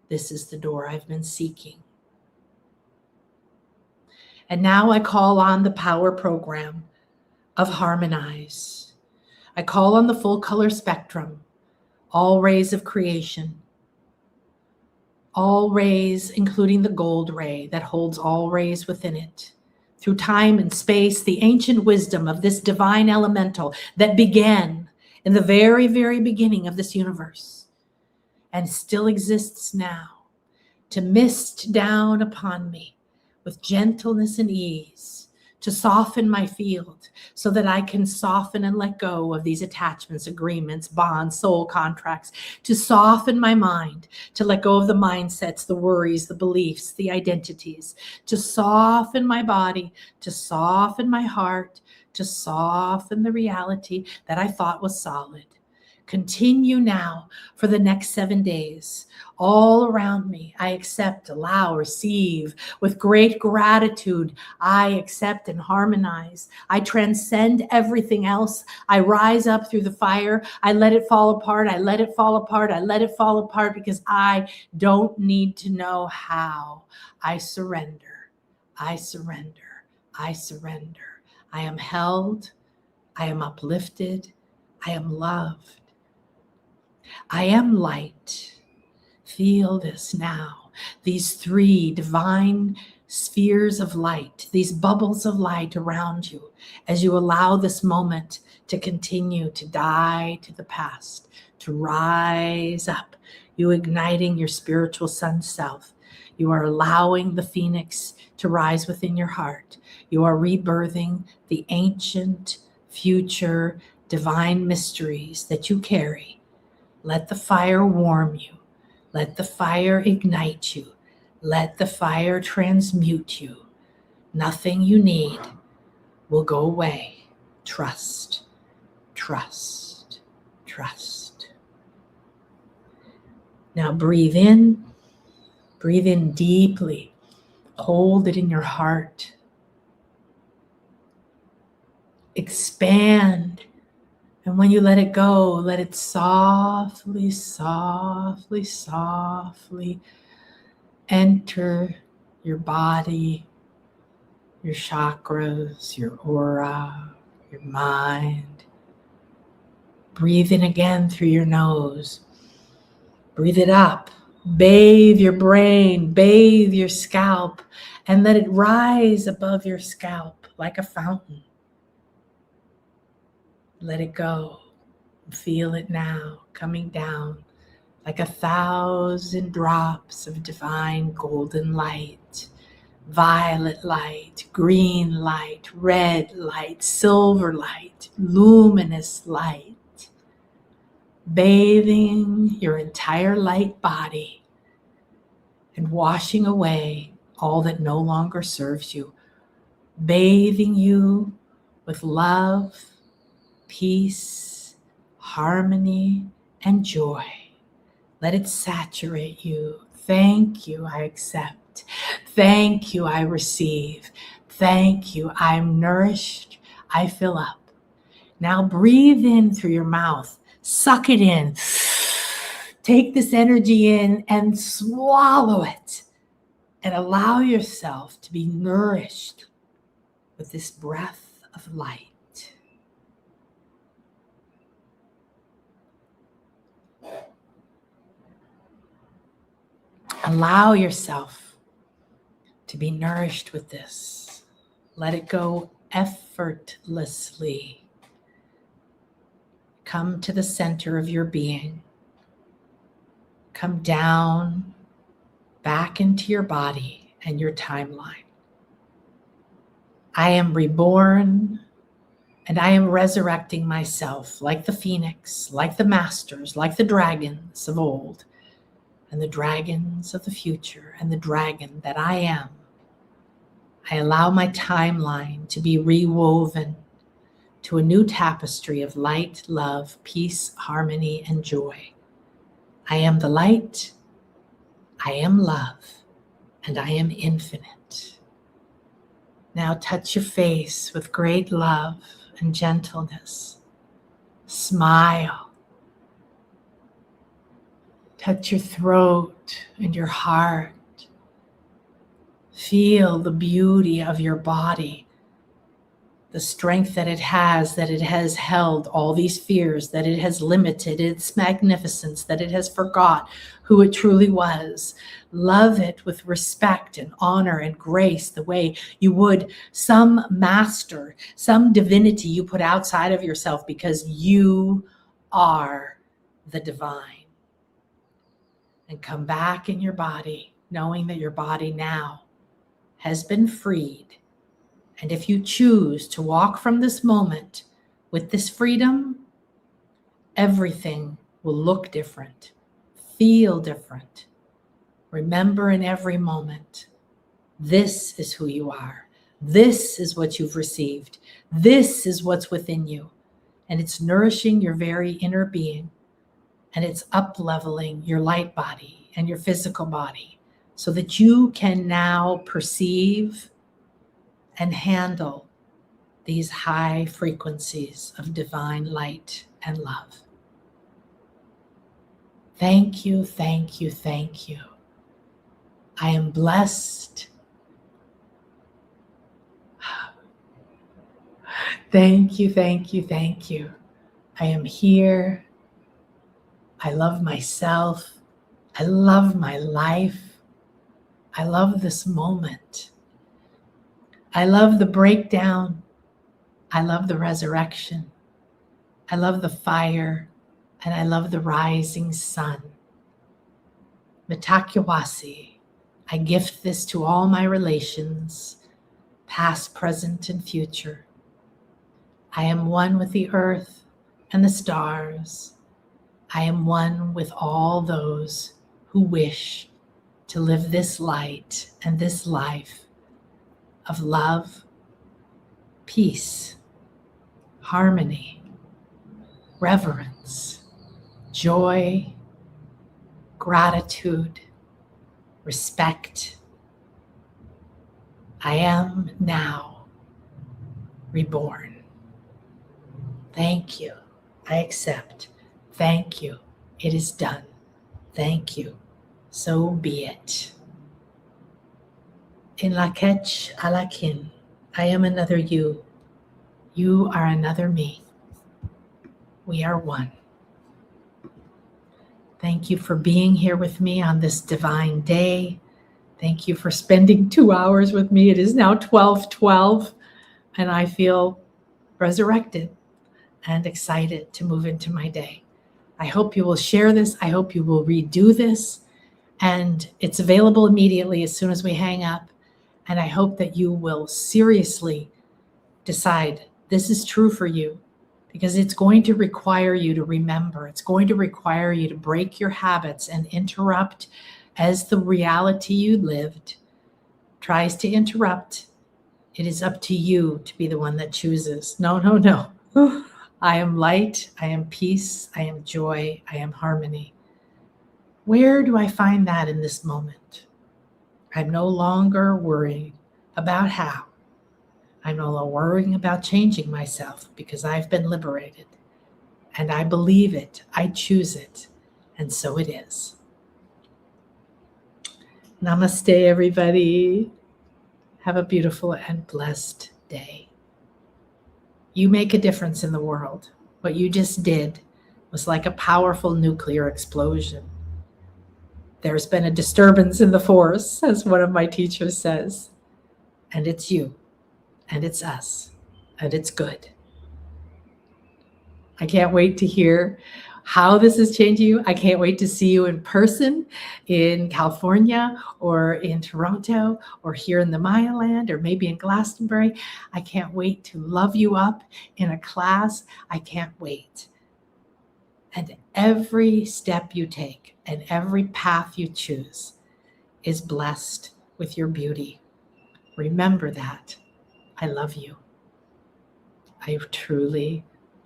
A: This is the door I've been seeking. And now I call on the power program of Harmonize. I call on the full color spectrum, all rays of creation, all rays, including the gold ray that holds all rays within it. Through time and space, the ancient wisdom of this divine elemental that began in the very, very beginning of this universe and still exists now, to mist down upon me with gentleness and ease, to soften my field so that I can soften and let go of these attachments, agreements, bonds, soul contracts, to soften my mind, to let go of the mindsets, the worries, the beliefs, the identities, to soften my body, to soften my heart, to soften the reality that I thought was solid. Continue now for the next 7 days. All around me, I accept, allow, receive. With great gratitude, I accept and harmonize. I transcend everything else. I rise up through the fire. I let it fall apart. I let it fall apart. I let it fall apart because I don't need to know how. I surrender. I surrender. I surrender. I am held. I am uplifted. I am loved. I am light. Feel this now. These 3 divine spheres of light, these bubbles of light around you, as you allow this moment to continue to die to the past, to rise up, you igniting your spiritual sun self. You are allowing the phoenix to rise within your heart. You are rebirthing the ancient, future, divine mysteries that you carry. Let the fire warm you. Let the fire ignite you. Let the fire transmute you. Nothing you need will go away. Trust, trust, trust. Now breathe in deeply. Hold it in your heart. Expand. And when you let it go, let it softly, softly, softly enter your body, your chakras, your aura, your mind. Breathe in again through your nose. Breathe it up. Bathe your brain, bathe your scalp, and let it rise above your scalp like a fountain. Let it go. Feel it now coming down like 1,000 drops of divine golden light, violet light, green light, red light, silver light, luminous light, bathing your entire light body and washing away all that no longer serves you, bathing you with love, peace, harmony, and joy. Let it saturate you. Thank you, I accept. Thank you, I receive. Thank you, I'm nourished. I fill up. Now breathe in through your mouth. Suck it in. Take this energy in and swallow it. And allow yourself to be nourished with this breath of light. Allow yourself to be nourished with this. Let it go effortlessly. Come to the center of your being. Come down, back into your body and your timeline. I am reborn, and I am resurrecting myself like the phoenix, like the masters, like the dragons of old, and the dragons of the future, and the dragon that I am. I allow my timeline to be rewoven to a new tapestry of light, love, peace, harmony, and joy. I am the light, I am love, and I am infinite. Now touch your face with great love and gentleness. Smile. Touch your throat and your heart. Feel the beauty of your body, the strength that it has held all these fears, that it has limited its magnificence, that it has forgot who it truly was. Love it with respect and honor and grace, the way you would some master, some divinity you put outside of yourself, because you are the divine. And come back in your body, knowing that your body now has been freed. And if you choose to walk from this moment with this freedom, everything will look different, feel different. Remember in every moment, this is who you are. This is what you've received. This is what's within you. And it's nourishing your very inner being. And it's up-leveling your light body and your physical body so that you can now perceive and handle these high frequencies of divine light and love. Thank you, thank you, thank you. I am blessed. Thank you, thank you, thank you. I am here. I love myself. I love my life. I love this moment. I love the breakdown. I love the resurrection. I love the fire, and I love the rising sun. Mitakwasi. I gift this to all my relations, past, present, and future. I am one with the earth and the stars. I am one with all those who wish to live this light and this life of love, peace, harmony, reverence, joy, gratitude, respect. I am now reborn. Thank you. I accept. Thank you. It is done. Thank you. So be it. In Lakech Alakin, I am another you. You are another me. We are one. Thank you for being here with me on this divine day. Thank you for spending 2 hours with me. It is now 12:12, and I feel resurrected and excited to move into my day. I hope you will share this. I hope you will redo this. And it's available immediately as soon as we hang up. And I hope that you will seriously decide this is true for you, because it's going to require you to remember. It's going to require you to break your habits and interrupt as the reality you lived tries to interrupt. It is up to you to be the one that chooses. No, no, no. I am light. I am peace. I am joy. I am harmony. Where do I find that in this moment? I'm no longer worried about how. I'm no longer worrying about changing myself because I've been liberated. And I believe it. I choose it. And so it is. Namaste, everybody. Have a beautiful and blessed day. You make a difference in the world. What you just did was like a powerful nuclear explosion. There's been a disturbance in the force, as one of my teachers says. And it's you. And it's us. And it's good. I can't wait to hear how this is changing you. I can't wait to see you in person in California or in Toronto or here in the Maya land or maybe in Glastonbury. I can't wait to love you up in a class. I can't wait. And every step you take and every path you choose is blessed with your beauty. Remember that. I love you. I truly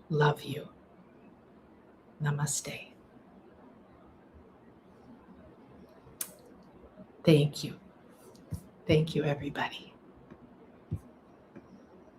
A: love you. Namaste. Thank you. Thank you, everybody.